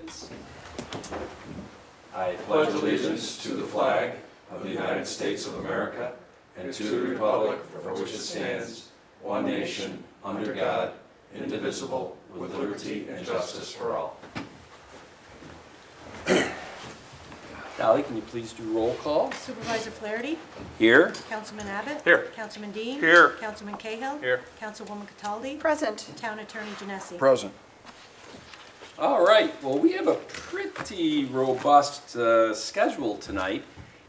please. I pledge allegiance to the flag of the United States of America and to the republic for which it stands, one nation, under God, indivisible, with liberty and justice for all. Dolly, can you please do roll call? Supervisor Flaherty? Here. Councilman Abbott? Here. Councilman Dean? Here. Councilman Cahill? Here. Councilwoman Cataldi? Present. Town Attorney Genesi? Present. All right, well, we have a pretty robust schedule tonight,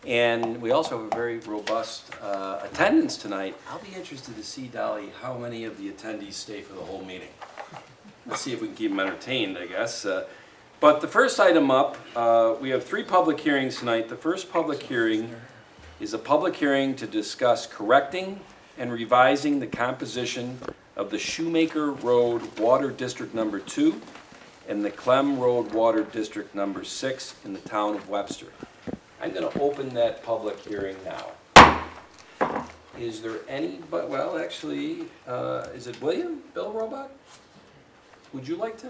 and we also have a very robust attendance tonight. I'll be interested to see, Dolly, how many of the attendees stay for the whole meeting. Let's see if we can keep them entertained, I guess. But the first item up, we have 3 public hearings tonight. The first public hearing is a public hearing to discuss correcting and revising the composition of the Shoemaker Road Water District Number 2 and the Clem Road Water District Number 6 in the town of Webster. I'm going to open that public hearing now. Is there any, but well, actually, is it William, Bill Roebuck? Would you like to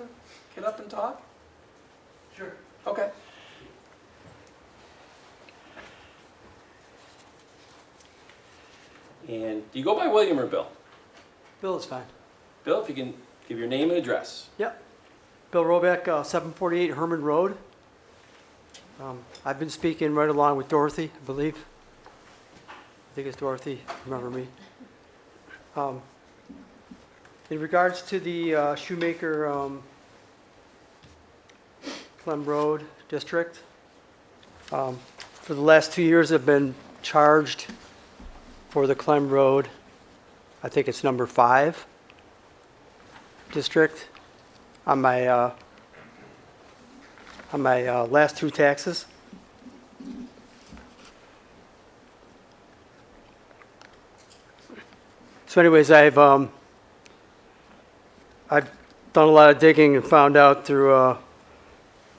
get up and talk? Sure. Okay. And do you go by William or Bill? Bill is fine. Bill, if you can give your name and address. Yep. Bill Roback, 748 Herman Road. I've been speaking right along with Dorothy, I believe. I think it's Dorothy, remember me. In regards to the Shoemaker Clem Road District, for the last 2 years I've been charged for the Clem Road, I think it's number 5 district on my last 2 taxes. So anyways, I've done a lot of digging and found out through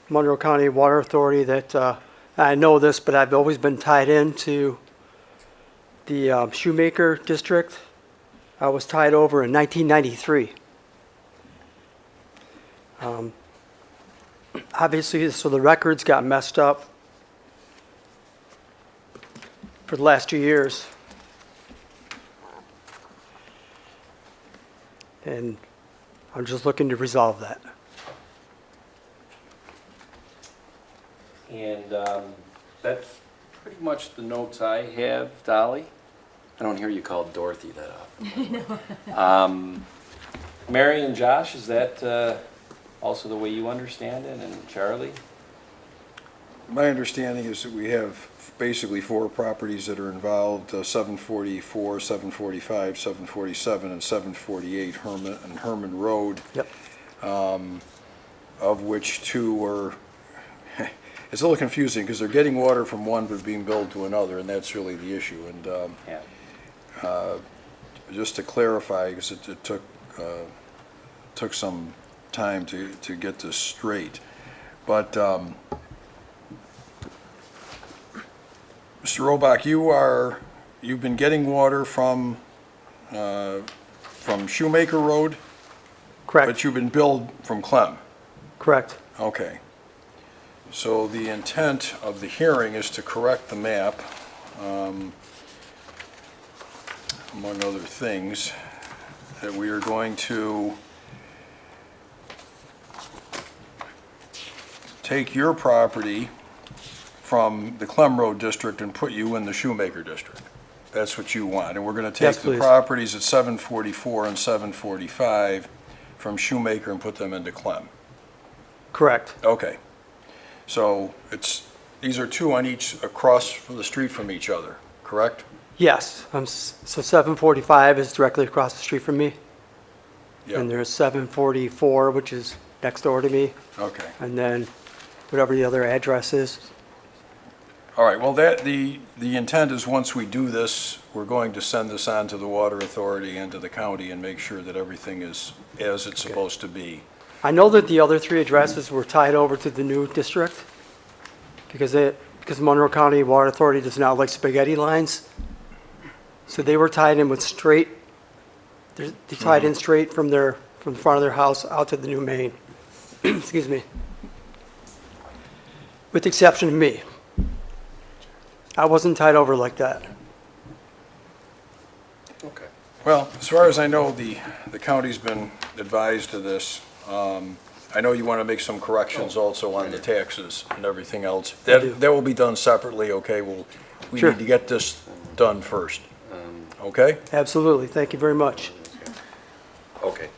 Monroe County Water Authority that I know this, but I've always been tied into the Shoemaker District. I was tied over in 1993. Obviously, so the records got messed up for the last 2 years. And I'm just looking to resolve that. And that's pretty much the notes I have, Dolly. I don't hear you called Dorothy that often. Mary and Josh, is that also the way you understand it, and Charlie? My understanding is that we have basically 4 properties that are involved, 744, 745, 747, and 748 Herman Road. Yep. Of which 2 are, it's a little confusing because they're getting water from one but being billed to another, and that's really the issue. And Yeah. just to clarify, because it took some time to get this straight, but Mr. Roebuck, you've been getting water from Shoemaker Road, Correct. but you've been billed from Clem. Correct. Okay. So the intent of the hearing is to correct the map, among other things, that we are going to take your property from the Clem Road District and put you in the Shoemaker District. That's what you want. And we're going to take Yes, the please. properties at 744 and 745 from Shoemaker and put them into Clem. Correct. Okay. So these are 2 on each, across from the street from each other, correct? Yes. So 745 is directly across the street from me. Yeah. And there's 744, which is next door to me. Okay. And then whatever the other address is. All right, well, the intent is once we do this, we're going to send this on to the Water Authority and to the county and make sure that everything is as it's supposed to be. I know that the other 3 addresses were tied over to the new district because Monroe County Water Authority does not like spaghetti lines. So they were tied in with straight, they tied in straight from the front of their house out to the new main. Excuse me. with the exception of me. I wasn't tied over like that. Okay. Well, as far as I know, the county's been advised of this. I know you want to make some corrections also on the taxes and everything else. I do. That will be done separately, okay? We Sure. need to get this done first, okay? Absolutely. Thank you very much. Okay.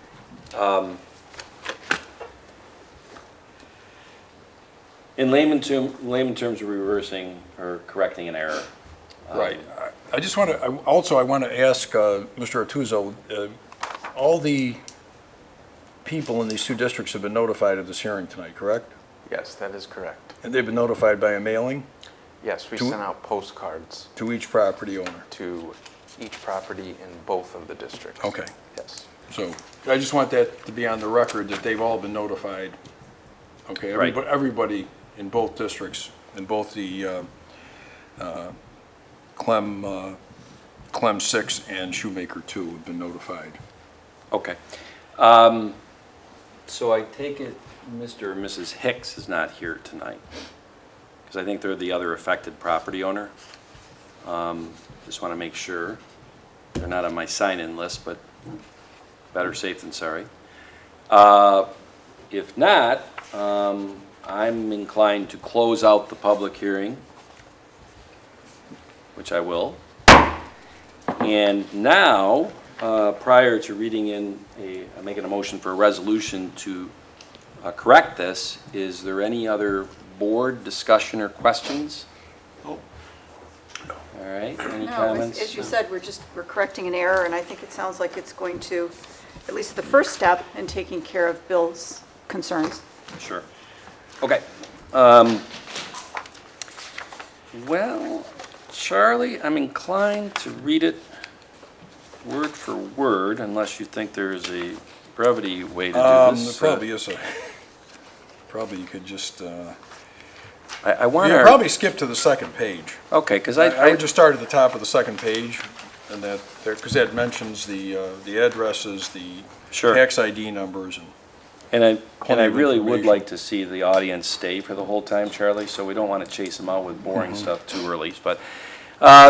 In layman terms, we're reversing or correcting an error. Right. I just want to, I want to ask Mr. Artuso, all the people in these two districts have been notified of this hearing tonight, correct? Yes, that is correct. And they've been notified by a mailing Yes, we To- sent out postcards to each property owner? to each property in both of the districts. Okay. Yes. So I just want that to be on the record, that they've all been notified. Okay, Right. everybody in both districts, in both the Clem 6 and Shoemaker 2 have been notified. Okay. So I take it Mr. or Mrs. Hicks is not here tonight, because I think they're the other affected property owner. Just want to make sure. They're not on my sign-in list, but better safe than sorry. If not, I'm inclined to close out the public hearing, which I will. And now, prior to reading in making a motion for a resolution to correct this, is there any other board discussion or questions? All right, any No, comments? as you said, we're correcting an error, and I think it sounds like it's going to, at least the first step in taking care of Bill's concerns. Sure. Okay. Well, Charlie, I'm inclined to read it word for word, unless you think there's a brevity way to do There this. probably is probably you could just, I you want could our, probably skip to the second page. okay, because I would just start at the top of the second page, and that, because that mentions the addresses, the Sure. tax ID numbers, and And I Plenty of really would information. like to see the audience stay for the whole time, Charlie, so we don't want to chase them out with boring stuff too early. But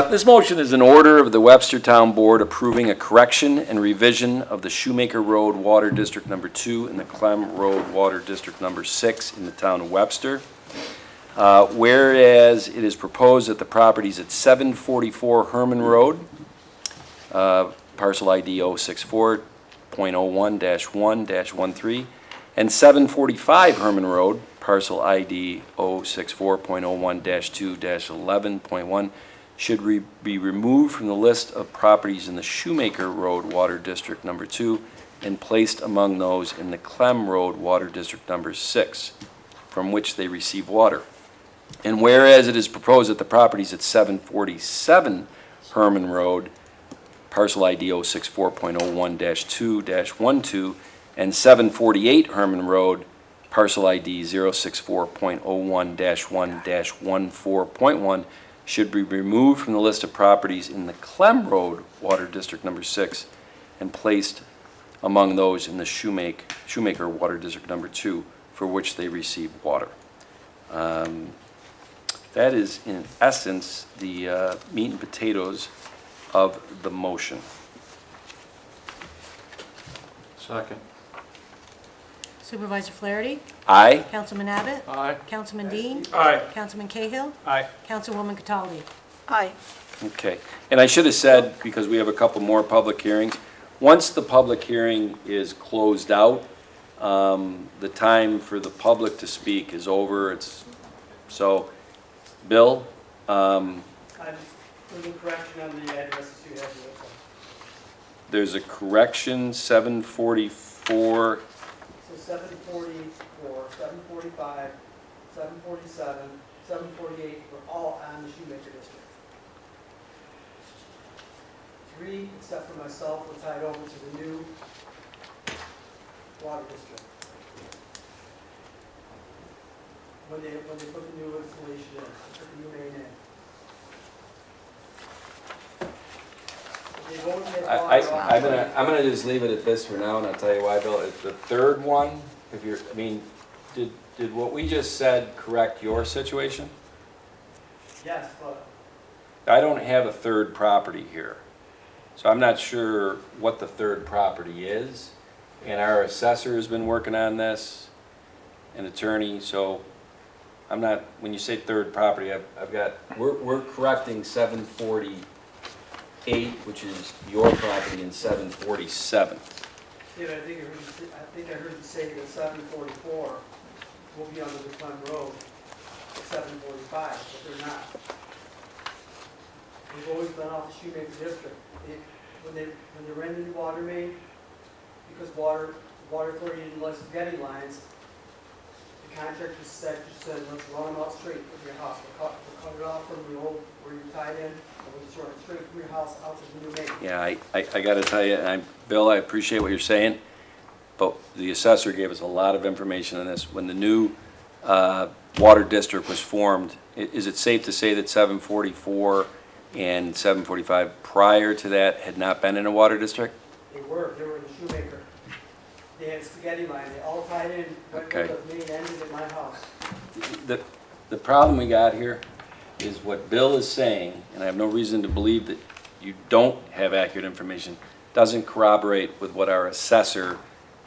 this motion is in order of the Webster Town Board approving a correction and revision of the Shoemaker Road Water District Number 2 and the Clem Road Water District Number 6 in the town of Webster. Whereas it is proposed that the properties at 744 Herman Road, parcel ID 064.01-1-13, and 745 Herman Road, parcel ID 064.01-2-11.1, should be removed from the list of properties in the Shoemaker Road Water District Number 2 and placed among those in the Clem Road Water District Number 6, from which they receive water. And whereas it is proposed that the properties at 747 Herman Road, parcel ID 064.01-2-12, and 748 Herman Road, parcel ID 064.01-1-14.1, should be removed from the list of properties in the Clem Road Water District Number 6 and placed among those in the Shoemaker Water District Number 2, for which they receive water. That is, in essence, the meat and potatoes of the motion. Second. Supervisor Flaherty? Aye? Councilman Abbott? Aye. Councilman Dean? Aye. Councilman Cahill? Aye. Councilwoman Cataldi? Aye. Okay. And I should have said, because we have a couple more public hearings, once the public hearing is closed out, the time for the public to speak is over. So, Bill, I'm doing correction on the addresses you have here. there's a correction, 744, So 744, 745, 747, 748 were all on the Shoemaker District. 3, except for myself, were tied over to the new water district. When they put the new installation in, they put the new main in. They won't get water off. I'm gonna just leave it at this for now, and I'll tell you why, Bill. The third one, if you're, I mean, did did what we just said correct your situation? Yes, but I don't have a third property here, so I'm not sure what the third property is. And our assessor has been working on this, an attorney, so I'm not, when you say third property, I've got, we're correcting 748, which is your property, and 747. David, I think I heard you say that 744 will be on the Clem Road, 745, but they're not. They've always been off the Shoemaker District. When they ran the new water main, because water authority didn't let us get any lines, the contractor said, let's run them out straight from your house. We'll cut it off from the old, where you tied in, and we'll just run it straight from your house out to the new main. Yeah, I gotta tell you, Bill, I appreciate what you're saying, but the assessor gave us a lot of information on this. When the new water district was formed, is it safe to say that 744 and 745 prior to that had not been in a water district? They were in the Shoemaker. They had spaghetti line, they all tied in, went Okay. with the main ended at my house. The problem we got here is what Bill is saying, and I have no reason to believe that you don't have accurate information, doesn't corroborate with what our assessor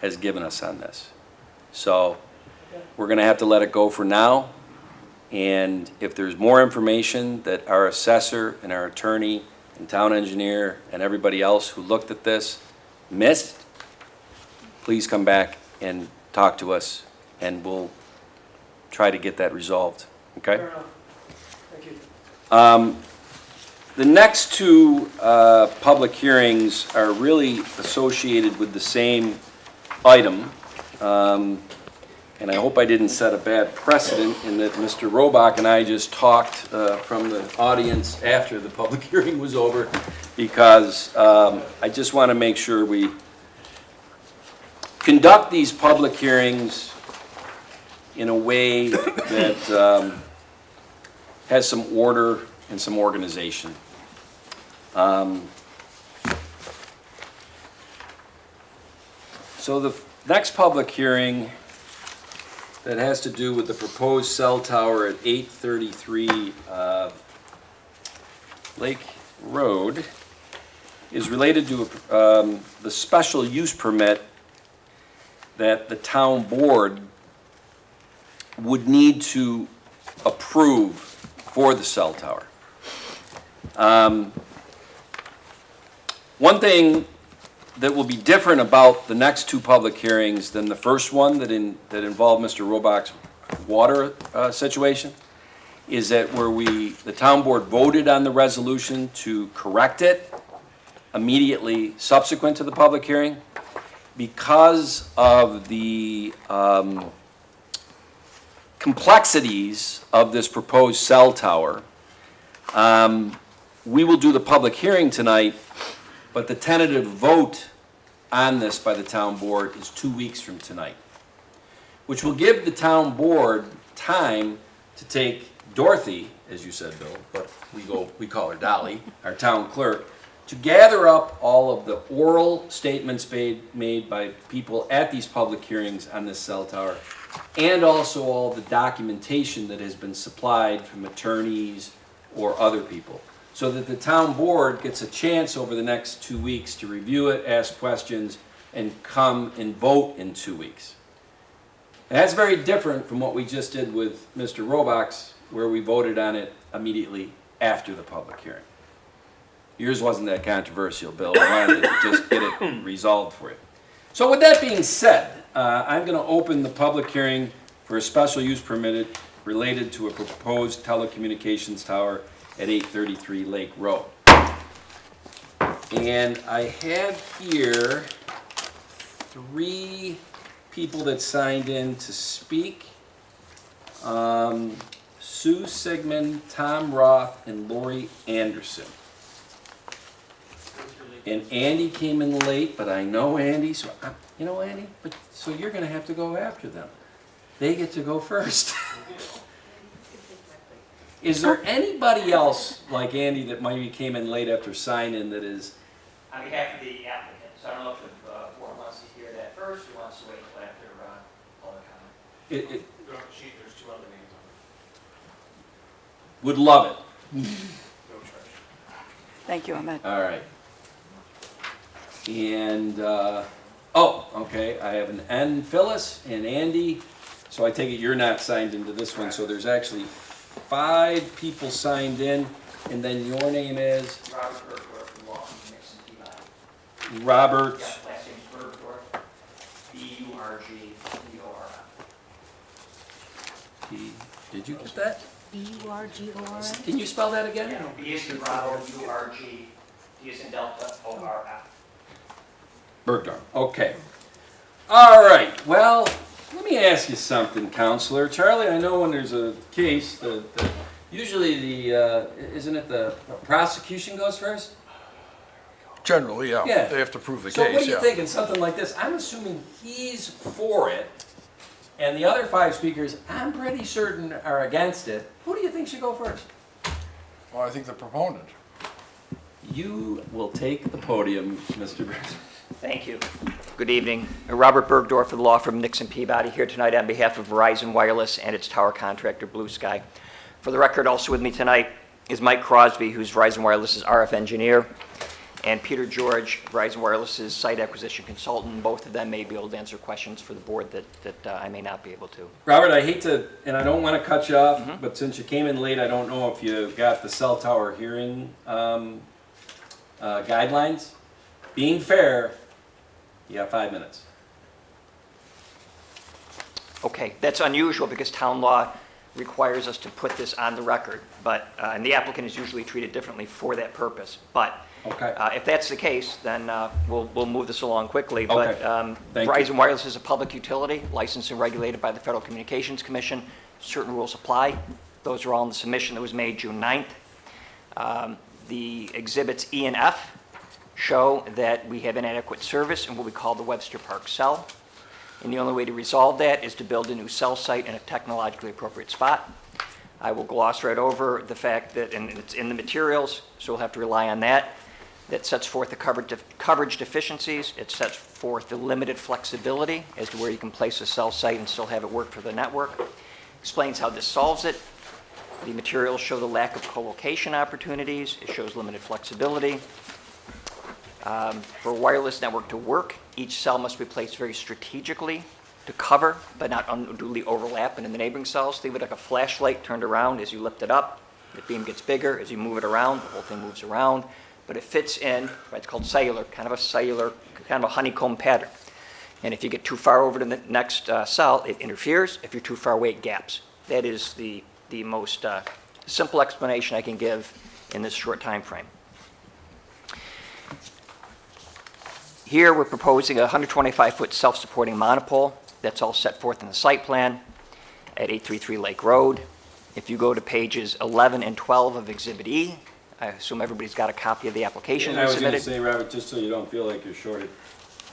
has given us on this. So we're gonna have to let it go for now. And if there's more information that our assessor and our attorney and town engineer and everybody else who looked at this missed, please come back and talk to us, and we'll try to get that resolved, okay? Fair enough. Thank you. The next two public hearings are really associated with the same item. And I hope I didn't set a bad precedent in that Mr. Robach and I just talked from the audience after the public hearing was over, because I just want to make sure we conduct these public hearings in a way that has some order and some organization. So the next public hearing that has to do with the proposed cell tower at 833 Lake Road is related to the special use permit that the town board would need to approve for the cell tower. One thing that will be different about the next two public hearings than the first one that involved Mr. Robach's water situation is that where the town board voted on the resolution to correct it immediately subsequent to the public hearing, because of the complexities of this proposed cell tower, we will do the public hearing tonight, but the tentative vote on this by the town board is 2 weeks from tonight, which will give the town board time to take Dorothy, as you said, Bill, but we call her Dolly, our town clerk, to gather up all of the oral statements made by people at these public hearings on this cell tower, and also all the documentation that has been supplied from attorneys or other people, so that the town board gets a chance over the next 2 weeks to review it, ask questions, and come and vote in 2 weeks. And that's very different from what we just did with Mr. Robach's, where we voted on it immediately after the public hearing. Yours wasn't that controversial, Bill. I wanted to just get it resolved for you. So with that being said, I'm going to open the public hearing for a special use permit related to a proposed telecommunications tower at 833 Lake Road. And I have here 3 people that signed in to speak. Sue Sigmund, Tom Roth, and Lori Anderson. And Andy came in late, but I know Andy, so you know Andy, so you're going to have to go after them. They get to go first. Is there anybody else like Andy that maybe came in late after sign-in that is? On behalf of the applicant, so I don't know if the board wants to hear that first or wants to wait until after public comment. There's two other names on Would love it. it. No charge. Thank you, Ahmed. All right. And, oh, okay, I have an N, Phyllis, and Andy. So I take it you're not signed into this one, so there's actually 5 people signed in, and then your name is Robert Bergdorf from Law from Nixon Peabody. Robert. Yeah, last name's Bergdorf, B-U-R-G-D-O-R-F. Did you get that? B-U-R-G-O-R-N? Can you spell that again? Yeah, B is in Bravo, U-R-G, D is in Delta, O-R-F. Bergdorf, okay. All right, well, let me ask you something, Counselor. Charlie, I know when there's a case, usually isn't it the prosecution goes first? Generally, yeah. Yeah. They have to prove the So what case, do you yeah. think in something like this? I'm assuming he's for it, and the other 5 speakers, I'm pretty certain, are against it. Who do you think should go first? Well, I think the proponent. You will take the podium, Mr. Burns. Thank you. Good evening. Robert Bergdorf of the law firm Nixon Peabody here tonight on behalf of Verizon Wireless and its tower contractor, Blue Sky. For the record, also with me tonight is Mike Crosby, who's Verizon Wireless's RF engineer, and Peter George, Verizon Wireless's site acquisition consultant. Both of them may be able to answer questions for the board that I may not be able to. Robert, I hate to, and I don't want to cut you off, but since you came in late, I don't know if you got the cell tower hearing guidelines. Being fair, you have 5 minutes. Okay, that's unusual because town law requires us to put this on the record, but, and the applicant is usually treated differently for that purpose. But Okay. if that's the case, then we'll move this along quickly. But Thank you. Verizon Wireless is a public utility, licensed and regulated by the Federal Communications Commission. Certain rules apply. Those are all in the submission that was made June 9th. The exhibits E and F show that we have inadequate service in what we call the Webster Park cell. And the only way to resolve that is to build a new cell site in a technologically appropriate spot. I will gloss right over the fact that, and it's in the materials, so we'll have to rely on that, that sets forth the coverage deficiencies. It sets forth the limited flexibility as to where you can place a cell site and still have it work for the network. Explains how this solves it. The materials show the lack of co-location opportunities. It shows limited flexibility. For a wireless network to work, each cell must be placed very strategically to cover, but not unduly overlap into the neighboring cells. Think of it like a flashlight turned around. As you lift it up, the beam gets bigger. As you move it around, the whole thing moves around. But it fits in, right, it's called cellular, kind of a honeycomb pattern. And if you get too far over to the next cell, it interferes. If you're too far away, it gaps. That is the most simple explanation I can give in this short time frame. Here, we're proposing a 125-foot self-supporting monopole. That's all set forth in the site plan at 833 Lake Road. If you go to pages 11 and 12 of Exhibit E, I assume everybody's got a copy of the application And I we was going to submitted. say, Robert, just so you don't feel like you're shorted,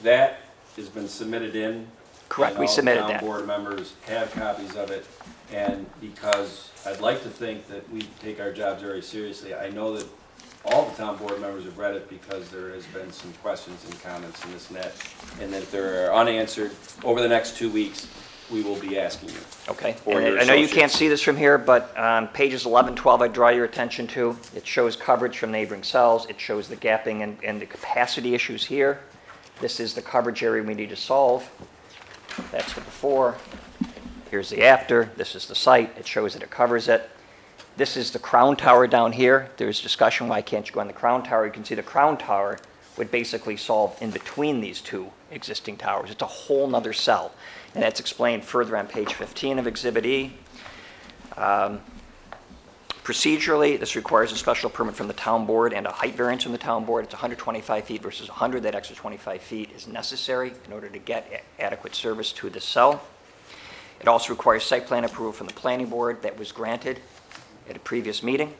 that has been submitted in. Correct, and we submitted all that. town board members have copies of it. And because I'd like to think that we take our jobs very seriously, I know that all the town board members have read it because there has been some questions and comments and this and that. And that if they're unanswered, over the next 2 weeks, we will be asking you. Okay, Or and your I know you can't associates. see this from here, but on pages 11, 12, I draw your attention to. It shows coverage from neighboring cells. It shows the gapping and the capacity issues here. This is the coverage area we need to solve. That's the before. Here's the after. This is the site. It shows that it covers it. This is the crown tower down here. There's discussion, why can't you go on the crown tower? You can see the crown tower would basically solve in between these two existing towers. It's a whole nother cell. And that's explained further on page 15 of Exhibit E. Procedurally, this requires a special permit from the town board and a height variance from the town board. It's 125 feet versus 100. That extra 25 feet is necessary in order to get adequate service to the cell. It also requires site plan approval from the planning board that was granted at a previous meeting.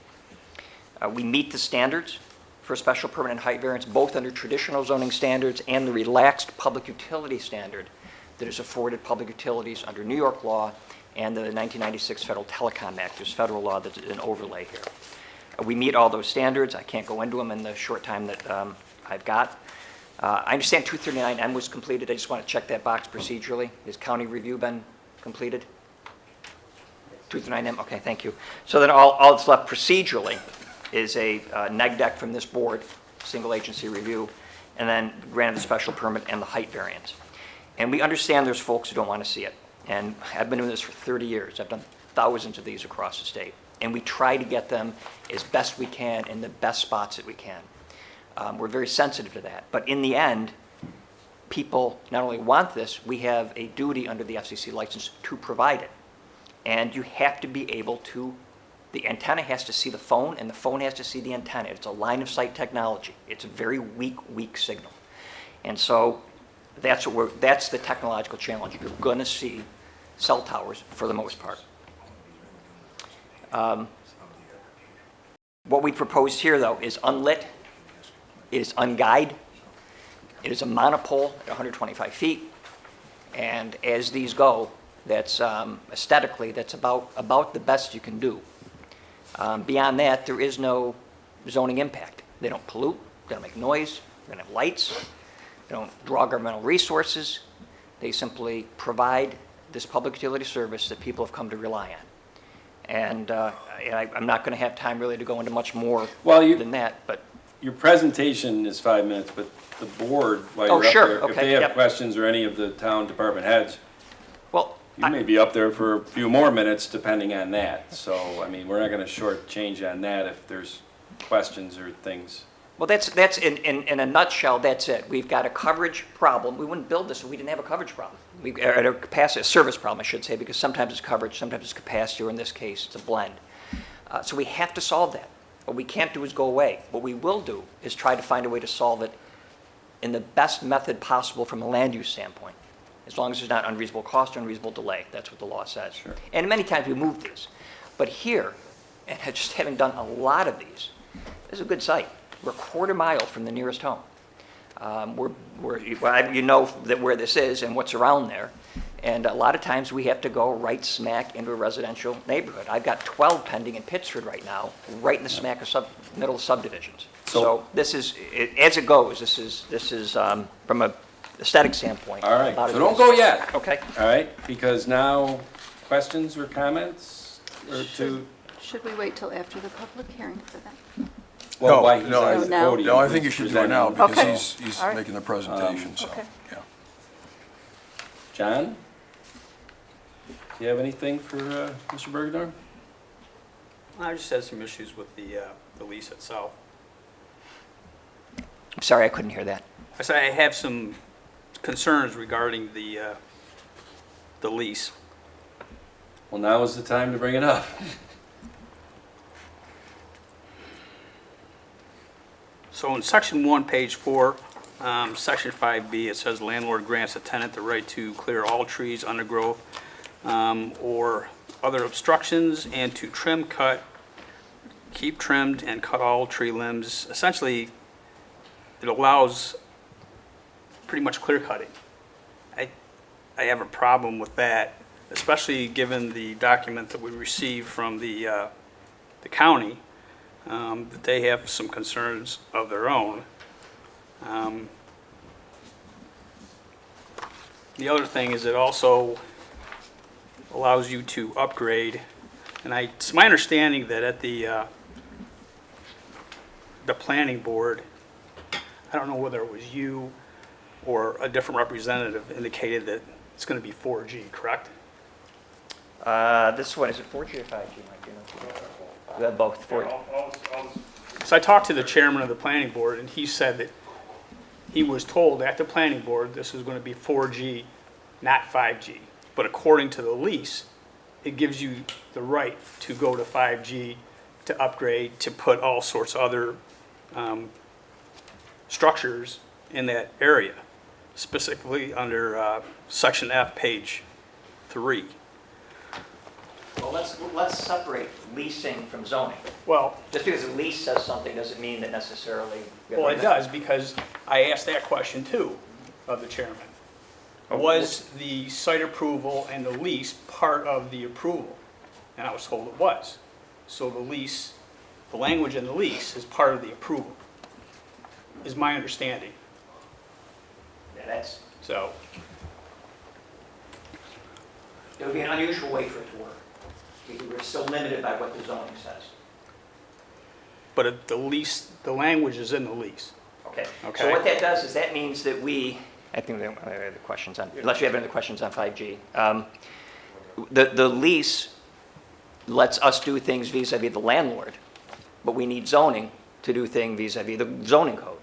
We meet the standards for a special permit and height variance, both under traditional zoning standards and the relaxed public utility standard that is afforded public utilities under New York law and the 1996 Federal Telecom Act. There's federal law that's an overlay here. We meet all those standards. I can't go into them in the short time that I've got. I understand 239M was completed. I just want to check that box procedurally. Has county review been completed? 2 through 9M, okay, thank you. So then all that's left procedurally is a neg deck from this board, single agency review, and then granted the special permit and the height variance. And we understand there's folks who don't want to see it. And I've been doing this for 30 years. I've done thousands of these across the state. And we try to get them as best we can in the best spots that we can. We're very sensitive to that. But in the end, people not only want this, we have a duty under the FCC license to provide it. And you have to be able to, the antenna has to see the phone, and the phone has to see the antenna. It's a line of sight technology. It's a very weak signal. And so that's the technological challenge. You're going to see cell towers for the most part. What we proposed here, though, is unlit, it is unguided, it is a monopole at 125 feet, and as these go, that's aesthetically, that's about the best you can do. Beyond that, there is no zoning impact. They don't pollute, they don't make noise, they don't have lights, they don't draw governmental resources. They simply provide this public utility service that people have come to rely on. And I'm not going to have time really to go into much more than that, but. Your presentation is 5 minutes, but the board, while you're up sure, there, if okay, they have yep. questions or any of the town department heads, Well, you may be up there for a few more minutes depending on that. So, I mean, we're not going to shortchange on that if there's questions or things. Well, that's in a nutshell, that's it. We've got a coverage problem. We wouldn't build this if we didn't have a coverage problem. We've got a capacity, a service problem, I should say, because sometimes it's coverage, sometimes it's capacity, or in this case, it's a blend. So we have to solve that. What we can't do is go away. What we will do is try to find a way to solve it in the best method possible from a land use standpoint, as long as there's not unreasonable cost or unreasonable delay. That's what the law says. Sure. And many times we move these. But here, and just having done a lot of these, this is a good site. We're a quarter mile from the nearest home. You know that where this is and what's around there. And a lot of times we have to go right smack into a residential neighborhood. I've got 12 pending in Pittsford right now, right in the smack of middle of subdivisions. So this is, as it goes, this is from a aesthetic standpoint. All right, about so as don't good go as- yet. Okay. All right, because now, questions or comments? Or to, Should we wait till after the public hearing for that? well, No, why he's no, on I- the no, podium. No, I think you should do it now because Okay. he's All right. making the presentation, so, Okay. yeah. John? Do you have anything for Mr. Bergdorf? I just had some issues with the lease itself. I'm sorry, I couldn't hear that. I said I have some concerns regarding the lease. Well, now is the time to bring it up. So in section 1, page 4, section 5B, it says landlord grants a tenant the right to clear all trees, undergrowth, or other obstructions, and to trim, cut, keep trimmed, and cut all tree limbs. Essentially, it allows pretty much clear cutting. I have a problem with that, especially given the document that we received from the county, that they have some concerns of their own. The other thing is it also allows you to upgrade, and it's my understanding that at the planning board, I don't know whether it was you or a different representative indicated that it's going to be 4G, correct? This one, is it 4G or 5G, Mike? Do you know? Both, 4G. So I talked to the chairman of the planning board, and he said that he was told at the planning board this was going to be 4G, not 5G. But according to the lease, it gives you the right to go to 5G, to upgrade, to put all sorts of other structures in that area, specifically under section F, page 3. Well, let's separate leasing from zoning. Well, Just because a lease says something doesn't mean that necessarily. well, it does, because I asked that question too of the chairman. Was the site approval and the lease part of the approval? And I was told it was. So the lease, the language in the lease is part of the approval, is my understanding. Yeah, that's, So, It would be an unusual way for it to work. Because we're still limited by what the zoning says. But the lease, the language is in the lease. Okay. Okay. So what that does is that means that I think there are other questions on, unless you have any other questions on 5G. The lease lets us do things vis-à-vis the landlord, but we need zoning to do things vis-à-vis the zoning code.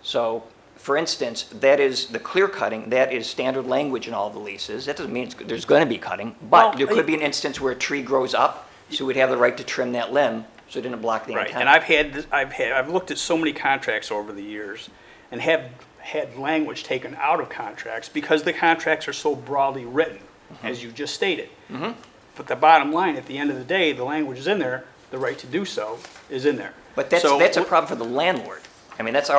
So, for instance, that is the clear cutting, that is standard language in all the leases. That doesn't mean there's going to be cutting, but Well, there could be an instance where a tree grows up, so we'd have the right to trim that limb so it didn't block the Right, antenna. and I've looked at so many contracts over the years and have had language taken out of contracts because the contracts are so broadly written, as you just stated. But the bottom line, at the end of the day, the language is in there, the right to do so is in there. But that's So a problem for the landlord. I mean, that's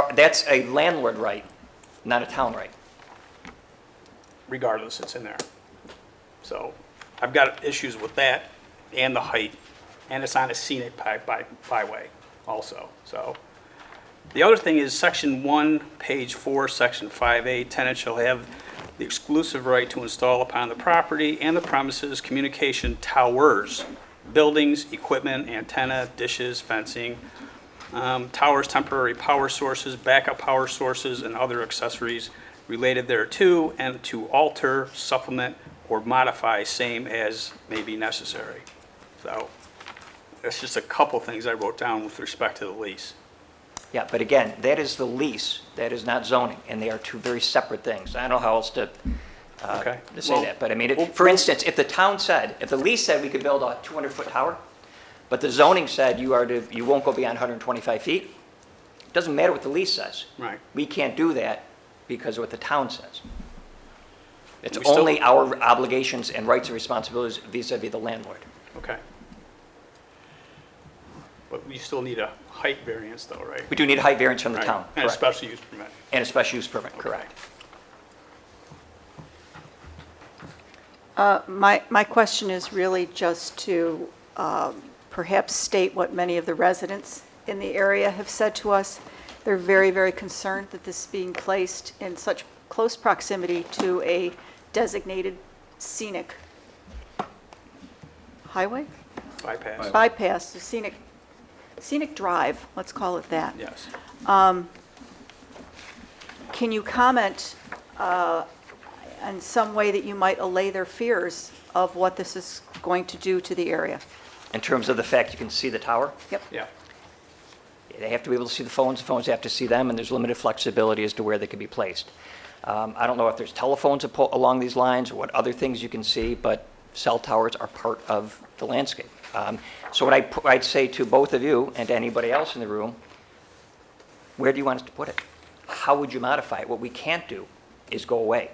a landlord right, not a town right. regardless, it's in there. So I've got issues with that and the height, and it's on a scenic byway also, so. The other thing is section 1, page 4, section 5A, tenant shall have the exclusive right to install upon the property and the premises communication towers, buildings, equipment, antenna, dishes, fencing, towers, temporary power sources, backup power sources, and other accessories related thereto, and to alter, supplement, or modify same as may be necessary. So that's just a couple things I wrote down with respect to the lease. Yeah, but again, that is the lease, that is not zoning, and they are two very separate things. I don't know how else to Okay. to say Well, that, but I mean, well, for instance, if the town said, if the lease said we could build a 200-foot tower, but the zoning said you won't go beyond 125 feet, it doesn't matter what the lease says. Right. We can't do that because of what the town says. It's We still- only our obligations and rights and responsibilities vis-à-vis the landlord. Okay. But we still need a height variance though, right? We do need a height variance from the Right. town, And a correct? special use permit. And a special use permit, correct. My question is really just to perhaps state what many of the residents in the area have said to us. They're very, very concerned that this is being placed in such close proximity to a designated scenic highway? Bypass. Bypass, a scenic drive, let's call it that. Yes. Can you comment in some way that you might allay their fears of what this is going to do to the area? In terms of the fact you can see the tower, Yep. Yeah. they have to be able to see the phones have to see them, and there's limited flexibility as to where they can be placed. I don't know if there's telephones along these lines or what other things you can see, but cell towers are part of the landscape. So what I'd say to both of you and to anybody else in the room, where do you want us to put it? How would you modify it? What we can't do is go away.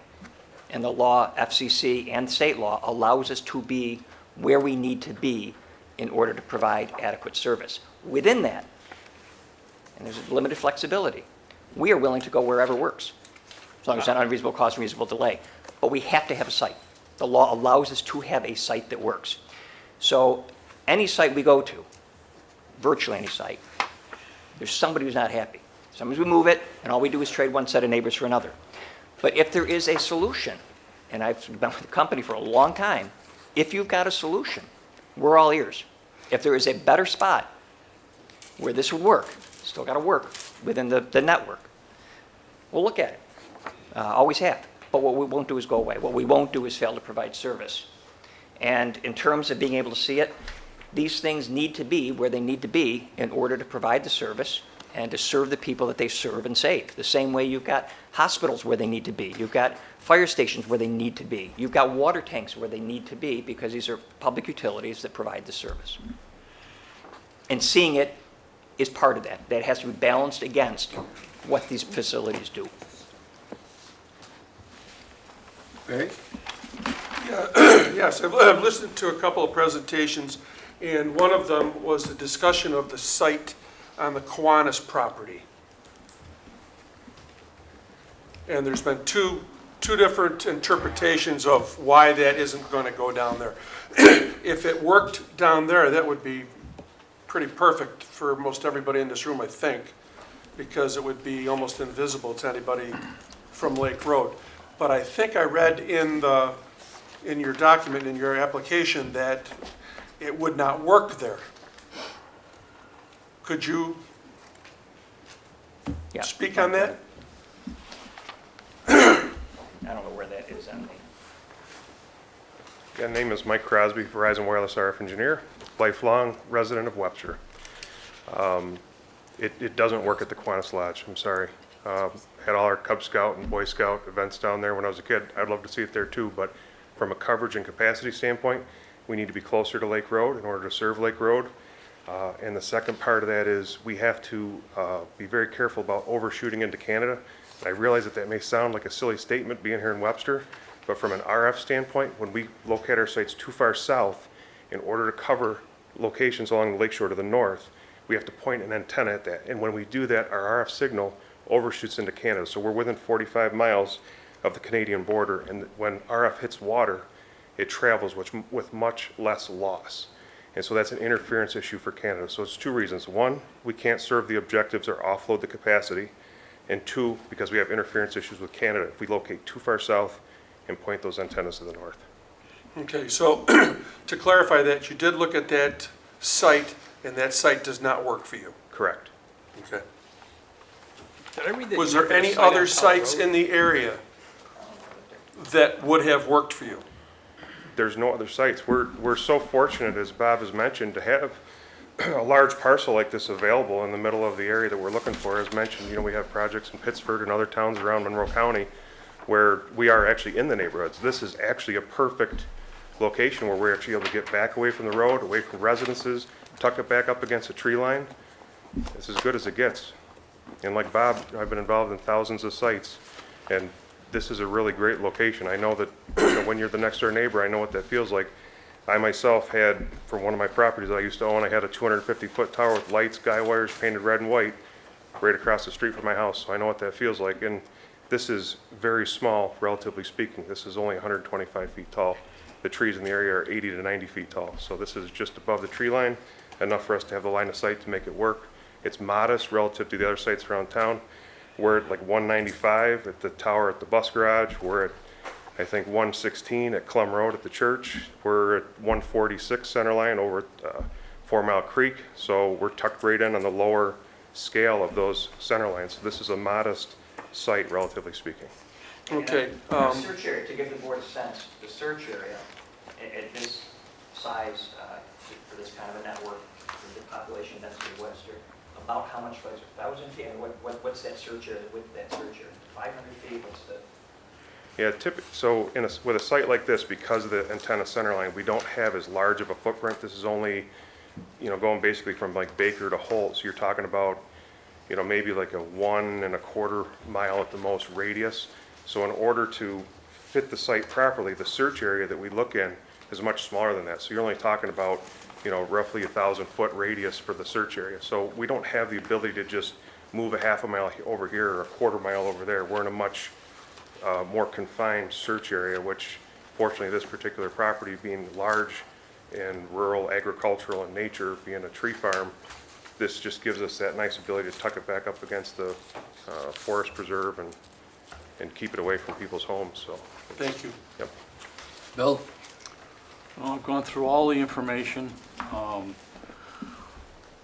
And the law, FCC and state law, allows us to be where we need to be in order to provide adequate service. Within that, and there's limited flexibility, we are willing to go wherever works, as long as it's not unreasonable cost and reasonable delay. But we have to have a site. The law allows us to have a site that works. So any site we go to, virtually any site, there's somebody who's not happy. Sometimes we move it, and all we do is trade one set of neighbors for another. But if there is a solution, and I've been with the company for a long time, if you've got a solution, we're all ears. If there is a better spot where this would work, still got to work within the network, we'll look at it. Always have. But what we won't do is go away. What we won't do is fail to provide service. And in terms of being able to see it, these things need to be where they need to be in order to provide the service and to serve the people that they serve and save. The same way you've got hospitals where they need to be. You've got fire stations where they need to be. You've got water tanks where they need to be because these are public utilities that provide the service. And seeing it is part of that. That has to be balanced against what these facilities do. Barry? Yes, I've listened to a couple of presentations, and one of them was the discussion of the site on the Kiwanis property. And there's been two different interpretations of why that isn't going to go down there. If it worked down there, that would be pretty perfect for most everybody in this room, I think, because it would be almost invisible to anybody from Lake Road. But I think I read in the in your document, in your application, that it would not work there. Could you Yeah. speak on that? I don't know where that is on the, My name is Mike Crosby, Verizon Wireless RF engineer, lifelong resident of Webster. It doesn't work at the Kiwanis Lodge, I'm sorry. Had all our Cub Scout and Boy Scout events down there when I was a kid. I'd love to see it there too, but from a coverage and capacity standpoint, we need to be closer to Lake Road in order to serve Lake Road. And the second part of that is we have to be very careful about overshooting into Canada. And I realize that may sound like a silly statement being here in Webster, but from an RF standpoint, when we locate our sites too far south, in order to cover locations along the lakeshore to the north, we have to point an antenna at that. And when we do that, our RF signal overshoots into Canada. So we're within 45 miles of the Canadian border, and when RF hits water, it travels with much less loss. And so that's an interference issue for Canada. So it's two reasons. One, we can't serve the objectives or offload the capacity. And two, because we have interference issues with Canada if we locate too far south and point those antennas to the north. Okay, so to clarify that, you did look at that site, and that site does not work for you? Correct. Okay. Did I read that Was you there had a any site on other South sites Road? in the area that would have worked for you? There's no other sites. We're so fortunate, as Bob has mentioned, to have a large parcel like this available in the middle of the area that we're looking for. As mentioned, you know, we have projects in Pittsford and other towns around Monroe County where we are actually in the neighborhoods. This is actually a perfect location where we're actually able to get back away from the road, away from residences, tuck it back up against a tree line. It's as good as it gets. And like Bob, I've been involved in thousands of sites, and this is a really great location. I know that, you know, when you're the next door neighbor, I know what that feels like. I myself had, for one of my properties I used to own, I had a 250-foot tower with lights, guy wires painted red and white right across the street from my house, so I know what that feels like. And this is very small, relatively speaking. This is only 125 feet tall. The trees in the area are 80 to 90 feet tall, so this is just above the tree line, enough for us to have the line of sight to make it work. It's modest relative to the other sites around town. We're at like 195 at the tower at the bus garage. We're at, I think, 116 at Clum Road at the church. We're at 146 center line over at 4 Mile Creek. So we're tucked right in on the lower scale of those center lines. So this is a modest site, relatively speaking. Okay. The search area, to give the board a sense, the search area at this size for this kind of a network, for the population density of Webster, about how much was it? 1,000 feet? And what's that search area, with that search area? 500 feet? What's the? Yeah, so with a site like this, because of the antenna center line, we don't have as large of a footprint. This is only, you know, going basically from like Baker to Holt. So you're talking about, you know, maybe like a 1.25 mile at the most radius. So in order to fit the site properly, the search area that we look in is much smaller than that. So you're only talking about, you know, roughly 1,000-foot radius for the search area. So we don't have the ability to just move a half a mile over here or a quarter mile over there. We're in a much more confined search area, which fortunately this particular property being large and rural, agricultural in nature, being a tree farm, this just gives us that nice ability to tuck it back up against the forest preserve and keep it away from people's homes, so. Thank you. Yep. Bill? Well, I've gone through all the information.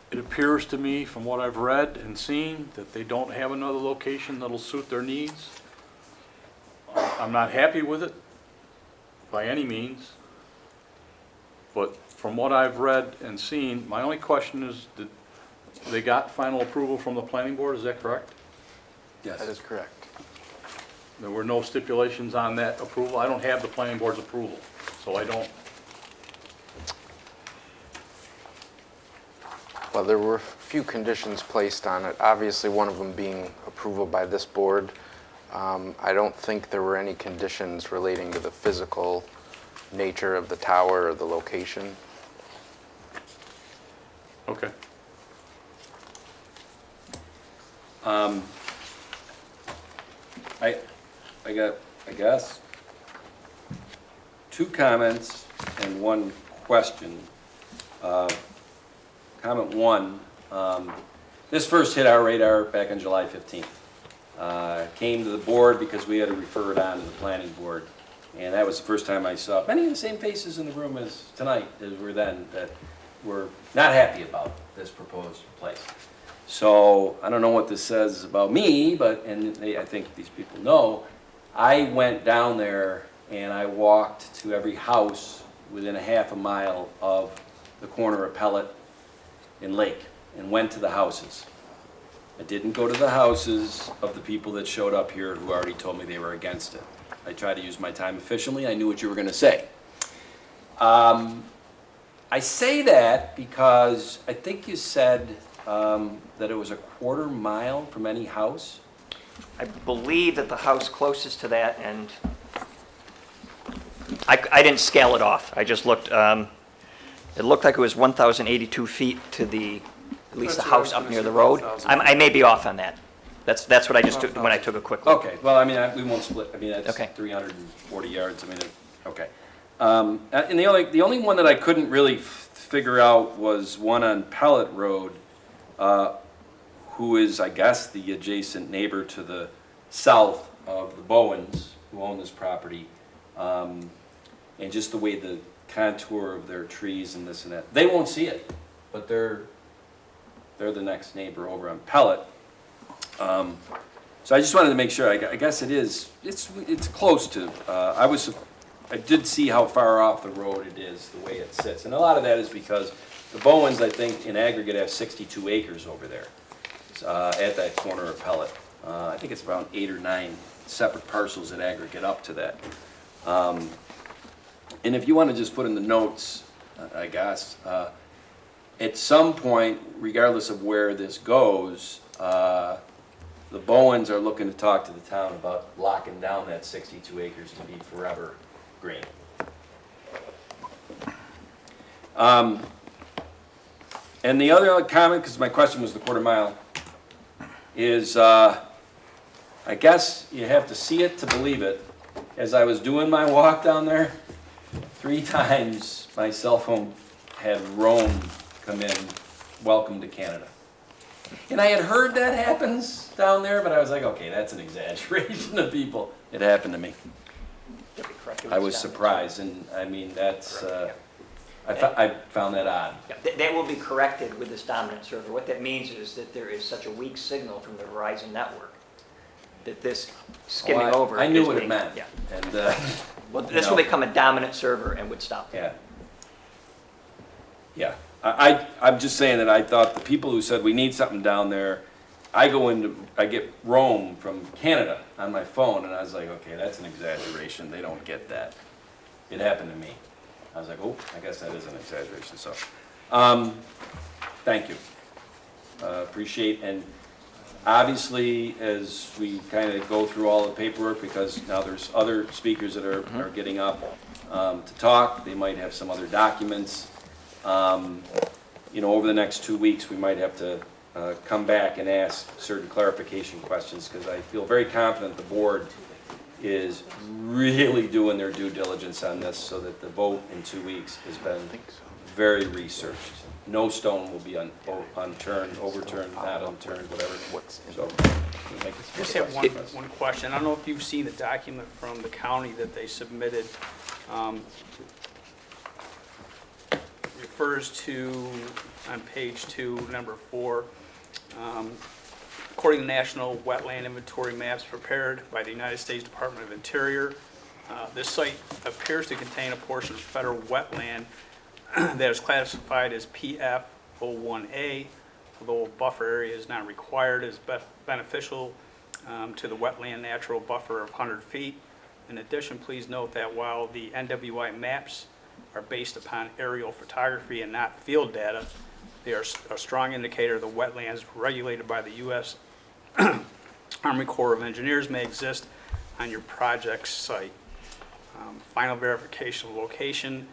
It appears to me, from what I've read and seen, that they don't have another location that'll suit their needs. I'm not happy with it by any means, but from what I've read and seen, my only question is, did they got final approval from the planning board? Is that correct? Yes. That is correct. There were no stipulations on that approval? I don't have the planning board's approval, so I don't. Well, there were a few conditions placed on it, obviously one of them being approval by this board. I don't think there were any conditions relating to the physical nature of the tower or the location. Okay. I got, I guess, 2 comments and 1 question. Comment 1, this first hit our radar back on July 15th. Came to the board because we had to refer it on to the planning board. And that was the first time I saw many of the same faces in the room as tonight, as were then, that were not happy about this proposed place. So I don't know what this says about me, but, I think these people know, I went down there and I walked to every house within a half a mile of the corner of Pellet and Lake and went to the houses. I didn't go to the houses of the people that showed up here who already told me they were against it. I tried to use my time efficiently. I knew what you were going to say. I say that because I think you said that it was a quarter mile from any house. I believe that the house closest to that, and I didn't scale it off. I just looked, it looked like it was 1,082 feet to at least the That's house what I was up near gonna the say, road. 1,000. I may be off on that. That's what I just took when I took a quick look. Okay, well, I mean, we won't split. I mean, that's Okay. 340 yards. I mean, okay. And the only one that I couldn't really figure out was one on Pellet Road, who is, I guess, the adjacent neighbor to the south of the Bowens, who own this property. And just the way the contour of their trees and this and that. They won't see it, but they're the next neighbor over on Pellet. So I just wanted to make sure. I guess it is. It's close to. I did see how far off the road it is, the way it sits, and a lot of that is because the Bowens, I think, in aggregate, have 62 acres over there at that corner of Pellet. I think it's around 8 or 9 separate parcels in aggregate up to that. And if you want to just put in the notes, I guess, at some point, regardless of where this goes, the Bowens are looking to talk to the town about locking down that 62 acres to be forever green. And the other comment, because my question was the quarter mile, is I guess you have to see it to believe it. As I was doing my walk down there, 3 times my cell phone had Rome come in, welcome to Canada. And I had heard that happens down there, but I was like, okay, that's an exaggeration of people. It happened to me. I was surprised, and I mean, that's, I found that odd. That will be corrected with this dominant server. What that means is that there is such a weak signal from the Verizon network that this skimming over. I knew is what it being- meant. Yeah. And, Well, this will become a dominant server and would stop there. Yeah. Yeah. I'm just saying that I thought the people who said we need something down there, I get Rome from Canada on my phone, and I was like, okay, that's an exaggeration. They don't get that. It happened to me. I was like, oh, I guess that is an exaggeration. So, thank you. Appreciate, and obviously, as we kind of go through all the paperwork, because now there's other speakers that are getting up to talk, they might have some other documents. Over the next 2 weeks, we might have to come back and ask certain clarification questions, because I feel very confident the board is really doing their due diligence on this, so that the vote in 2 weeks has been very researched. No stone will be unturned, overturned, not unturned, whatever. So, I just have one question. I don't know if you've seen the document from the county that they submitted. Refers to, on page 2, number 4, according to national wetland inventory maps prepared by the United States Department of Interior, this site appears to contain a portion of federal wetland that is classified as PF01A, although a buffer area is not required, is beneficial to the wetland natural buffer of 100 feet. In addition, please note that while the NWI maps are based upon aerial photography and not field data, they are a strong indicator of the wetlands regulated by the U.S. Army Corps of Engineers may exist on your project site. Final verification of location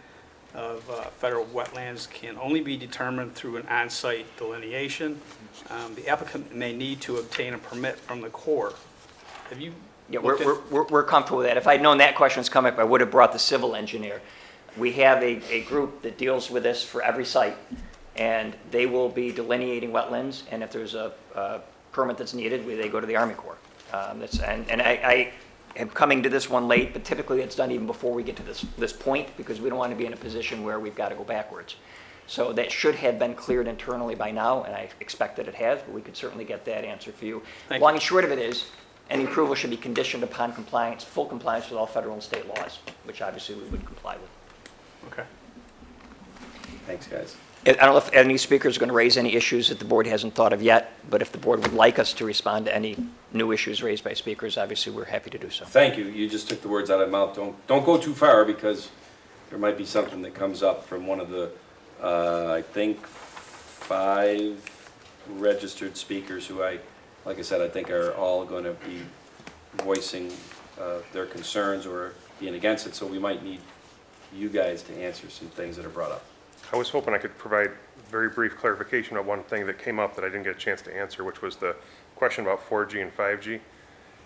of federal wetlands can only be determined through an on-site delineation. The applicant may need to obtain a permit from the Corps. Have you? Yeah, we're comfortable with that. If I'd known that question was coming up, I would have brought the civil engineer. We have a group that deals with this for every site, and they will be delineating wetlands, and if there's a permit that's needed, they go to the Army Corps. am coming to this one late, but typically it's done even before we get to this point, because we don't want to be in a position where we've got to go backwards. So that should have been cleared internally by now, and I expect that it has, but we could certainly get that answer for you. Thank Long you. and short of it is, any approval should be conditioned upon compliance, full compliance with all federal and state laws, which obviously we would comply with. Okay. Thanks, guys. I don't know if any speaker is going to raise any issues that the board hasn't thought of yet, but if the board would like us to respond to any new issues raised by speakers, obviously we're happy to do so. Thank you. You just took the words out of my mouth. Don't go too far, because there might be something that comes up from one of the, I think, 5 registered speakers who like I said, I think are all going to be voicing their concerns or being against it, so we might need you guys to answer some things that are brought up. I was hoping I could provide very brief clarification on one thing that came up that I didn't get a chance to answer, which was the question about 4G and 5G.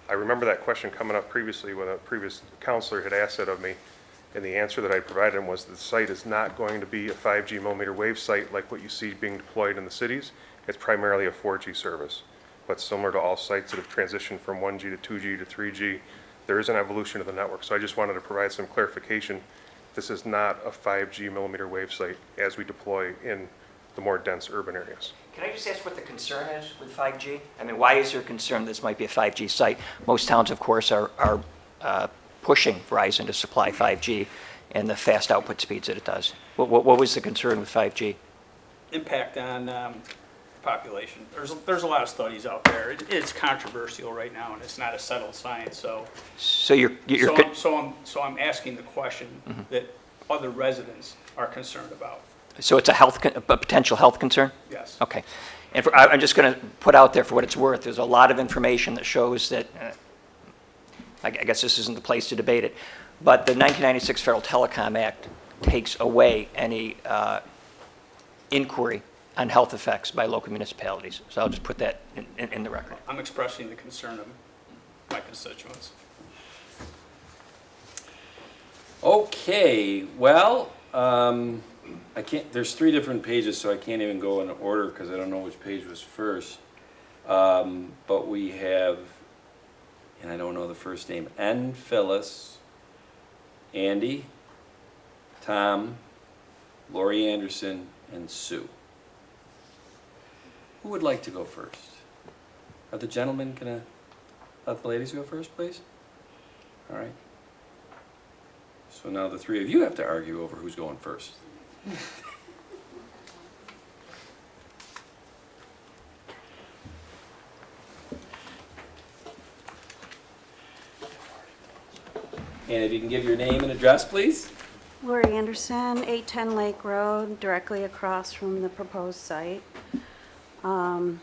I remember that question coming up previously when a previous counselor had asked it of me, and the answer that I provided him was the site is not going to be a 5G millimeter wave site like what you see being deployed in the cities. It's primarily a 4G service. But similar to all sites that have transitioned from 1G to 2G to 3G, there is an evolution of the network. So I just wanted to provide some clarification. This is not a 5G millimeter wave site as we deploy in the more dense urban areas. Can I just ask what the concern is with 5G? I mean, why is there concern this might be a 5G site? Most towns, of course, are pushing Verizon to supply 5G and the fast output speeds that it does. What was the concern with 5G? Impact on population. There's a lot of studies out there. It's controversial right now, and it's not a settled science. So I'm asking the question that other residents are concerned about. So it's a potential health concern? Yes. Okay. And I'm just going to put out there for what it's worth, there's a lot of information that shows that, I guess this isn't the place to debate it, but the 1996 Federal Telecom Act takes away any inquiry on health effects by local municipalities. So I'll just put that in the record. I'm expressing the concern of my constituents. Okay, well, I can't, there's 3 different pages, so I can't even go in order because I don't know which page was first. But we have, and I don't know the first name, N. Phyllis, Andy, Tom, Lori Anderson, and Sue. Who would like to go first? Are the gentlemen gonna let the ladies go first, please? All right. So now the 3 of you have to argue over who's going first. And if you can give your name and address, please. Lori Anderson, 810 Lake Road, directly across from the proposed site. I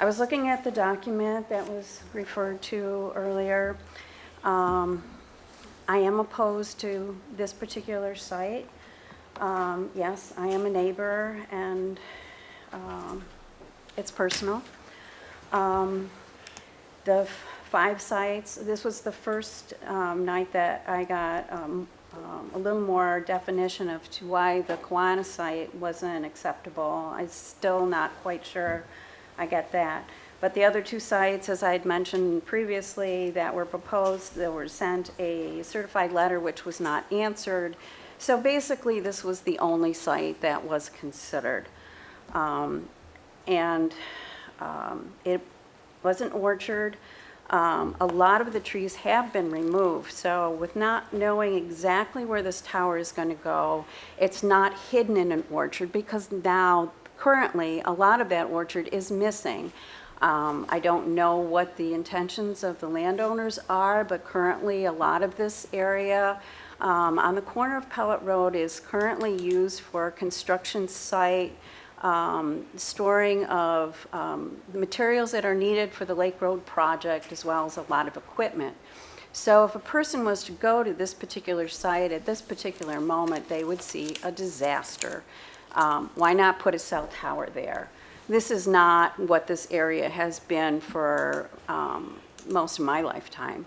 was looking at the document that was referred to earlier. I am opposed to this particular site. Yes, I am a neighbor, and it's personal. The 5 sites, this was the first night that I got a little more definition of to why the Kiwanis site wasn't acceptable. I'm still not quite sure I get that. But the other 2 sites, as I had mentioned previously, that were proposed, they were sent a certified letter which was not answered. So basically, this was the only site that was considered. It was an orchard. A lot of the trees have been removed, so with not knowing exactly where this tower is going to go, it's not hidden in an orchard because now, currently, a lot of that orchard is missing. I don't know what the intentions of the landowners are, but currently a lot of this area on the corner of Pellet Road is currently used for a construction site, storing of the materials that are needed for the Lake Road project, as well as a lot of equipment. So if a person was to go to this particular site at this particular moment, they would see a disaster. Why not put a cell tower there? This is not what this area has been for most of my lifetime.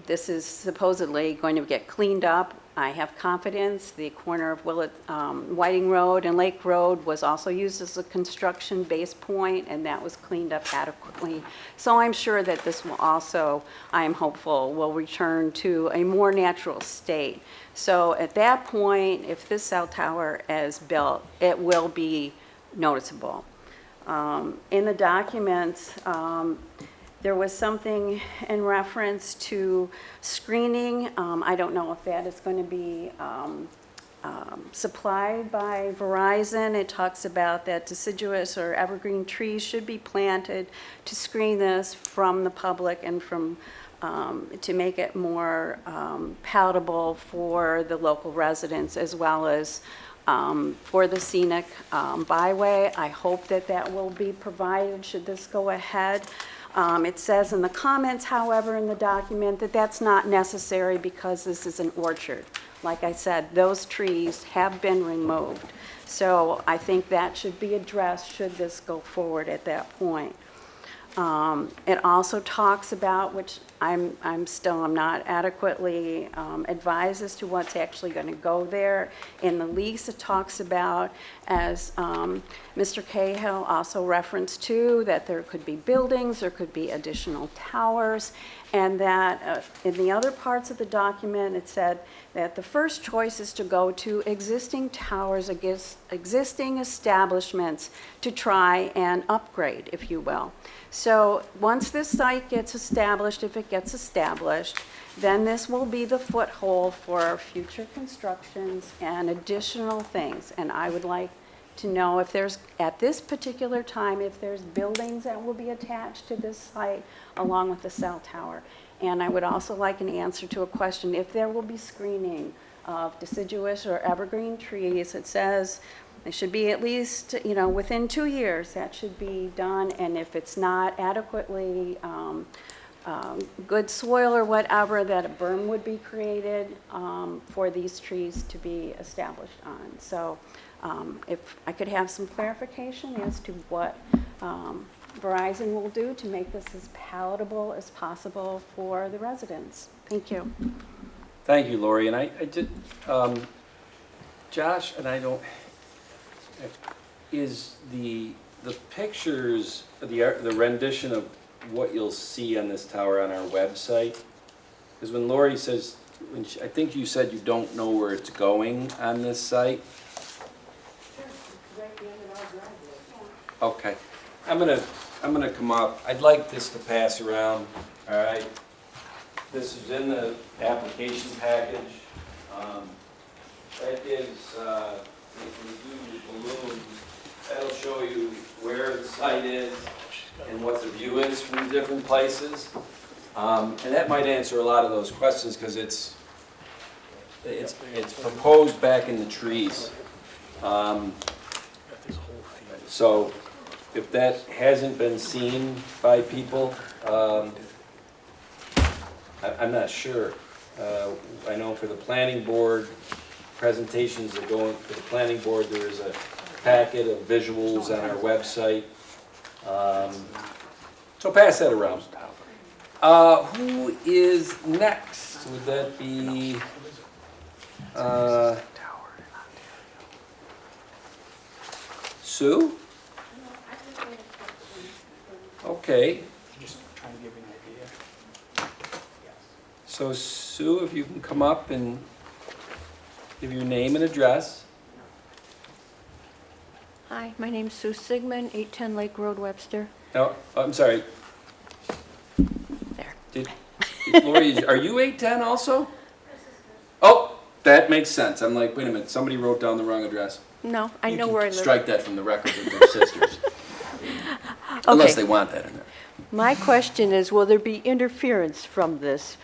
This is supposedly going to get cleaned up. I have confidence. The corner of Whiting Road and Lake Road was also used as a construction base point, and that was cleaned up adequately. So I'm sure that this will also, I am hopeful, will return to a more natural state. So at that point, if this cell tower is built, it will be noticeable. In the documents, there was something in reference to screening. I don't know if that is going to be supplied by Verizon. It talks about that deciduous or evergreen trees should be planted to screen this from the public and from to make it more palatable for the local residents as well as for the scenic byway. I hope that that will be provided should this go ahead. It says in the comments, however, in the document that that's not necessary because this is an orchard. Like I said, those trees have been removed. So I think that should be addressed should this go forward at that point. It also talks about, which I'm not adequately advised as to what's actually going to go there. In the lease, it talks about, as Mr. Cahill also referenced to, that there could be buildings, there could be additional towers, and that in the other parts of the document, it said that the first choice is to go to existing towers, existing establishments to try and upgrade, if you will. So once this site gets established, if it gets established, then this will be the foothold for future constructions and additional things. And I would like to know if there's, at this particular time, if there's buildings that will be attached to this site along with the cell tower. And I would also like an answer to a question, if there will be screening of deciduous or evergreen trees. It says they should be at least, within 2 years, that should be done. And if it's not adequately good soil or whatever, that a berm would be created for these trees to be established on. So if I could have some clarification as to what Verizon will do to make this as palatable as possible for the residents. Thank you. Thank you, Lori. And I did, Josh, and I don't, is the pictures, the rendition of what you'll see on this tower on our website? Because when Lori says, I think you said you don't know where it's going on this site? Okay. I'm gonna come up. I'd like this to pass around, all right? This is in the application package. That is, if we do the balloons, that'll show you where the site is and what the view is from the different places. And that might answer a lot of those questions because it's proposed back in the trees. So if that hasn't been seen by people, I'm not sure. I know for the planning board, presentations are going to the planning board. There is a packet of visuals on our website. So pass that around. Who is next? Would that be Sue? Okay. Just trying to give you an idea. So Sue, if you can come up and give your name and address. Hi, my name's Sue Sigmund, 810 Lake Road, Webster. No, I'm sorry. There. Lori, are you 810 also? Oh, that makes sense. I'm like, wait a minute, somebody wrote down the wrong address. No, I You know can where I live. strike that from the record with their sisters. Unless they want that in there. My question is, will there be interference from this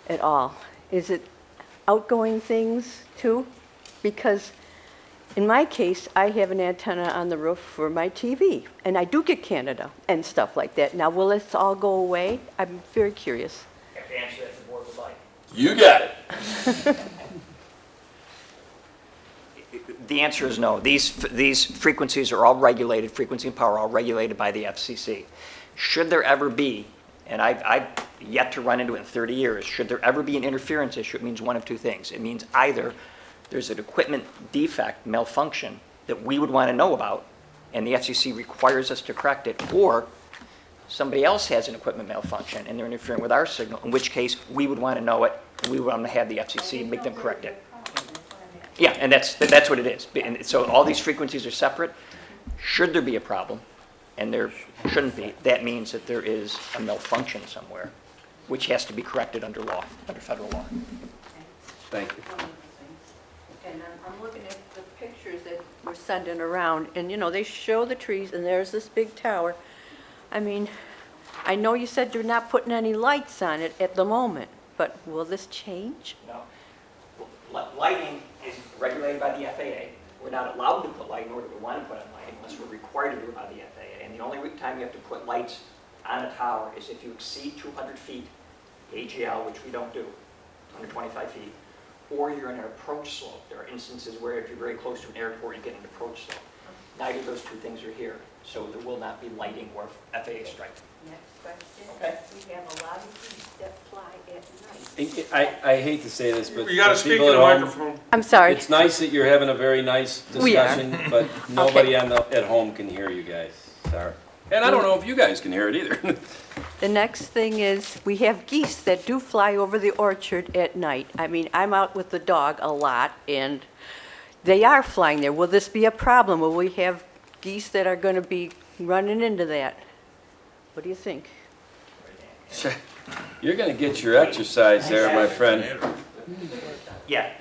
at all? Is it outgoing things too? Because in my case, I have an antenna on the roof for my TV, and I do get Canada and stuff like that. Now, will this all go away? I'm very curious. I have to answer that if the board would like. You got it. The answer is no. These frequencies are all regulated, frequency and power are all regulated by the FCC. Should there ever be, and I've yet to run into it in 30 years. Should there ever be an interference issue, it means one of two things. It means either there's an equipment defect, malfunction, that we would want to know about, and the FCC requires us to correct it, or somebody else has an equipment malfunction and they're interfering with our signal, in which case we would want to know it, and we would want to have the FCC make them correct it. Yeah, and that's what it is. And so all these frequencies are separate. Should there be a problem, and there shouldn't be, that means that there is a malfunction somewhere, which has to be corrected under law, under federal law. Thank you. And I'm looking at the pictures that were sending around, and, you know, they show the trees, and there's this big tower. I mean, I know you said you're not putting any lights on it at the moment, but will this change? No. Lighting is regulated by the FAA. We're not allowed to put light, nor do we want to put on lighting, unless we're required to do it by the FAA. And the only time you have to put lights on a tower is if you exceed 200 feet AGL, which we don't do, 125 feet, or you're in an approach slope. There are instances where if you're very close to an airport, you get an approach slope. Neither of those two things are here, so there will not be lighting or FAA strike. Next question. Okay. We have a lot of trees that fly at night. I hate to say this, but You gotta for speak people in the at home, microphone. I'm sorry. it's nice that you're having a very nice We are. discussion, but nobody at home can hear you guys. Sorry. And I don't know if you guys can hear it either. The next thing is, we have geese that do fly over the orchard at night. I mean, I'm out with the dog a lot, and they are flying there. Will this be a problem? Will we have geese that are going to be running into that? What do you think? You're gonna get your exercise there, my friend. Yeah.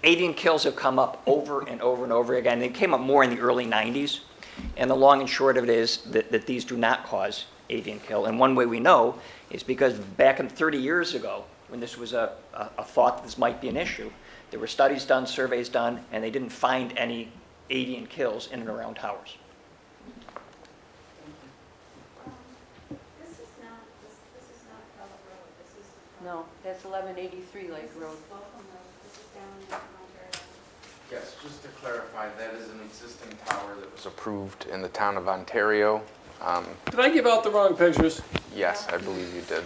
Avian kills have come up over and over and over again. They came up more in the early 90s. And the long and short of it is that these do not cause avian kill. And one way we know is because back in 30 years ago, when this was a thought that this might be an issue, there were studies done, surveys done, and they didn't find any avian kills in and around towers. This is not Pellet Road, this is. No, that's 1183 Lake Road. Welcome Road, this is down in Ontario. Yes, just to clarify, that is an existing tower that was approved in the town of Ontario. Did I give out the wrong pictures? Yes, I believe you did.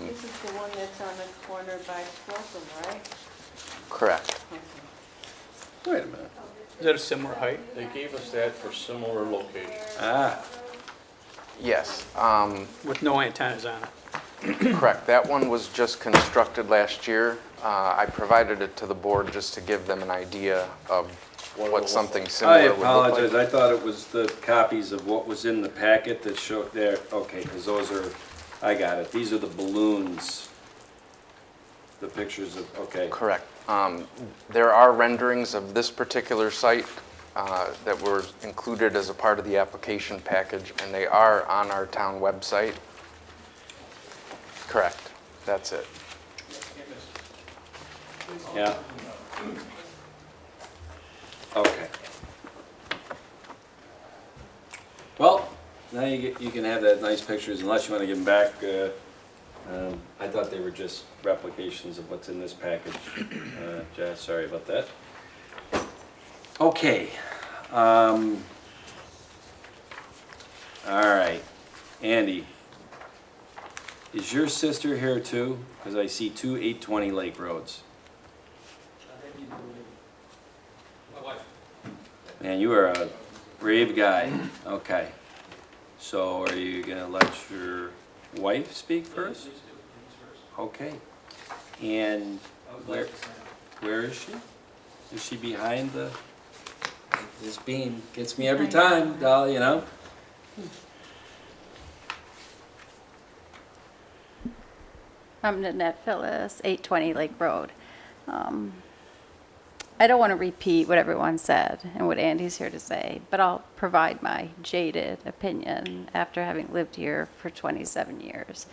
This is the one that's on the corner by Slocum, right? Correct. Wait a minute. Is that a similar height? They gave us that for similar locations. Ah, Yes, With no antennas on it. correct. That one was just constructed last year. I provided it to the board just to give them an idea of what something I similar would look apologize. like. I thought it was the copies of what was in the packet that showed there. Okay, because those are, I got it. These are the balloons. The pictures of, okay. Correct. There are renderings of this particular site that were included as a part of the application package, and they are on our town website. Correct. That's it. Yeah. Okay. Well, now you can have that nice pictures unless you want to give them back. I thought they were just replications of what's in this package. Jess, sorry about that. Okay. All right. Andy, is your sister here too? Because I see two 820 Lake Roads. Man, you are a brave guy. Okay. So are you gonna let your wife speak first? Okay. And where is she? Is she behind the, this beam gets me every time, doll, you know? I'm Nanette Phyllis, 820 Lake Road. I don't want to repeat what everyone said and what Andy's here to say, but I'll provide my jaded opinion after having lived here for 27 years.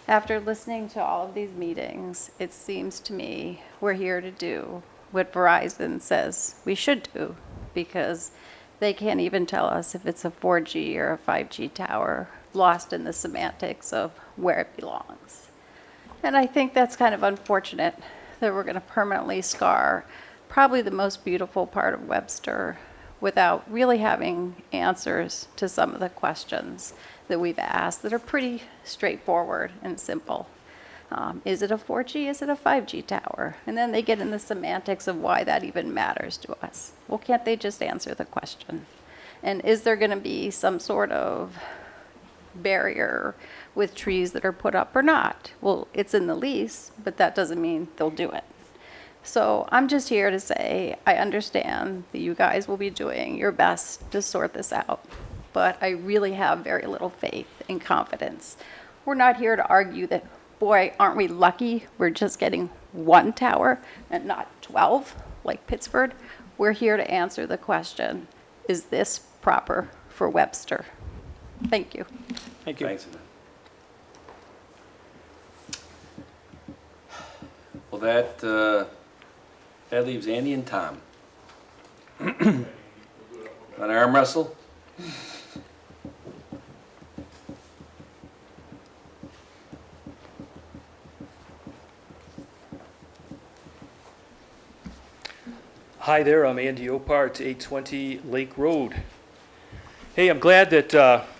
After listening to all of these meetings, it seems to me we're here to do what Verizon says we should do, because they can't even tell us if it's a 4G or a 5G tower, lost in the semantics of where it belongs. And I think that's kind of unfortunate that we're going to permanently scar probably the most beautiful part of Webster without really having answers to some of the questions that we've asked that are pretty straightforward and simple. Is it a 4G? Is it a 5G tower? And then they get in the semantics of why that even matters to us. Well, can't they just answer the question? And is there going to be some sort of barrier with trees that are put up or not? Well, it's in the lease, but that doesn't mean they'll do it. So I'm just here to say I understand that you guys will be doing your best to sort this out, but I really have very little faith and confidence. We're not here to argue that, boy, aren't we lucky we're just getting one tower and not 12 like Pittsford. We're here to answer the question, is this proper for Webster? Thank you. Thank you. Thanks, Annette. Well, that leaves Andy and Tom. An arm wrestle? Hi there, I'm Andy Opart, 820 Lake Road. Hey, I'm glad that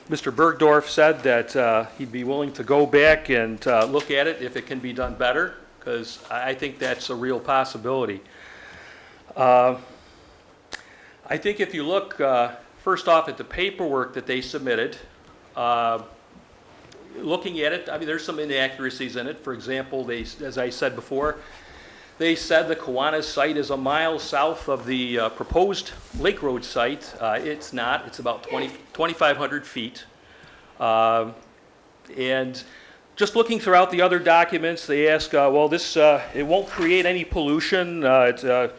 Mr. Bergdorf said that he'd be willing to go back and look at it if it can be done better, because I think that's a real possibility. I think if you look first off at the paperwork that they submitted, looking at it, I mean, there's some inaccuracies in it. For example, they, as I said before, they said the Kiwanis site is a mile south of the proposed Lake Road site. It's not. It's about 2,500 feet. And just looking throughout the other documents, they ask, well, this, it won't create any pollution. Are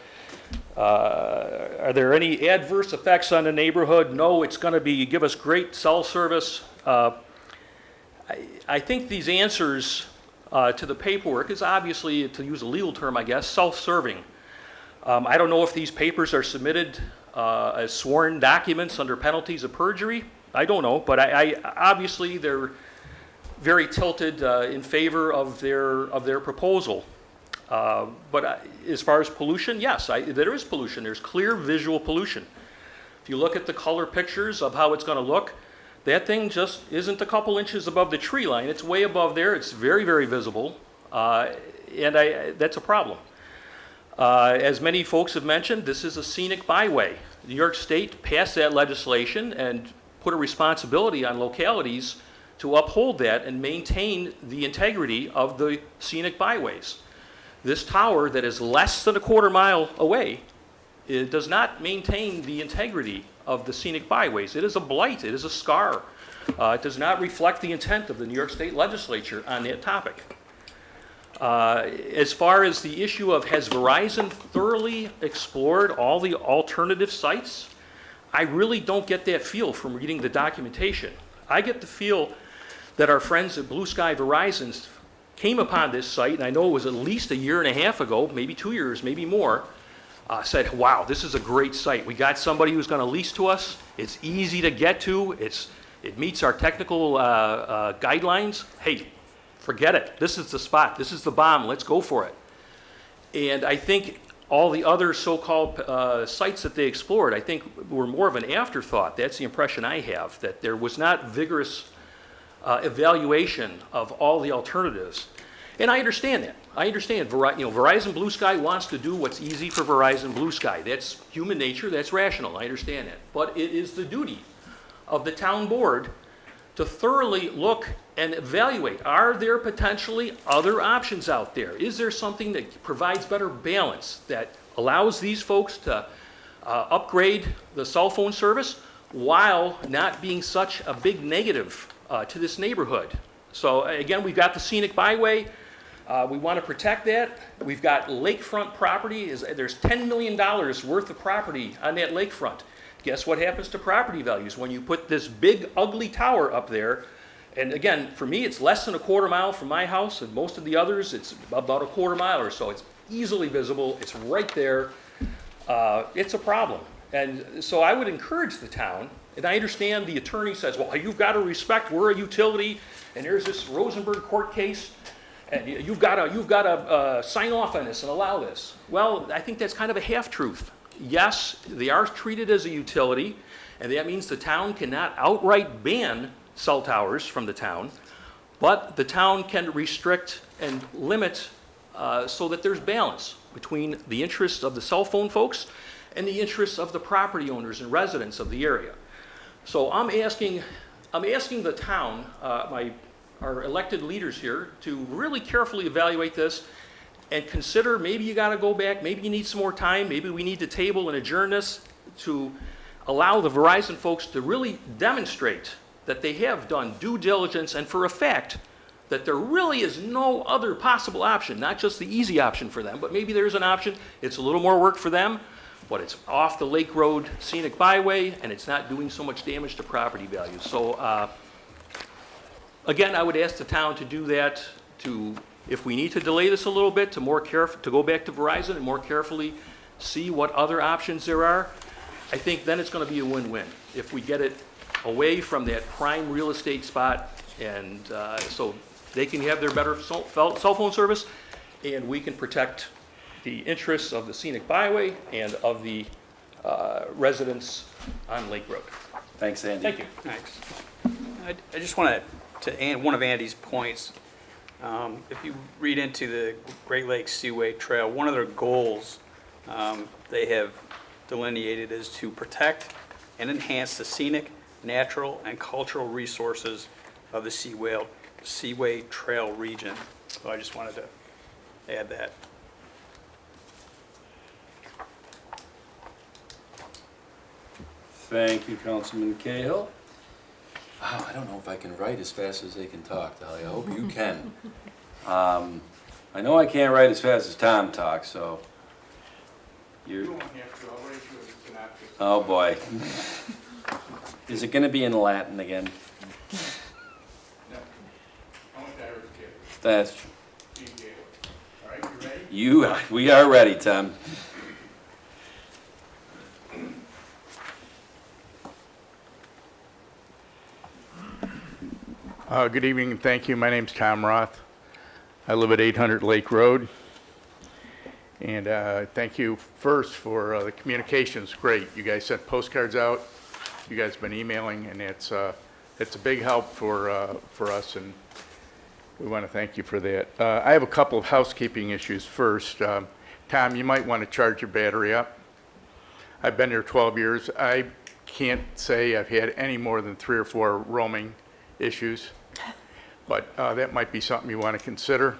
there any adverse effects on the neighborhood? No, it's going to be, give us great cell service. I think these answers to the paperwork is obviously, to use a legal term, I guess, self-serving. I don't know if these papers are submitted as sworn documents under penalties of perjury. I don't know, but I obviously they're very tilted in favor of their proposal. But as far as pollution, yes, there is pollution. There's clear visual pollution. If you look at the color pictures of how it's going to look, that thing just isn't a couple inches above the tree line. It's way above there. It's very, very visible, and that's a problem. As many folks have mentioned, this is a scenic byway. New York State passed that legislation and put a responsibility on localities to uphold that and maintain the integrity of the scenic byways. This tower that is less than a quarter mile away, it does not maintain the integrity of the scenic byways. It is a blight. It is a scar. It does not reflect the intent of the New York State Legislature on that topic. As far as the issue of has Verizon thoroughly explored all the alternative sites, I really don't get that feel from reading the documentation. I get the feel that our friends at Blue Sky Verizon came upon this site, and I know it was at least a year and a half ago, maybe 2 years, maybe more, said, wow, this is a great site. We got somebody who's going to lease to us. It's easy to get to. It meets our technical guidelines. Hey, forget it. This is the spot. This is the bomb. Let's go for it. And I think all the other so-called sites that they explored, I think were more of an afterthought. That's the impression I have, that there was not vigorous evaluation of all the alternatives. And I understand that. I understand. Verizon Blue Sky wants to do what's easy for Verizon Blue Sky. That's human nature. That's rational. I understand that. But it is the duty of the town board to thoroughly look and evaluate. Are there potentially other options out there? Is there something that provides better balance, that allows these folks to upgrade the cell phone service while not being such a big negative to this neighborhood? So again, we've got the scenic byway. We want to protect that. We've got lakefront property. There's $10 million worth of property on that lakefront. Guess what happens to property values when you put this big, ugly tower up there? And again, for me, it's less than a quarter mile from my house, and most of the others, it's about a quarter mile or so. It's easily visible. It's right there. It's a problem. And so I would encourage the town, and I understand the attorney says, well, you've got to respect, we're a utility, and there's this Rosenberg court case, and you've got to sign off on this and allow this. Well, I think that's kind of a half-truth. Yes, they are treated as a utility, and that means the town cannot outright ban cell towers from the town, but the town can restrict and limit so that there's balance between the interests of the cell phone folks and the interests of the property owners and residents of the area. So I'm asking the town, our elected leaders here, to really carefully evaluate this and consider, maybe you gotta go back, maybe you need some more time, maybe we need to table and adjourn this to allow the Verizon folks to really demonstrate that they have done due diligence and for a fact that there really is no other possible option, not just the easy option for them, but maybe there's an option, it's a little more work for them, but it's off the Lake Road Scenic Byway and it's not doing so much damage to property values. So again, I would ask the town to do that, to, if we need to delay this a little bit, to go back to Verizon and more carefully see what other options there are. I think then it's going to be a win-win if we get it away from that prime real estate spot, and so they can have their better cell phone service, and we can protect the interests of the Scenic Byway and of the residents on Lake Road. Thanks, Andy. Thank you. Thanks. I just wanted to add one of Andy's points. If you read into the Great Lakes Seaway Trail, one of their goals they have delineated is to protect and enhance the scenic, natural, and cultural resources of the Seaway Trail region. So I just wanted to add that. Thank you, Councilman Cahill. Wow, I don't know if I can write as fast as they can talk, Dolly. I hope you can. I know I can't write as fast as Tom talks, so you. Oh boy. Is it going to be in Latin again? That's true. We are ready, Tom. Good evening and thank you. My name's Tom Roth. I live at 800 Lake Road. And thank you first for the communication's great. You guys sent postcards out. You guys have been emailing, and it's a big help for us, and we want to thank you for that. I have a couple of housekeeping issues first. Tom, you might want to charge your battery up. I've been here 12 years. I can't say I've had any more than 3 or 4 roaming issues, but that might be something you want to consider.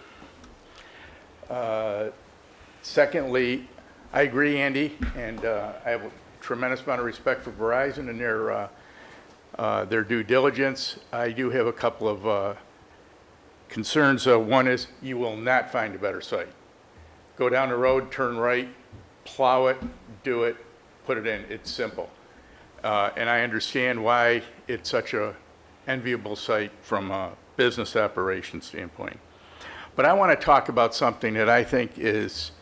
Secondly, I agree, Andy, and I have a tremendous amount of respect for Verizon and their due diligence. I do have a couple of concerns. One is you will not find a better site. Go down the road, turn right, plow it, do it, put it in. It's simple. And I understand why it's such a enviable site from a business operation standpoint. But I want to talk about something that I think is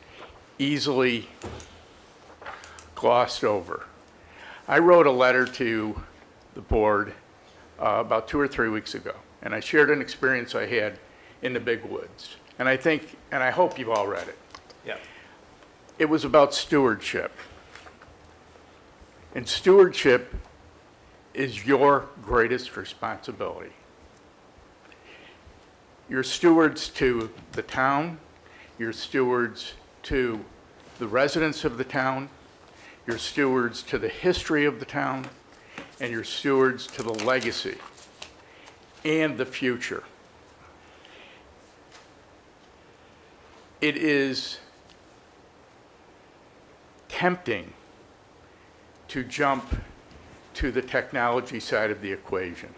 easily glossed over. I wrote a letter to the board about 2 or 3 weeks ago, and I shared an experience I had in the big woods. And I think, and I hope you've all read it. Yeah. It was about stewardship. And stewardship is your greatest responsibility. You're stewards to the town, you're stewards to the residents of the town, you're stewards to the history of the town, and you're stewards to the legacy and the future. It is tempting to jump to the technology side of the equation.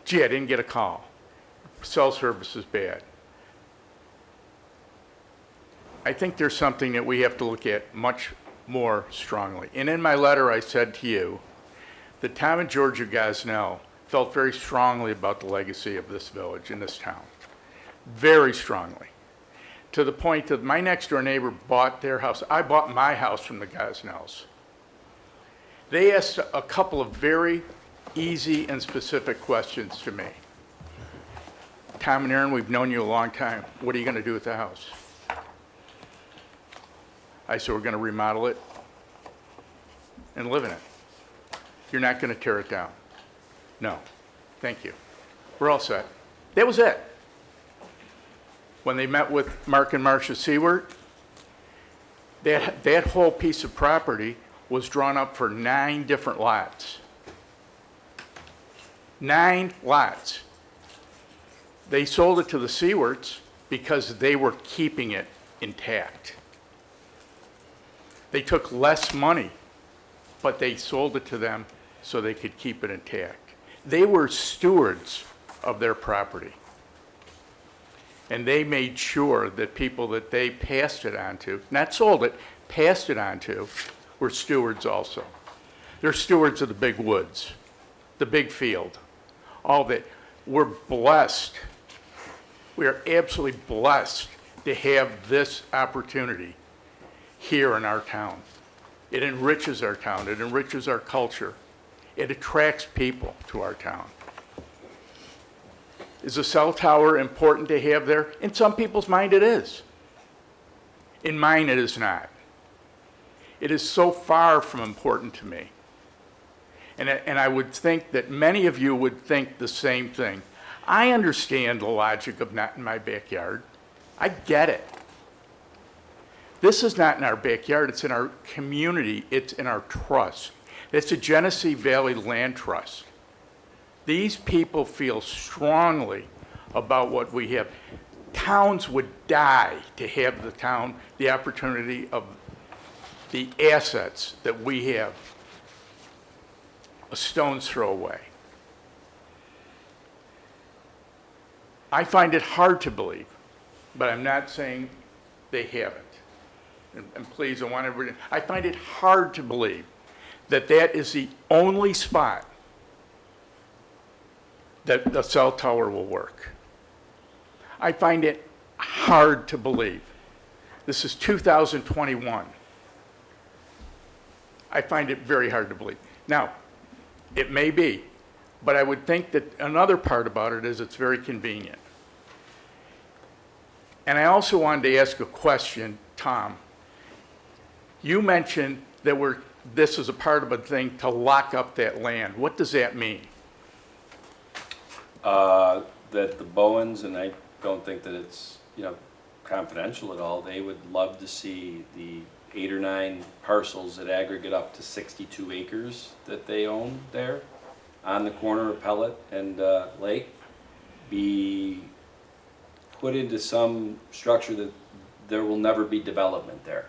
Gee, I didn't get a call. Cell service is bad. I think there's something that we have to look at much more strongly. And in my letter, I said to you that Tom and Georgia Gosnell felt very strongly about the legacy of this village and this town. Very strongly. To the point that my next door neighbor bought their house. I bought my house from the Gosnells. They asked a couple of very easy and specific questions to me. Tom and Aaron, we've known you a long time. What are you going to do with the house? I said, we're going to remodel it and live in it. You're not going to tear it down. No. Thank you. We're all set. That was it. When they met with Mark and Marcia Seward, that whole piece of property was drawn up for 9 different lots. 9 lots. They sold it to the Sewards because they were keeping it intact. They took less money, but they sold it to them so they could keep it intact. They were stewards of their property. And they made sure that people that they passed it on to, not sold it, passed it on to, were stewards also. They're stewards of the big woods, the big field, all of it. We're blessed. We are absolutely blessed to have this opportunity here in our town. It enriches our town. It enriches our culture. It attracts people to our town. Is a cell tower important to have there? In some people's mind, it is. In mine, it is not. It is so far from important to me. And I would think that many of you would think the same thing. I understand the logic of not in my backyard. I get it. This is not in our backyard. It's in our community. It's in our trust. It's a Genesee Valley Land Trust. These people feel strongly about what we have. Towns would die to have the town, the opportunity of the assets that we have a stone's throw away. I find it hard to believe, but I'm not saying they haven't. And please, I want everybody, I find it hard to believe that that is the only spot that the cell tower will work. I find it hard to believe. This is 2021. I find it very hard to believe. Now, it may be, but I would think that another part about it is it's very convenient. And I also wanted to ask a question, Tom. You mentioned that this is a part of a thing to lock up that land. What does that mean? That the Bowens, and I don't think that it's, confidential at all, they would love to see the 8 or 9 parcels that aggregate up to 62 acres that they own there on the corner of Pellet and Lake be put into some structure that there will never be development there.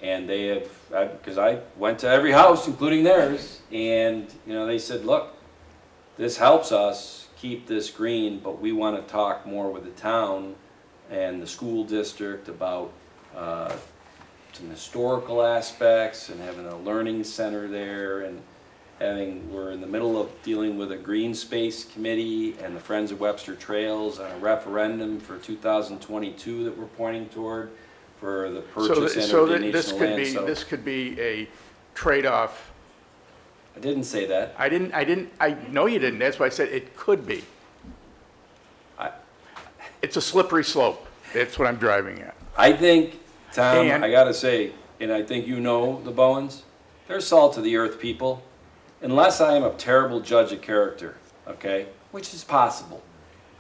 And they have, because I went to every house, including theirs, and they said, look, this helps us keep this green, but we want to talk more with the town and the school district about some historical aspects and having a learning center there, and we're in the middle of dealing with a green space committee and the Friends of Webster Trails on a referendum for 2022 that we're pointing toward for the purchase and donation of land. So this could be a trade-off. I didn't say that. I know you didn't. That's why I said it could be. It's a slippery slope. That's what I'm driving at. I think, Tom, I gotta say, and I think the Bowens, they're salt of the earth people, unless I am a terrible judge of character, okay, which is possible.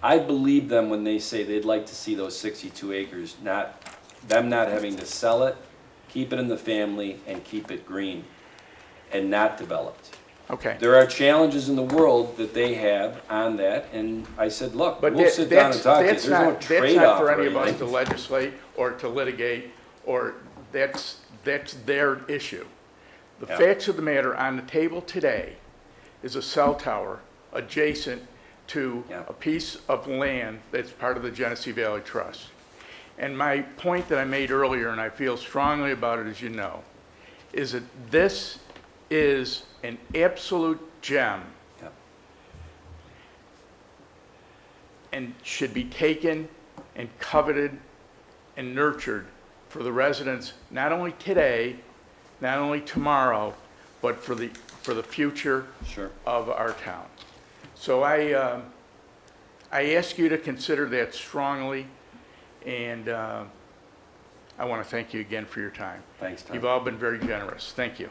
I believe them when they say they'd like to see those 62 acres, not having to sell it, keep it in the family, and keep it green, and not developed. Okay. There are challenges in the world that they have on that, and I said, look, we'll sit down and talk to you. There's no trade-off. That's not for or any of us anything. to legislate or to litigate, or that's their issue. The facts of the matter on the table today is a cell tower adjacent to a piece of land that's part of the Genesee Valley Trust. And my point that I made earlier, and I feel strongly about it, as you know, is that this is an absolute gem and should be taken and coveted and nurtured for the residents, not only today, not only tomorrow, but for the future of our town. So I ask you to consider that strongly, and I want to thank you again for your time. Thanks, Tom. You've all been very generous. Thank you.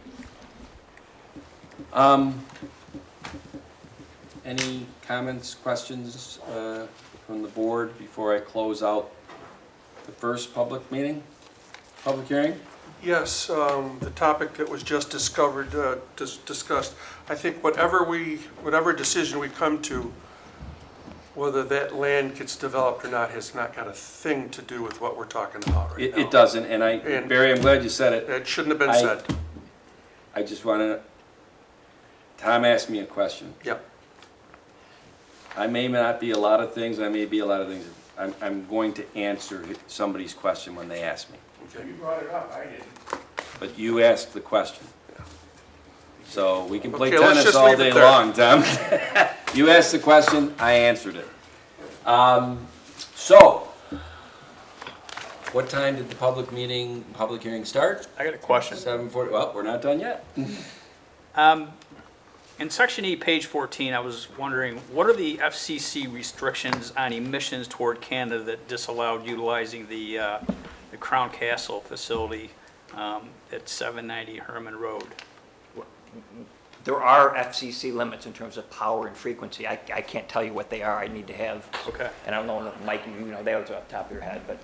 any comments, questions from the board before I close out the first public hearing? Yes, the topic that was just discussed, I think whatever decision we come to, whether that land gets developed or not, has not got a thing to do with what we're talking about right now. It doesn't, and Barry, I'm glad you said it. It shouldn't have been said. I just want to, Tom asked me a question. Yep. I may not be a lot of things, I may be a lot of things. I'm going to answer somebody's question when they ask me. Okay. You brought it up, I didn't. But you asked the question. So we can play Okay, let's tennis just all leave it day there. long, Tom. You asked the question, I answered it. So, what time did the public hearing start? I got a question. 7:40, well, we're not done yet. In section E, page 14, I was wondering, what are the FCC restrictions on emissions toward Canada that disallowed utilizing the Crown Castle facility at 790 Herman Road? There are FCC limits in terms of power and frequency. I can't tell you what they are. I need to have. Okay. And I don't know, Mike, you know those off the top of your head, but.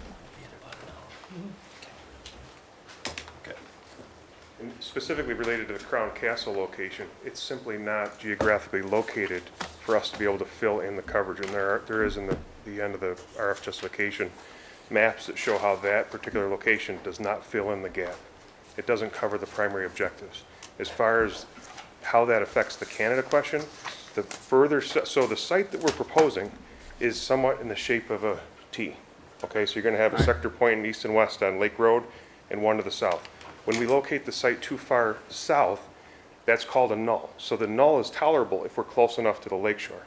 And specifically related to the Crown Castle location, it's simply not geographically located for us to be able to fill in the coverage. And there is in the end of the RF justification maps that show how that particular location does not fill in the gap. It doesn't cover the primary objectives. As far as how that affects the Canada question, the further, so the site that we're proposing is somewhat in the shape of a T. Okay, so you're going to have a sector point in east and west on Lake Road and one to the south. When we locate the site too far south, that's called a null. So the null is tolerable if we're close enough to the lakeshore.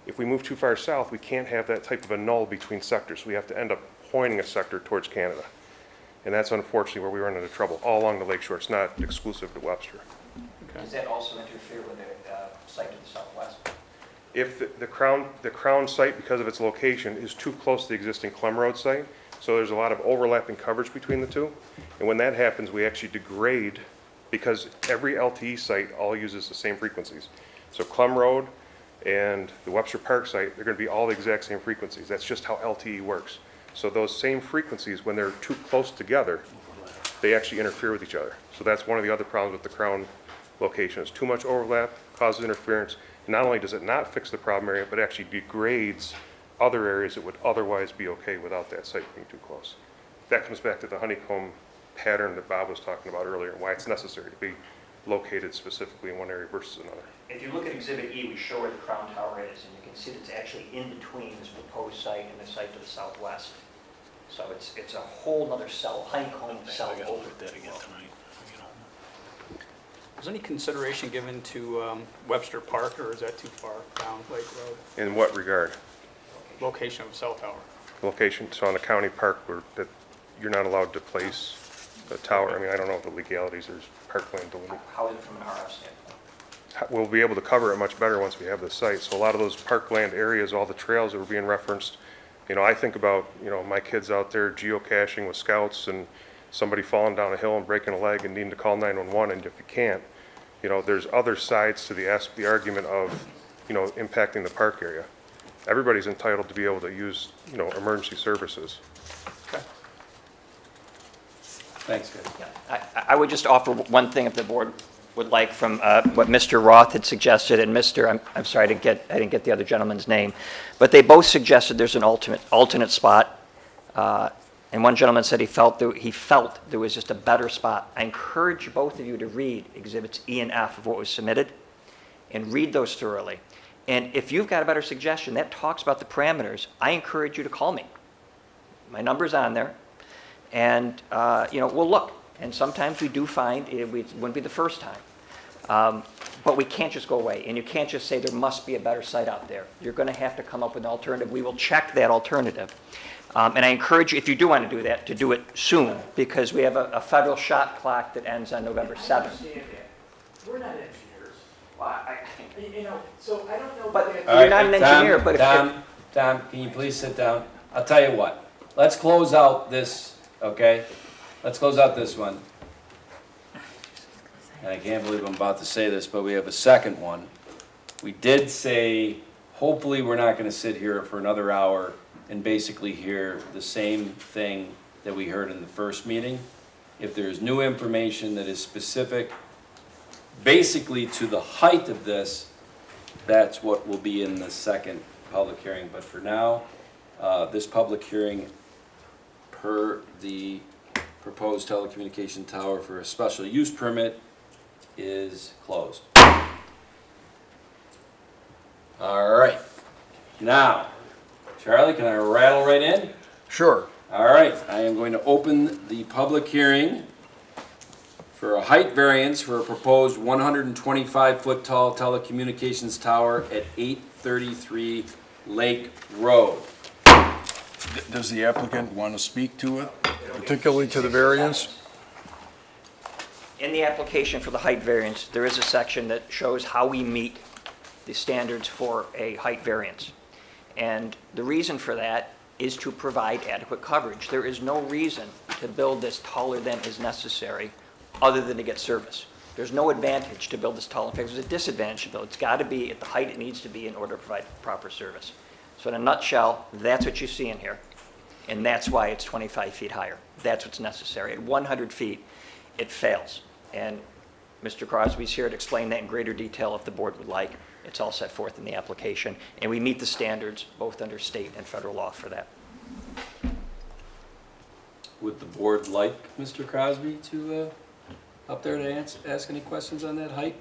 If we move too far south, we can't have that type of a null between sectors. We have to end up pointing a sector towards Canada. And that's unfortunately where we run into trouble, all along the lakeshore. It's not exclusive to Webster. Does that also interfere with the site to the southwest? If the Crown site, because of its location, is too close to the existing Clem Road site, so there's a lot of overlapping coverage between the two. And when that happens, we actually degrade, because every LTE site all uses the same frequencies. So Clem Road and the Webster Park site, they're going to be all the exact same frequencies. That's just how LTE works. So those same frequencies, when they're too close together, they actually interfere with each other. So that's one of the other problems with the Crown location. Is too much overlap causes interference. Not only does it not fix the problem area, but actually degrades other areas that would otherwise be okay without that site being too close. That comes back to the honeycomb pattern that Bob was talking about earlier, and why it's necessary to be located specifically in one area versus another. If you look at Exhibit E, we show where the Crown Tower is, and you can see that it's actually in between this proposed site and the site to the southwest. So it's a whole other cell, honeycomb cell over. Was any consideration given to Webster Park, or is that too far down Lake Road? In what regard? Location of a cell tower. Location, so on the county park, that you're not allowed to place a tower. I mean, I don't know the legalities, there's parkland delineation. How is it from an RF standpoint? We'll be able to cover it much better once we have the site. So a lot of those parkland areas, all the trails that were being referenced, you know, I think about, you know, my kids out there geocaching with scouts and somebody falling down a hill and breaking a leg and needing to call 911, and if you can't, you know, there's other sides to the argument of, you know, impacting the park area. Everybody's entitled to be able to use, you know, emergency services. Thanks, guys. Yeah, I would just offer one thing if the board would like from what Mr. Roth had suggested, and I'm sorry, I didn't get the other gentleman's name, but they both suggested there's an alternate spot, and one gentleman said he felt there was just a better spot. I encourage both of you to read Exhibits E and F of what was submitted, and read those thoroughly. And if you've got a better suggestion that talks about the parameters, I encourage you to call me. My number's on there. And, you know, we'll look. And sometimes we do find it wouldn't be the first time. But we can't just go away. And you can't just say there must be a better site out there. You're going to have to come up with an alternative. We will check that alternative. And I encourage you, if you do want to do that, to do it soon, because we have a federal shot clock that ends on November 7th. I understand that. We're not engineers. You know, so I don't know. But All you're right, not an engineer, but Tom, can you please sit down? I'll tell you what, let's close out this, okay? Let's close out this one. And I can't believe I'm about to say this, but we have a second one. We did say, hopefully we're not gonna sit here for another hour and basically hear the same thing that we heard in the first meeting. If there's new information that is specific, basically to the height of this, that's what will be in the second public hearing. But for now, this public hearing, per the proposed telecommunication tower for a special use permit, is closed. All right. Now, Charlie, can I rattle right in? Sure. All right, I am going to open the public hearing for a height variance for a proposed 125-foot tall telecommunications tower at 833 Lake Road. Does the applicant want to speak to it, particularly to the variance? In the application for the height variance, there is a section that shows how we meet the standards for a height variance. And the reason for that is to provide adequate coverage. There is no reason to build this taller than is necessary other than to get service. There's no advantage to build this tall. In fact, there's a disadvantage to build. It's got to be at the height it needs to be in order to provide proper service. So in a nutshell, that's what you see in here. And that's why it's 25 feet higher. That's what's necessary. At 100 feet, it fails. And Mr. Crosby's here to explain that in greater detail if the board would like. It's all set forth in the application. And we meet the standards both under state and federal law for that. Would the board like Mr. Crosby to up there to ask any questions on that height?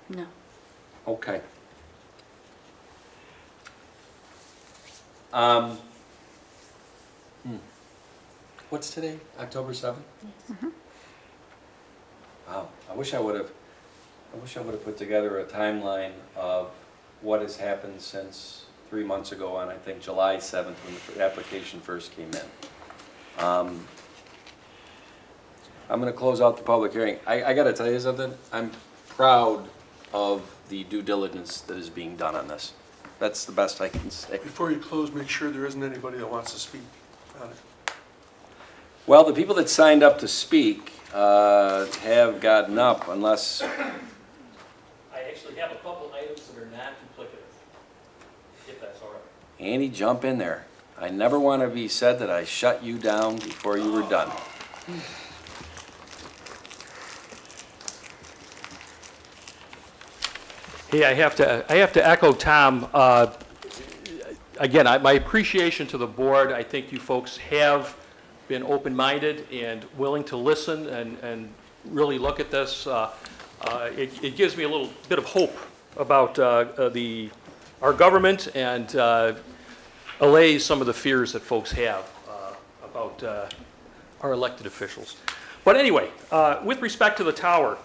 No. Okay. What's today? October 7th? Mhm. Wow. I wish I would have put together a timeline of what has happened since 3 months ago on, I think, July 7th when the application first came in. I'm going to close out the public hearing. I got to tell you something. I'm proud of the due diligence that is being done on this. That's the best I can say. Before you close, make sure there isn't anybody that wants to speak on it. Well, the people that signed up to speak have gotten up unless... I actually have a couple items that are non-duplicative, if that's all right. Andy, jump in there. I never want to be said that I shut you down before you were done. Hey, I have to echo Tom. Again, my appreciation to the board. I think you folks have been open-minded and willing to listen and really look at this. It gives me a little bit of hope about our government and allays some of the fears that folks have about our elected officials. But anyway, with respect to the tower,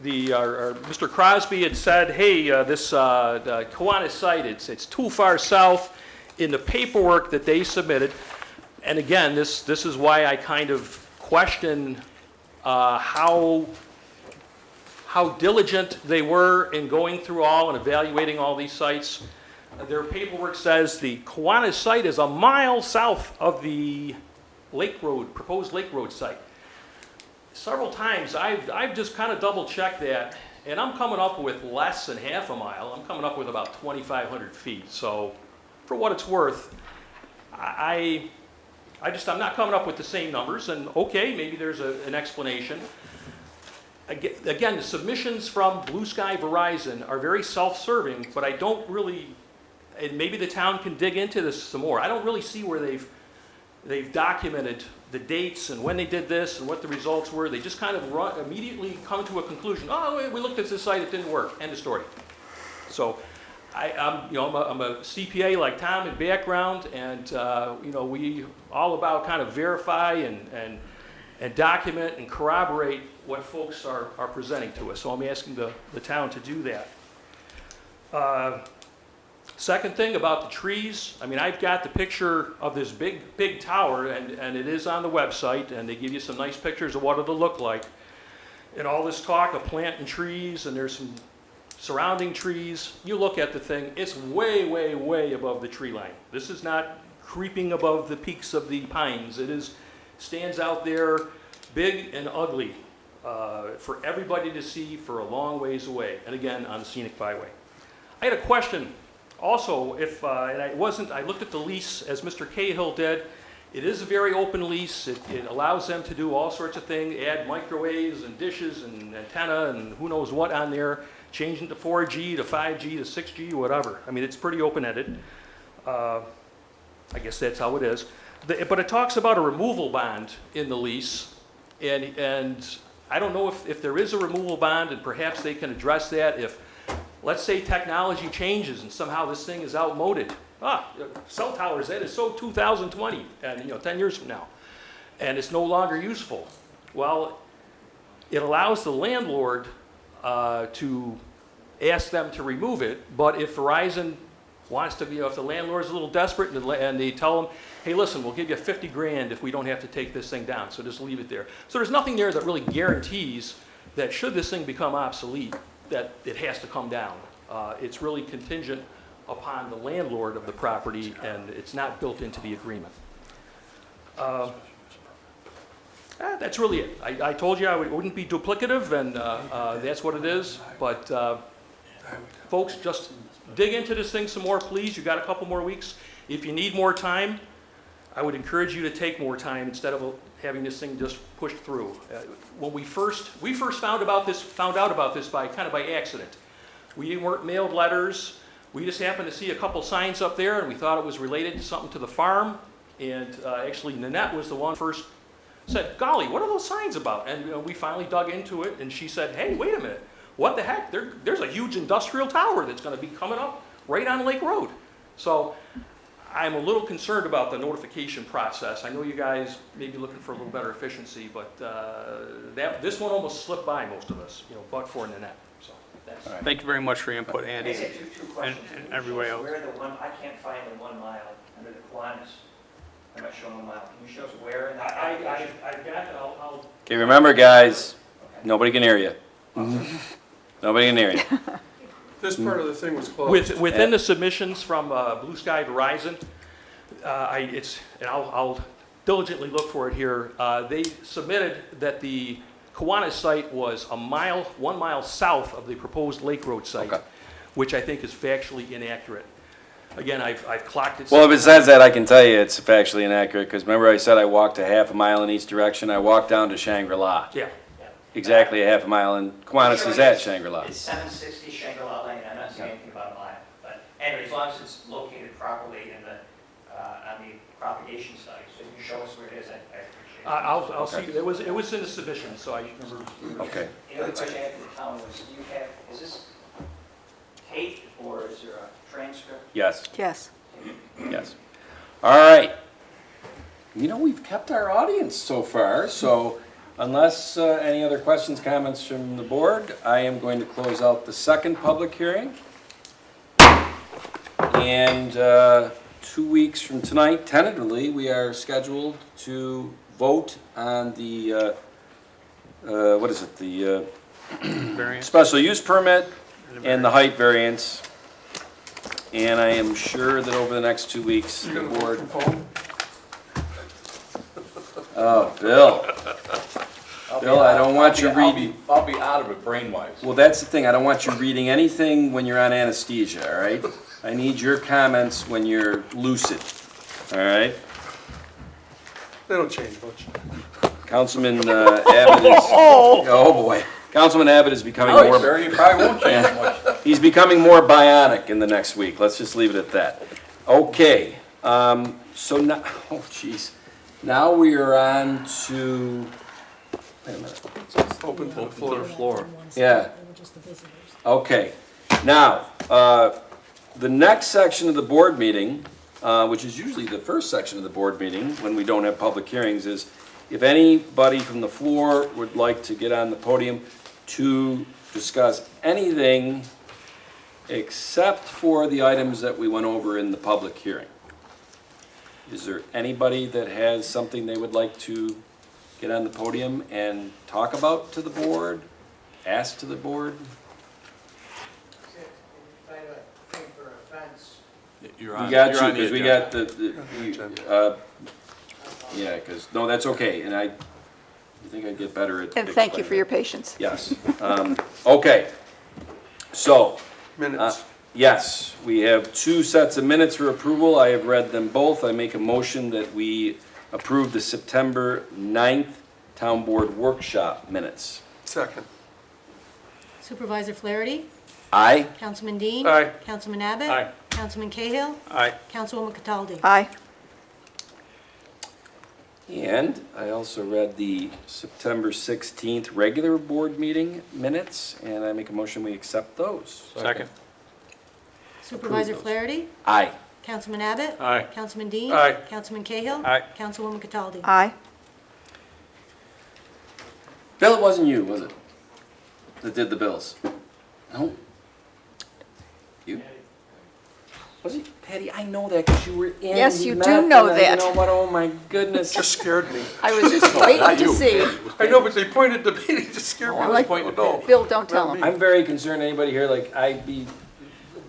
Mr. Crosby had said, hey, this Kiwanis site, it's too far south. In the paperwork that they submitted, and again, this is why I kind of question how diligent they were in going through all and evaluating all these sites. Their paperwork says the Kiwanis site is a mile south of the Lake Road, proposed Lake Road site. Several times I've just kind of double-checked that, and I'm coming up with less than half a mile. I'm coming up with about 2,500 feet. So, for what it's worth, I'm not coming up with the same numbers. And okay, maybe there's an explanation. Again, the submissions from Blue Sky Verizon are very self-serving, but I don't really, and maybe the town can dig into this some more. I don't really see where they've documented the dates and when they did this and what the results were. They just kind of immediately come to a conclusion. Oh, we looked at this site, it didn't work. End of story. So I'm a CPA like Tom in background, and we all about kind of verify and document and corroborate what folks are presenting to us. So I'm asking the town to do that. Second thing about the trees, I mean, I've got the picture of this big tower, and it is on the website, and they give you some nice pictures of what it'll look like. And all this talk of planting trees, and there's some surrounding trees. You look at the thing, it's way, way, way above the tree line. This is not creeping above the peaks of the pines. It is stands out there big and ugly for everybody to see for a long ways away, and again, on the scenic byway. I had a question also, if, and I looked at the lease as Mr. Cahill did. It is a very open lease. It allows them to do all sorts of things, add microwaves and dishes and antenna and who knows what on there, changing to 4G to 5G to 6G, whatever. I mean, it's pretty open-ended. I guess that's how it is. But it talks about a removal bond in the lease, and I don't know if there is a removal bond, and perhaps they can address that if, let's say, technology changes and somehow this thing is outmoded. Cell towers, that is so 2020, and 10 years from now, and it's no longer useful. Well, it allows the landlord to ask them to remove it, but if Verizon wants to, if the landlord's a little desperate and they tell them, hey, listen, we'll give you 50 grand if we don't have to take this thing down, so just leave it there. So there's nothing there that really guarantees that should this thing become obsolete, that it has to come down. It's really contingent upon the landlord of the property, and it's not built into the agreement. That's really it. I told you it wouldn't be duplicative, and that's what it is. But folks, just dig into this thing some more, please. You've got a couple more weeks. If you need more time, I would encourage you to take more time instead of having this thing just pushed through. When we first found out about this by accident. We weren't mailed letters. We just happened to see a couple signs up there, and we thought it was related to something to the farm. And actually, Nanette was the one first said, golly, what are those signs about? And we finally dug into it, and she said, hey, wait a minute. What the heck? There's a huge industrial tower that's going to be coming up right on Lake Road. So I'm a little concerned about the notification process. I know you guys may be looking for a little better efficiency, but this one almost slipped by most of us, but for Nanette. So that's Right. Thank you very much for your input, Andy, I said two questions. and everybody else. Where I can't find the 1 mile under the Kiwanis. I'm not showing 1 mile. Can you show us where in that application? I've got it. I'll Okay, remember, guys, nobody can hear you. Nobody can hear you. This part of the thing was closed. Within the submissions from Blue Sky Verizon, and I'll diligently look for it here. They submitted that the Kiwanis site was 1 mile south of the proposed Lake Road site, which I think is factually inaccurate. Again, I've clocked it. Well, if it says that, I can tell you it's factually inaccurate, because remember I said I walked a half a mile in each direction? I walked down to Shangri-La. Yeah. Exactly a half a mile, and Kiwanis is at Shangri-La. It's 760 Shangri-La Lane. I'm not saying anything about a mile. But anyway, as long as it's located properly in on the propagation site, so you can show us where it is, I appreciate it. I'll see. It was in the submission, so I remember. Okay. The other question I had for the town was, is this tape or is there a transcript? Yes. Yes. Yes. All right. We've kept our audience so far, so unless any other questions, comments from the board, I am going to close out the second public hearing. And 2 weeks from tonight, tentatively, we are scheduled to vote on the, the Variance. special use permit and the height variance. And I am sure that over the next 2 weeks, the board. Oh, Bill. Bill, I don't want you reading. I'll be out of it brain-wise. Well, that's the thing. I don't want you reading anything when you're on anesthesia, all right? I need your comments when you're lucid, all right? They don't change much. Councilman Abbott is, oh boy. Councilman Abbott is becoming more. Sir, you probably won't change much. He's becoming more bionic in the next week. Let's just leave it at that. Okay, so now, oh jeez. Now we are on to, wait a minute. Open to the floor. Yeah. Okay. Now, the next section of the board meeting, which is usually the first section of the board meeting when we don't have public hearings, is if anybody from the floor would like to get on the podium to discuss anything except for the items that we went over in the public hearing. Is there anybody that has something they would like to get on the podium and talk about to the board, ask to the board? You're We got you, because we got Yeah, because, no, that's okay, and I think I'd get better at. And thank you for your explaining patience. it. Yes. Okay, so. Minutes. Yes, we have two sets of minutes for approval. I have read them both. I make a motion that we approve the September 9th Town Board Workshop minutes. Second. Supervisor Flaherty? Aye? Councilman Dean? Aye. Councilman Abbott? Aye. Councilman Cahill? Aye. Councilwoman Cataldi? Aye. And I also read the September 16th regular board meeting minutes, and I make a motion we accept those. Second. Supervisor those. Flaherty? Aye. Councilman Abbott? Aye. Councilman Dean? Aye. Councilman Cahill? Aye. Councilwoman Cataldi? Aye. Bill, it wasn't you, was it? That did the bills? No? You? Was it? Patty, I know that because you were in. Yes, we you met, do know and that. You know what, oh my goodness. Just scared me. I was just waiting to see. I know, but they pointed to me, they just scared me. I like- Oh, no. Bill, don't tell him. I'm very concerned, anybody here, like, I'd be,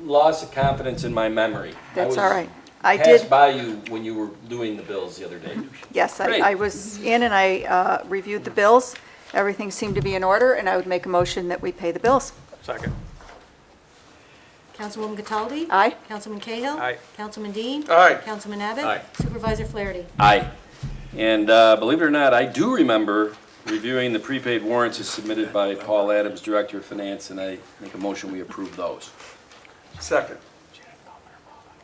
lost of confidence in my memory. That's all right. I Passed did, by you when you were doing the bills the other day. yes, Great. I was in and I reviewed the bills. Everything seemed to be in order, and I would make a motion that we pay the bills. Second. Councilwoman Cataldi? Aye. Councilman Cahill? Aye. Councilman Dean? Aye. Councilman Abbott? Aye. Supervisor Flaherty? Aye. And believe it or not, I do remember reviewing the prepaid warrants as submitted by Paul Adams, Director of Finance, and I make a motion we approve those. Second.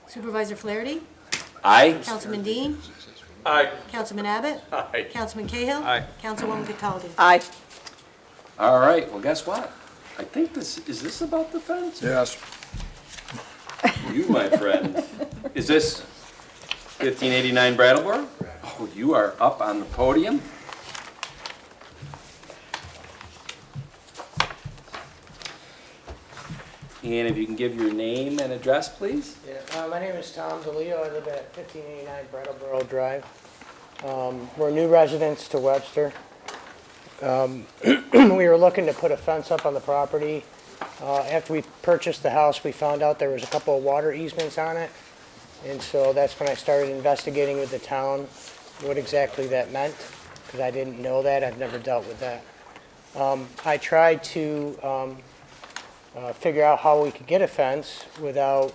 Supervisor Flaherty? Aye? Councilman Dean? Aye. Councilman Abbott? Aye. Councilman Cahill? Aye. Councilwoman Cataldi? Aye. All right, well, guess what? I think is this about the fence? Yes. You, my friend. Is this 1589 Brattleboro? Oh, you are up on the podium. And if you can give your name and address, please? Yeah, my name is Tom DeLeo. I live at 1589 Brattleboro Drive. We're new residents to Webster. We were looking to put a fence up on the property. After we purchased the house, we found out there was a couple of water easements on it. And so that's when I started investigating with the town what exactly that meant, because I didn't know that. I've never dealt with that. I tried to figure out how we could get a fence without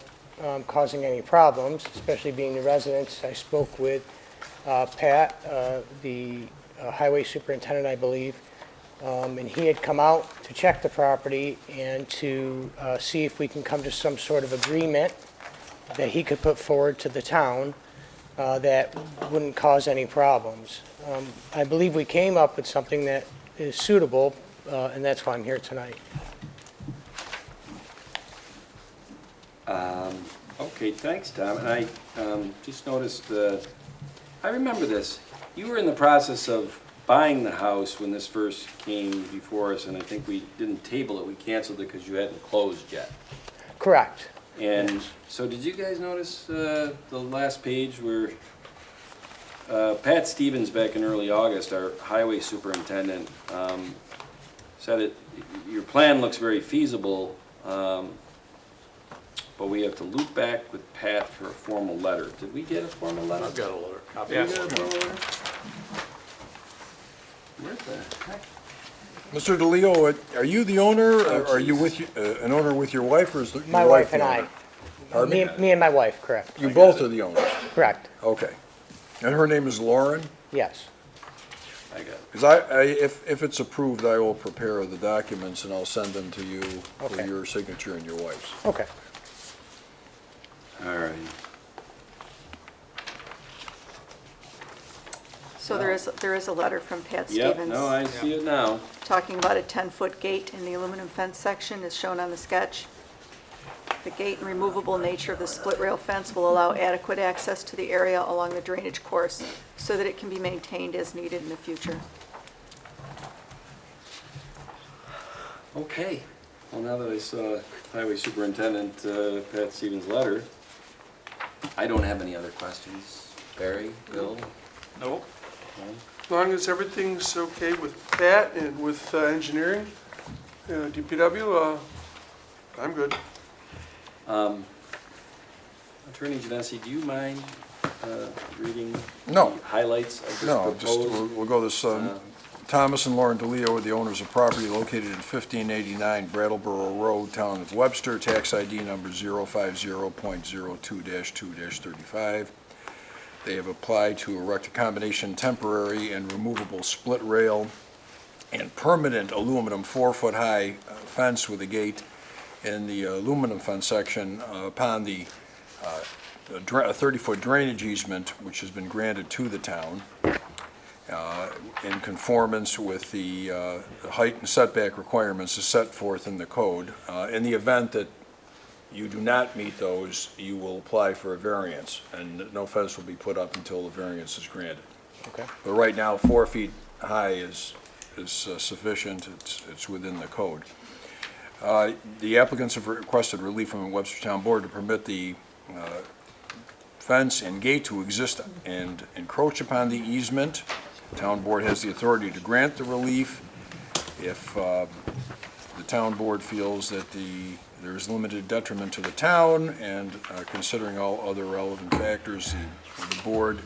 causing any problems, especially being the residents. I spoke with Pat, the highway superintendent, I believe, and he had come out to check the property and to see if we can come to some sort of agreement that he could put forward to the town that wouldn't cause any problems. I believe we came up with something that is suitable, and that's why I'm here tonight. Okay, thanks, Tom. And I just noticed, I remember this. You were in the process of buying the house when this first came before us, and I think we didn't table it. We canceled it because you hadn't closed yet. Correct. And so did you guys notice the last page where Pat Stevens, back in early August, our highway superintendent, said your plan looks very feasible, but we have to loop back with Pat for a formal letter. Did we get a formal letter? I've got a letter. Copy. Did we get a formal letter? Where the heck? Mr. DeLeo, are you the owner, or are you with, an owner with your wife, or is your My wife wife and the I. owner? Pardon me? Me and my wife, correct. You both are the owners? Correct, Okay. And her name is Lauren? yes. I got it. Because if it's approved, I will prepare the documents and I'll send them to you for Okay. your signature and your wife's. Okay. All right. So there is a letter from Pat Yep, Stevens no, I see it now. talking about a 10-foot gate in the aluminum fence section as shown on the sketch. The gate and removable nature of the split rail fence will allow adequate access to the area along the drainage course so that it can be maintained as needed in the future. Okay. Well, now that I saw Highway Superintendent Pat Stevens' letter, I don't have any other questions. Barry, Bill? No. As long as everything's okay with Pat and with engineering, DPW, I'm good. Attorney Genesi, do you mind reading No. the highlights of this No, just, proposed? we'll go this, Thomas and Lauren DeLeo are the owners of property located at 1589 Brattleboro Road, Town of Webster, tax ID number 050.02-2-35. They have applied to erect a combination temporary and removable split rail and permanent aluminum 4-foot-high fence with a gate in the aluminum fence section upon the 30-foot drainage easement, which has been granted to the town in conformance with the height and setback requirements as set forth in the code. In the event that you do not meet those, you will apply for a variance, and no fence will be put up until the variance is granted. Okay. But right now, 4 feet high is sufficient. It's within the code. The applicants have requested relief from the Webster Town Board to permit the fence and gate to exist and encroach upon the easement. The Town Board has the authority to grant the relief if the Town Board feels that there is limited detriment to the town, and considering all other relevant factors, the board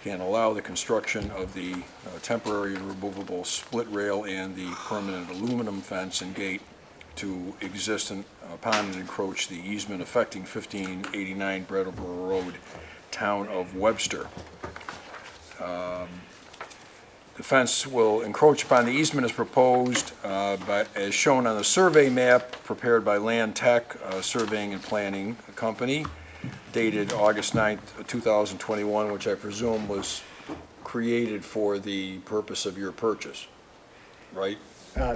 can allow the construction of the temporary and removable split rail and the permanent aluminum fence and gate to exist upon and encroach the easement affecting 1589 Brattleboro Road, Town of Webster. The fence will encroach upon the easement as proposed, as shown on the survey map prepared by Land Tech Surveying and Planning Company, dated August 9th, 2021, which I presume was created for the purpose of your purchase, right?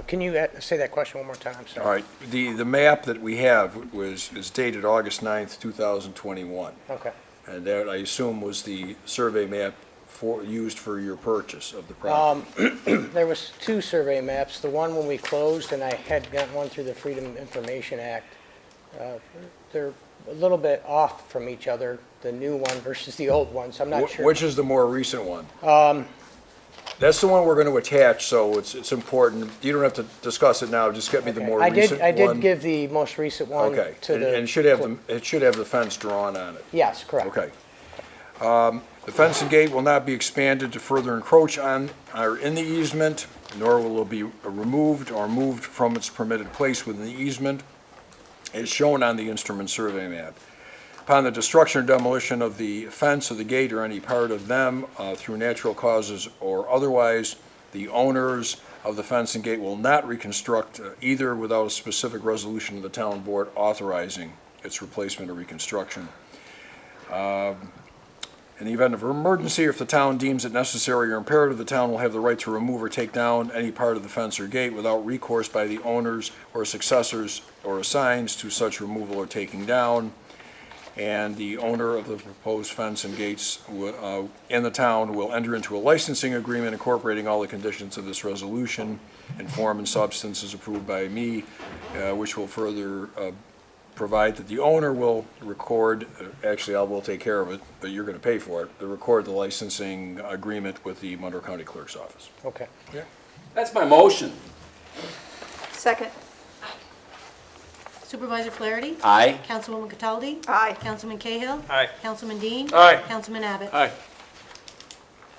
Can you say that question one more time? I'm sorry. All right. The map that we have is dated August 9th, 2021. Okay. And that, I assume, was the survey map used for your purchase of the property. There was 2 survey maps. The one when we closed, and I had gotten one through the Freedom Information Act. They're a little bit off from each other, the new one versus the old one, so I'm not sure. Which is the more recent one? That's the one we're going to attach, so it's important. You don't have to discuss it now, just get me the more recent one. I did give the most recent one Okay, to the... and it should have the fence drawn on it. Yes, correct. Okay. The fence and gate will not be expanded to further encroach on or in the easement, nor will it be removed or moved from its permitted place within the easement, as shown on the instrument survey map. Upon the destruction or demolition of the fence or the gate or any part of them through natural causes or otherwise, the owners of the fence and gate will not reconstruct either without a specific resolution of the town board authorizing its replacement or reconstruction. In the event of an emergency, or if the town deems it necessary or imperative, the town will have the right to remove or take down any part of the fence or gate without recourse by the owners or successors or assigns to such removal or taking down. And the owner of the proposed fence and gates in the town will enter into a licensing agreement incorporating all the conditions of this resolution in form and substance as approved by me, which will further provide that the owner will record, actually I will take care of it, but you're going to pay for it, to record the licensing agreement with the Monroe County Clerk's Office. Okay. Yeah. That's my motion. Second. Supervisor Flaherty? Aye. Councilwoman Cataldi? Aye. Councilman Cahill? Aye. Councilman Dean? Aye. Councilman Abbott? Aye.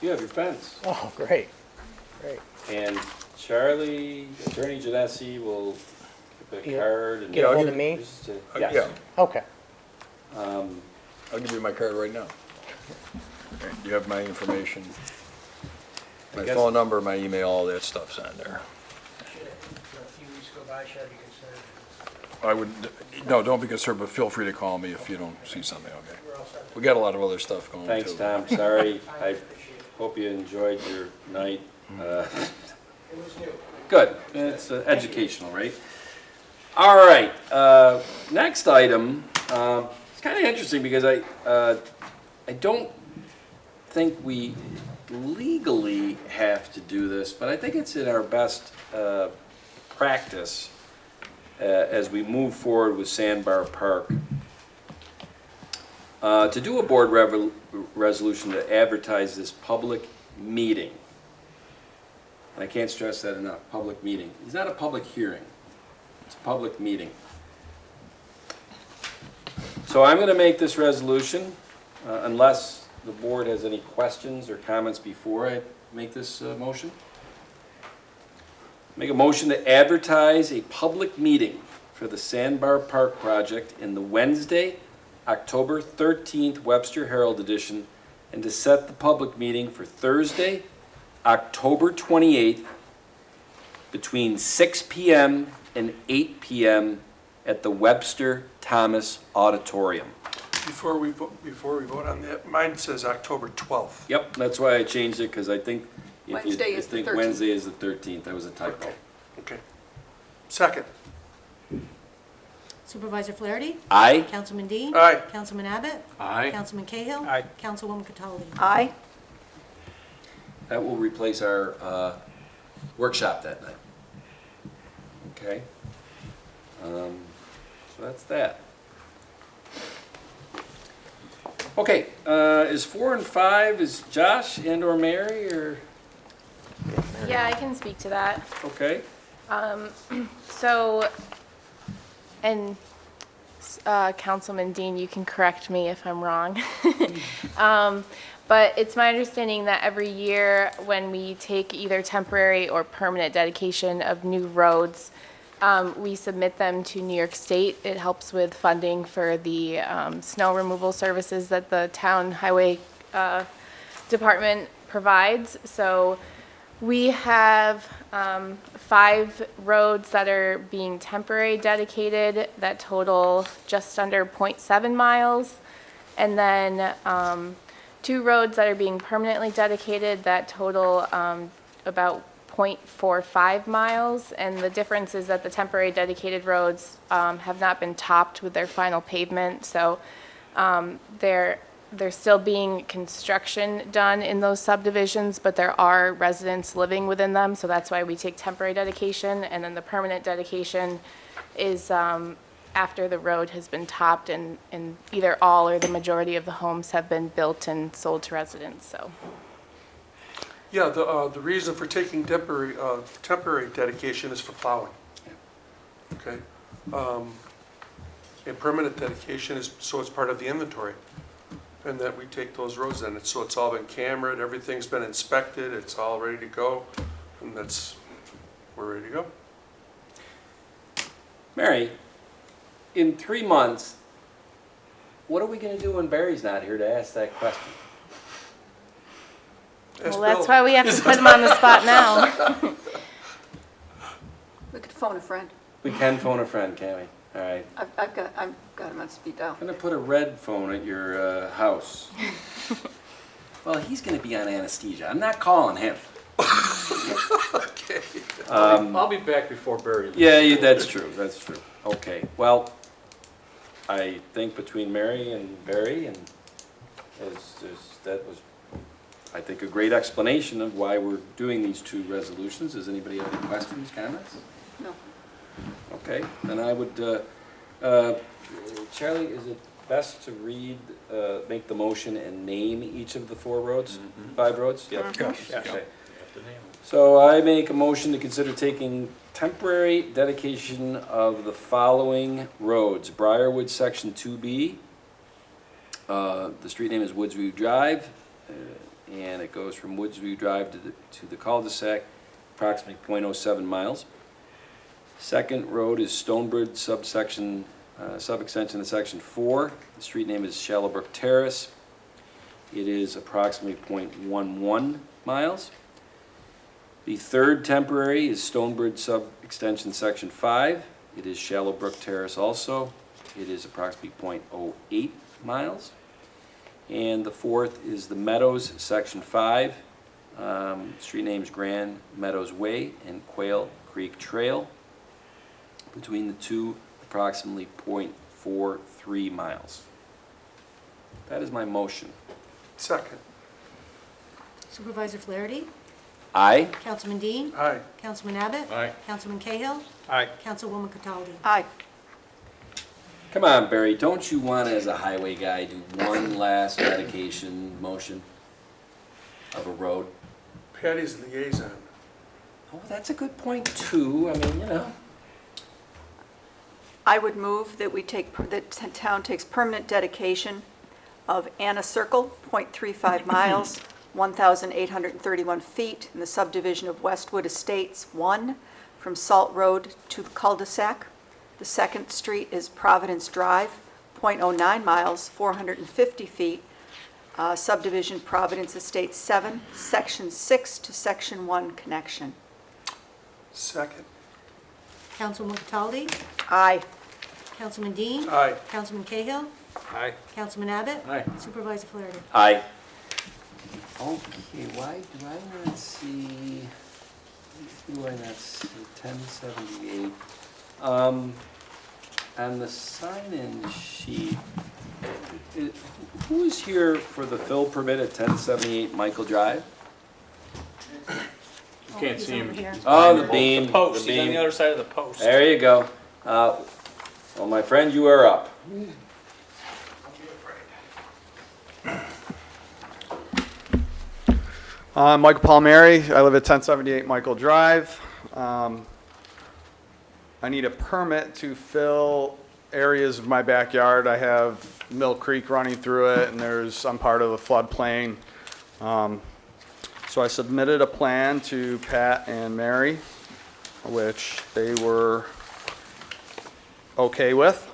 You have your fence. Oh, great. Great. And Charlie, Attorney Genesi will get the card and... Get ahold of me? Yes. Yeah. Okay. I'll give you my card right now. Okay, you have my information, my phone number, my email, all that stuff's on there. A few weeks go by, should I be concerned? I would, no, don't be concerned, but feel free to call me if you don't see something, okay? We got a lot of other stuff going too. Thanks, Tom. Sorry. I hope you enjoyed your night. It was new. Good. It's educational, right? All right. Next item. It's kind of interesting because I don't think we legally have to do this, but I think it's in our best practice as we move forward with Sandbar Park. To do a board resolution to advertise this public meeting. And I can't stress that enough, public meeting. It's not a public hearing, it's a public meeting. So I'm going to make this resolution unless the board has any questions or comments before I make this motion? Make a motion to advertise a public meeting for the Sandbar Park project in the Wednesday, October 13th Webster Herald edition, and to set the public meeting for Thursday, October 28th, between 6 p.m. and 8 p.m. at the Webster Thomas Auditorium. Before we vote on that, mine says October 12th. Yep, that's why I changed it, because I think if you Wednesday is the think 13th. Wednesday is the 13th, that was a typo. Okay. Second. Supervisor Flaherty? Aye. Councilman Dean? Aye. Councilman Abbott? Aye. Councilman Cahill? Aye. Councilwoman Cataldi? Aye. That will replace our workshop that night. Okay? So that's that. Okay, is 4 and 5, is Josh and or Mary, or, Yeah, I can speak to that. okay? So, and Councilman Dean, you can correct me if I'm wrong. But it's my understanding that every year when we take either temporary or permanent dedication of new roads, we submit them to New York State. It helps with funding for the snow removal services that the town highway department provides. So we have 5 roads that are being temporary dedicated that total just under 0.7 miles. And then 2 roads that are being permanently dedicated that total about 0.45 miles. And the difference is that the temporary dedicated roads have not been topped with their final pavement. So there's still being construction done in those subdivisions, but there are residents living within them, so that's why we take temporary dedication. And then the permanent dedication is after the road has been topped and either all or the majority of the homes have been built and sold to residents, so. Yeah, the reason for taking temporary dedication is for plowing. Okay? And permanent dedication is, so it's part of the inventory. And that we take those roads in, so it's all been cambered, everything's been inspected, it's all ready to go, and we're ready to go. Mary, in 3 months, what are we gonna do when Barry's not here to ask that question? Well, that's why we have to put him on the spot now. We could phone a friend. We can phone a friend, can't we? All right. I've got him on speed dial. I'm gonna put a red phone at your house. Well, he's gonna be on anesthesia. I'm not calling him. Okay. I'll be back before Barry leaves. Yeah, that's true, that's true. Okay, well, I think between Mary and Barry, and that was, I think, a great explanation of why we're doing these 2 resolutions. Does anybody have any questions, comments? No. Okay, then I would, Charlie, is it best to make the motion and name each of the 4 roads? 5 roads? Yep. Yes. Okay. So I make a motion to consider taking temporary dedication of the following roads. Briarwood Section 2B, the street name is Woodsview Drive, and it goes from Woodsview Drive to the cul-de-sac, approximately 0.07 miles. Second road is Stonebridge subextension to section 4. The street name is Shallowbrook Terrace. It is approximately 0.11 miles. The third temporary is Stonebridge subextension section 5. It is Shallowbrook Terrace also. It is approximately 0.08 miles. And the fourth is the Meadows section 5. Street names Grand Meadows Way and Quail Creek Trail. Between the 2, approximately 0.43 miles. That is my motion. Second. Supervisor Flaherty? Aye. Councilman Dean? Aye. Councilman Abbott? Aye. Councilman Cahill? Aye. Councilwoman Cataldi? Aye. Come on, Barry, don't you want to, as a highway guy, do one last dedication motion of a road? Patty's liaison. Oh, that's a good point, too. I mean, you know. I would move that the town takes permanent dedication of Anna Circle, .35 miles, 1,831 feet in the subdivision of Westwood Estates 1 from Salt Road to the cul-de-sac. The second street is Providence Drive, .09 miles, 450 feet, subdivision Providence Estates 7, Section 6 to Section 1 connection. Second. Councilwoman Cataldi? Aye. Councilman Dean? Aye. Councilman Cahill? Aye. Councilman Abbott? Aye. Supervisor Flaherty? Aye. Okay, why do I not see, do I not see 1078? On the sign-in sheet, who is here for the fill permit at 1078 Michael Drive? You can't see him. Oh, the beam. The post, the he's on beam. the other side of the post. There you go. Well, my friend, you are up. I'm Michael Palmieri. I live at 1078 Michael Drive. I need a permit to fill areas of my backyard. I have Mill Creek running through it, and I'm part of the floodplain. So I submitted a plan to Pat and Mary, which they were okay with.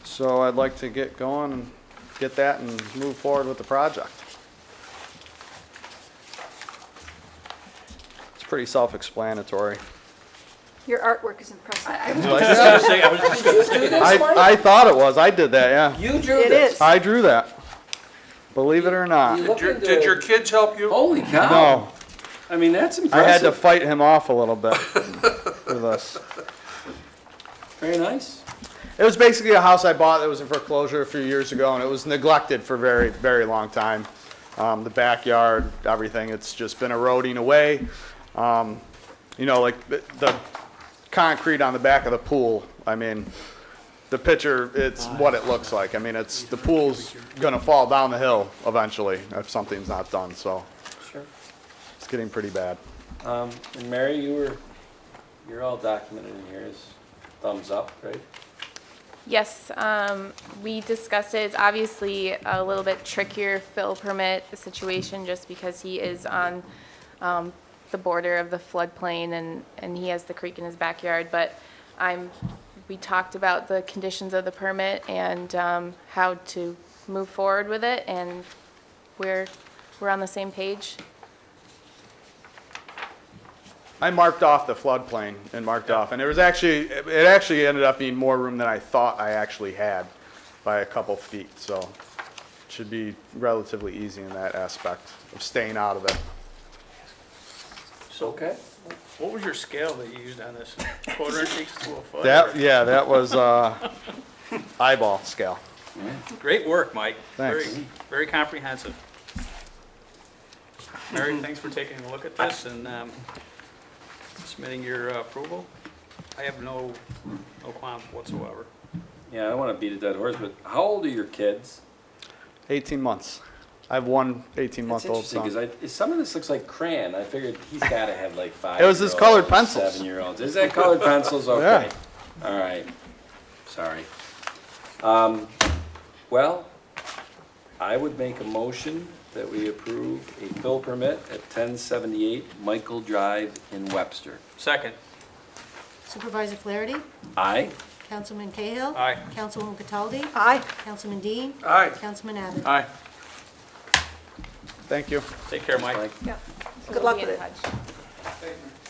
So I'd like to get going and get that and move forward with the project. It's pretty self-explanatory. Your artwork is impressive. I thought it was. I did that, yeah. You drew It this? is. I drew that. Believe it or not. Did your kids help you? Holy cow. No. I mean, that's I impressive. had to fight him off a little bit for this. Very nice. It was basically a house I bought that was in foreclosure a few years ago, and it was neglected for a very, very long time. The backyard, everything, it's just been eroding away. You know, like the concrete on the back of the pool, I mean, the picture, it's what it looks like. I mean, the pool's gonna fall down the hill eventually if something's not done, so Sure. it's getting pretty bad. And Mary, you're all documented in here as thumbs up, right? Yes, we discussed it. It's obviously a little bit trickier fill permit situation just because he is on the border of the floodplain and he has the creek in his backyard. But we talked about the conditions of the permit and how to move forward with it, and we're on the same page. I marked off the floodplain and marked off, and it actually ended up being more room than I thought I actually had by a couple feet, so it should be relatively easy in that aspect of staying out of it. So, Okay. what was your scale that you used on this? Quarter inch equals to a foot? That was eyeball scale. Great work, Mike. Thanks. Very, very comprehensive. Mary, thanks for taking a look at this and submitting your approval. I have no qualms whatsoever. Yeah, I don't want to beat a dead horse, but how old are your kids? 18 months. I have one 18-month-old That's interesting, son. because some of this looks like crayon. I figured he's got to have like 5. It was his colored pencils. 7-year-olds. Is that colored pencils? Okay. All right. Sorry. Well, I would make a motion that we approve a fill permit at 1078 Michael Drive in Webster. Second. Supervisor Flaherty? Aye. Councilman Cahill? Aye. Councilwoman Cataldi? Aye. Councilman Dean? Aye. Councilman Abbott? Aye. Thank you. Take care, Mike. Yep. So Good we'll luck be in with it. touch.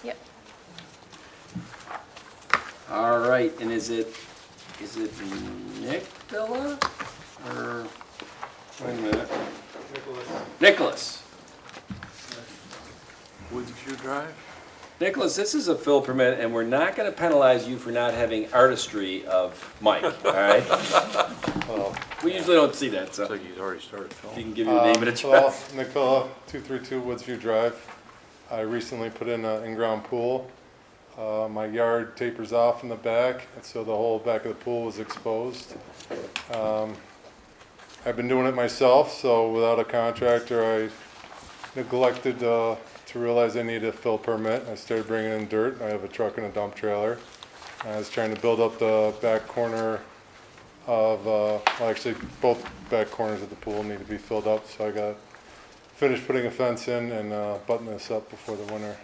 Yep. All right, and is it Nicola or, wait a minute. Nicholas. Woodsview Drive? Nicholas, this is a fill permit, and we're not going to penalize you for not having artistry of Mike, all right? We usually don't see that, so Looks like he's already started you filming. can give your name and address. Well, Nicola, 232 Woodsview Drive. I recently put in an in-ground pool. My yard tapers off in the back, and so the whole back of the pool was exposed. I've been doing it myself, so without a contractor, I neglected to realize I needed a fill permit. I started bringing in dirt. I have a truck and a dump trailer. I was trying to build up the back corner of, well, actually, both back corners of the pool need to be filled up, so I got finished putting a fence in and button this up before the winter.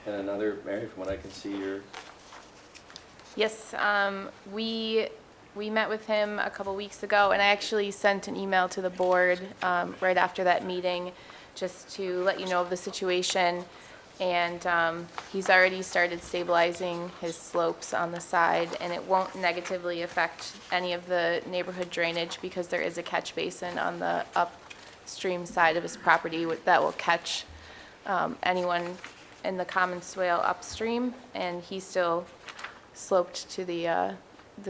And another, Mary, from what I can see, you're, Yes, we met with him a couple weeks ago, and I actually sent an email to the board right after that meeting, just to let you know of the situation. And he's already started stabilizing his slopes on the side, and it won't negatively affect any of the neighborhood drainage because there is a catch basin on the upstream side of his property that will catch anyone in the common swale upstream, and he's still sloped to the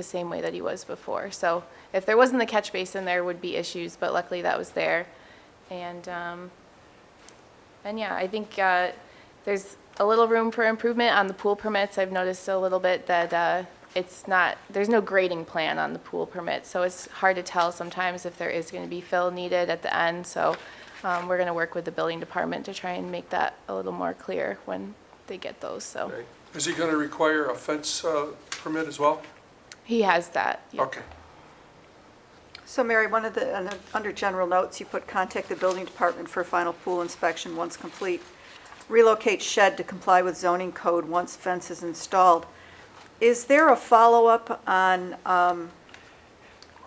same way that he was before. So if there wasn't the catch basin, there would be issues, but luckily that was there. And yeah, I think there's a little room for improvement on the pool permits. I've noticed a little bit that there's no grading plan on the pool permit, so it's hard to tell sometimes if there is going to be fill needed at the end. So we're going to work with the building department to try and make that a little more clear when they get those. So Okay. Is he going to require a fence permit as well? he has that. Yeah. Okay. So Mary, under general notes, you put contact the building department for final pool inspection once complete. Relocate shed to comply with zoning code once fence is installed. Is there a follow-up on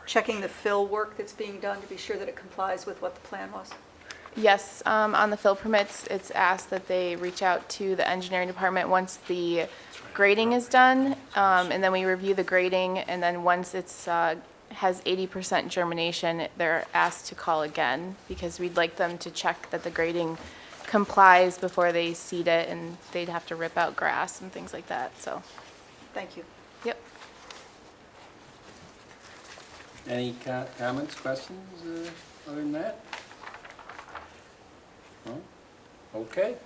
checking the fill work that's being done to be sure that it complies with what the plan was? Yes, on the fill permits, it's asked that they reach out to the engineering department once the grading is done, and then we review the grading, and then once it's has 80% germination, they're asked to call again, because we'd like them to check that the grading complies before they seed it, and they'd have to rip out grass and things like that, so. Thank you. Yep. any comments, questions, other than that? No? Okay.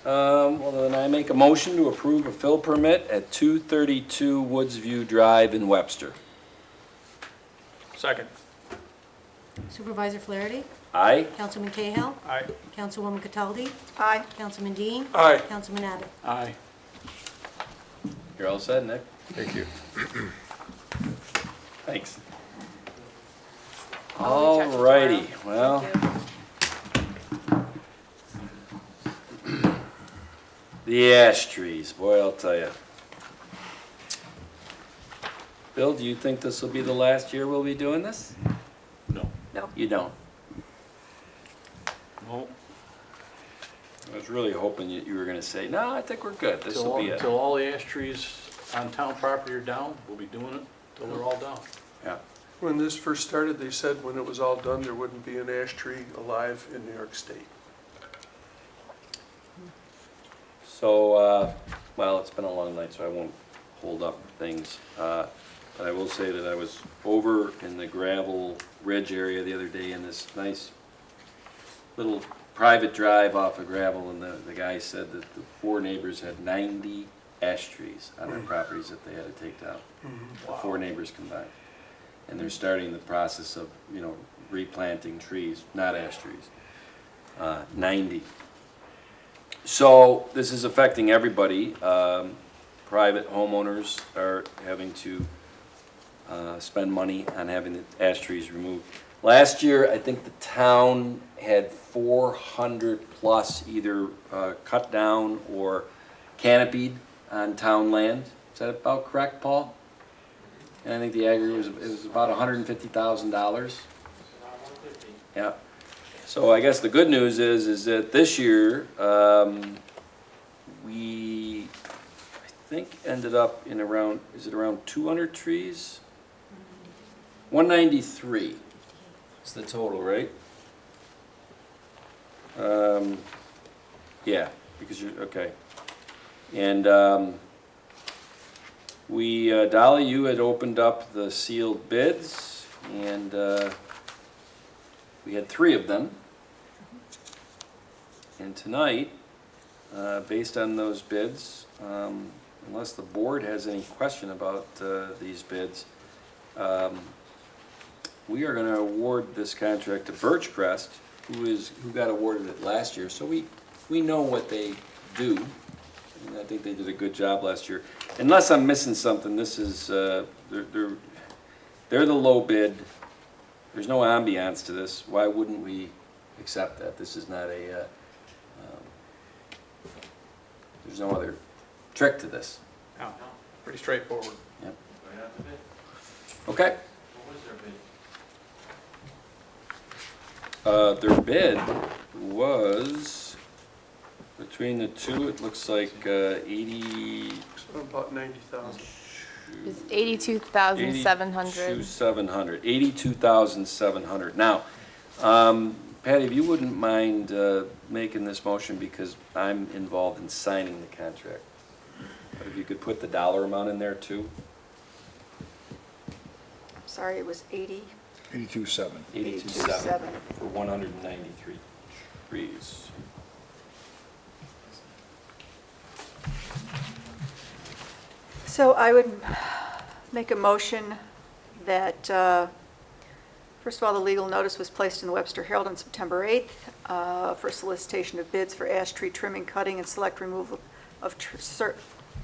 Well, then I make a motion to approve a fill permit at 232 Woodsview Drive in Webster. Second. Supervisor Flaherty? Aye? Councilman Cahill? Aye. Councilwoman Cataldi? Aye. Councilman Dean? Aye. Councilman Abbott? Aye. You're all set, Nick? Thank you. Thanks. I'll reach out to All righty, Tara. well. Thank you. The ash trees, boy, I'll tell you. Bill, do you think this will be the last year we'll be doing this? No. No. You don't? No. I was really hoping you were gonna say, no, I think we're good, this will be it. Until all the ash trees on town property are down, we'll be doing it till they're all down. Yeah. When this first started, they said when it was all done, there wouldn't be an ash tree alive in New York State. So, well, it's been a long night, so I won't hold up things. But I will say that I was over in the gravel ridge area the other day in this nice little private drive off of gravel, and the guy said that the 4 neighbors had 90 ash trees on their properties that they had to take down. The 4 neighbors combined. And they're starting the process of, replanting trees, not ash trees. 90. So this is affecting everybody. Private homeowners are having to spend money on having the ash trees removed. Last year, I think the town had 400 plus either cut down or canopied on town land. Is that about correct, Paul? And I think the aggregate was about $150,000. Yeah. So I guess the good news is that this year, we, I think, ended up in around, is it around 200 trees? 193 is the total, right? Yeah, because you're, okay. And Dolly, you had opened up the sealed bids, and we had 3 of them. And tonight, based on those bids, unless the board has any question about these bids, we are going to award this contract to Birchcrest, who got awarded it last year. So we we know what they do, and I think they did a good job last year. Unless I'm missing something, this is, they're the low bid. There's no ambiance to this. Why wouldn't we accept that? This is not a, there's no other trick to this. No, pretty straightforward. Yep. Okay. Their bid was, between the two, it looks like 80. About 90,000. It was 82,700. 82,700. Now, Patty, if you wouldn't mind making this motion, because I'm involved in signing the contract. But if you could put the dollar amount in there too. Sorry, it was 80. 82.7. 82.7 for 193 trees. So I would make a motion that, first of all, the legal notice was placed in the Webster Herald on September 8th for solicitation of bids for ash tree trimming, cutting, and select removal of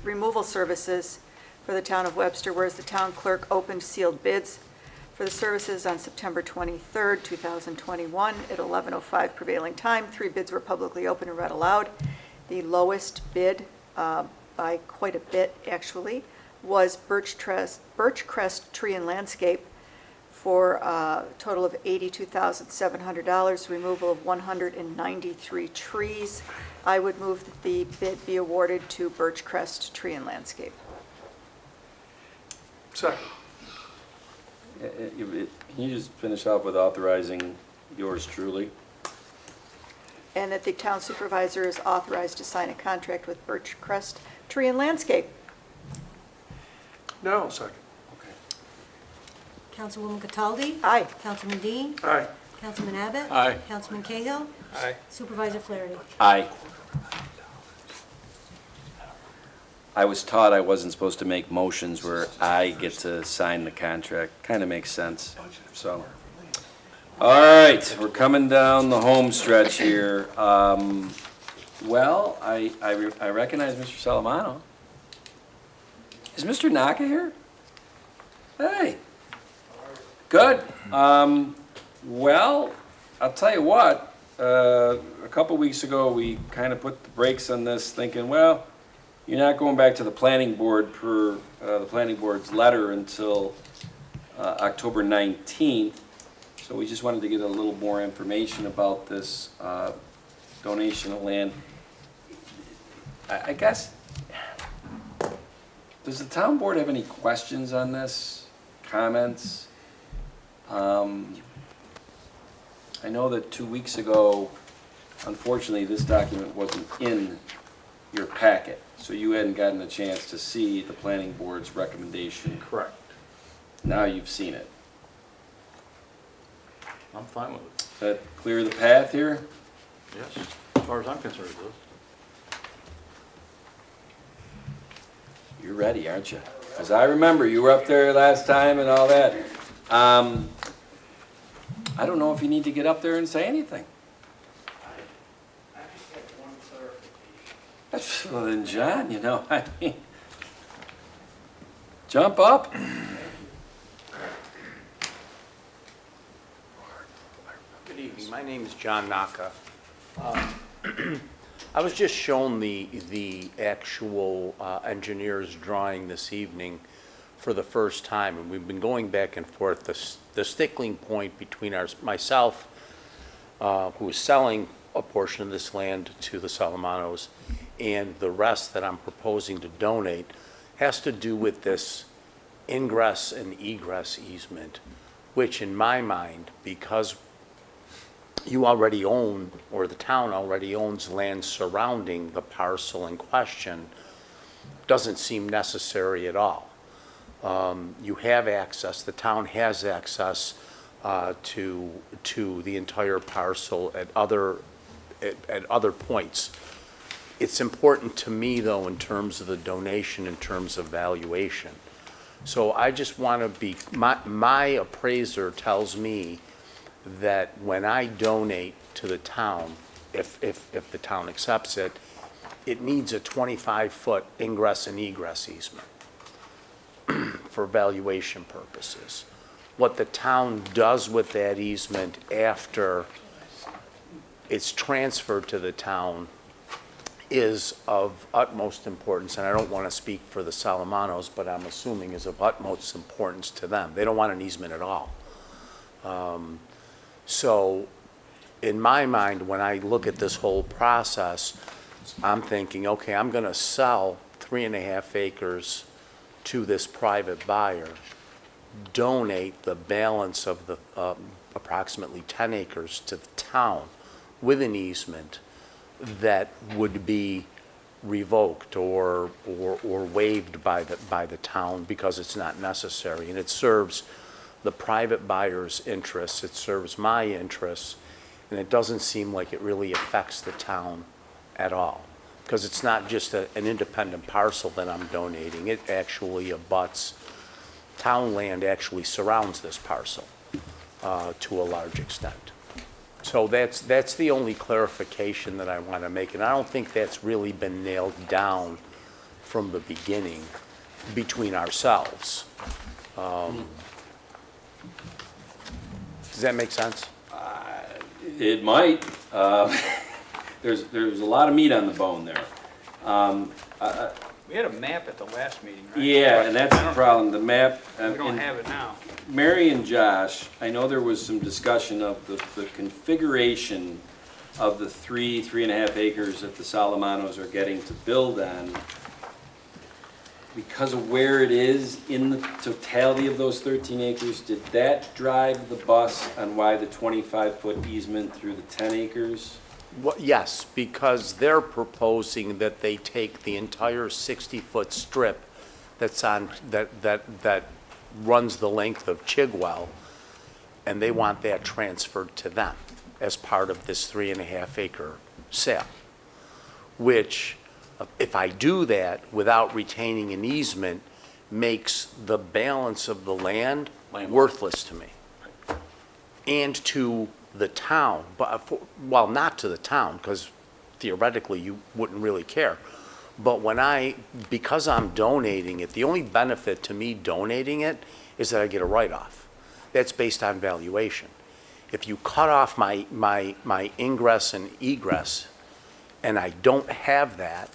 removal services for the town of Webster, whereas the town clerk opened sealed bids for the services on September 23rd, 2021 at 11:05 prevailing time. 3 bids were publicly opened and read aloud. The lowest bid, by quite a bit actually, was Birchcrest Tree and Landscape for a total of $82,700, removal of 193 trees. I would move that the bid be awarded to Birchcrest Tree and Landscape. Second. Can you just finish off with authorizing yours truly? And that the town supervisor is authorized to sign a contract with Birchcrest Tree and Landscape. No, second. Councilwoman Cataldi? Aye. Councilman Dean? Aye. Councilman Abbott? Aye. Councilman Cahill? Aye. Supervisor Flaherty? Aye. I was taught I wasn't supposed to make motions where I get to sign the contract. Kind of makes sense, so. All right, we're coming down the home stretch here. Well, I recognize Mr. Salamano. Is Mr. Naka here? Hey. Good. Well, I'll tell you what, a couple weeks ago, we kind of put the brakes on this thinking, well, you're not going back to the planning board per the planning board's letter until October 19th. So we just wanted to get a little more information about this donation of land. I guess, does the town board have any questions on this, comments? I know that 2 weeks ago, unfortunately, this document wasn't in your packet, so you hadn't gotten a chance to see the planning board's recommendation. Correct. Now you've seen it. I'm fine with it. Does that clear the path here? Yes, as far as I'm concerned, it does. You're ready, aren't you? Because I remember you were up there last time and all that. I don't know if you need to get up there and say anything. I just had one clarification. Well then, John, you know, I mean, jump up. Good evening. My name is John Naka. I was just shown the actual engineer's drawing this evening for the first time, and we've been going back and forth. The sticking point between myself, who is selling a portion of this land to the Salamanos, and the rest that I'm proposing to donate has to do with this ingress and egress easement, which in my mind, because you already own, or the town already owns land surrounding the parcel in question, doesn't seem necessary at all. You have access, the town has access to the entire parcel at other points. It's important to me, though, in terms of the donation, in terms of valuation. So I just want to be, my appraiser tells me that when I donate to the town, if the town accepts it, it needs a 25-foot ingress and egress easement for valuation purposes. What the town does with that easement after it's transferred to the town is of utmost importance, and I don't want to speak for the Salamanos, but I'm assuming is of utmost importance to them. They don't want an easement at all. So in my mind, when I look at this whole process, I'm thinking, okay, I'm going to sell 3.5 acres to this private buyer, donate the balance of the approximately 10 acres to the town with an easement that would be revoked or waived by the town because it's not necessary. And it serves the private buyer's interests, it serves my interests, and it doesn't seem like it really affects the town at all. Because it's not just an independent parcel that I'm donating, it actually abuts, town land actually surrounds this parcel to a large extent. So that's the only clarification that I want to make, and I don't think that's really been nailed down from the beginning between ourselves. Does that make sense? It might. There's a lot of meat on the bone there. We had a map at the last meeting, right? Yeah, and that's the problem, the map. We don't have it now. Mary and Josh, I know there was some discussion of the configuration of the 3.5 acres that the Salamanos are getting to build on. Because of where it is in the totality of those 13 acres, did that drive the bus on why the 25-foot easement through the 10 acres? Well, yes, because they're proposing that they take the entire 60-foot strip that's on, that runs the length of Chigwell, and they want that transferred to them as part of this 3.5 acre sale, which, if I do that without retaining an easement, makes the balance of the land worthless to me and to the town, but well, not to the town, because theoretically you wouldn't really care. But because I'm donating it, the only benefit to me donating it is that I get a write-off. That's based on valuation. If you cut off my ingress and egress, and I don't have that,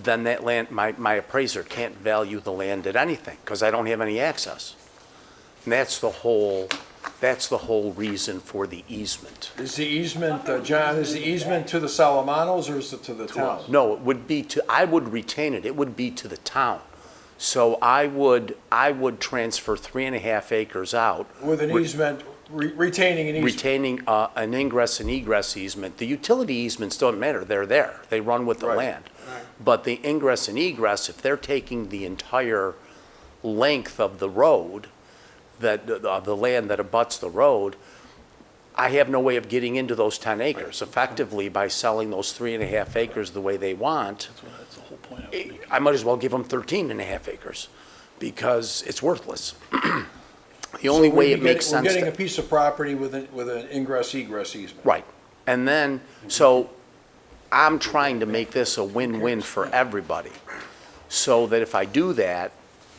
then that land, my appraiser can't value the land at anything, because I don't have any access. And that's the whole reason for the easement. Is the easement, John, is the easement to the Salamanos or is it to the town? No, it would be I would retain it. It would be to the town. So I would transfer 3.5 acres out. With an easement, retaining an easement? Retaining an ingress and egress easement. The utility easements don't matter. They're there. They run with the land. Right. But the ingress and egress, if they're taking the entire length of the road, the land that abuts the road, I have no way of getting into those 10 acres. Effectively, by selling those 3.5 acres the way they want, That's the whole point of it. I might as well give them 13.5 acres because it's worthless. The only way it makes sense. We're getting a piece of property with an ingress egress easement. Right. And then, so I'm trying to make this a win-win for everybody. So that if I do that,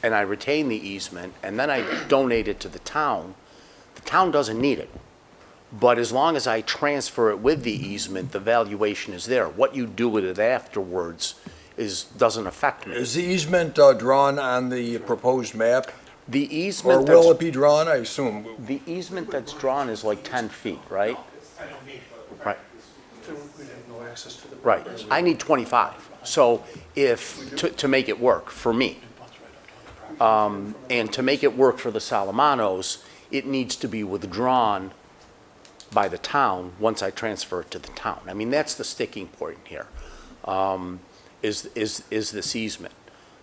and I retain the easement, and then I donate it to the town doesn't need it. But as long as I transfer it with the easement, the valuation is there. What you do with it afterwards doesn't affect me. Is the easement drawn on the proposed map? The easement. Or will it be drawn, I assume? The easement that's drawn is like 10 feet, right? Right. We have no access to the. Right. I need 25. So to make it work for me, and to make it work for the Salamanos, it needs to be withdrawn by the town once I transfer it to the town. I mean, that's the sticking point here, is this easement.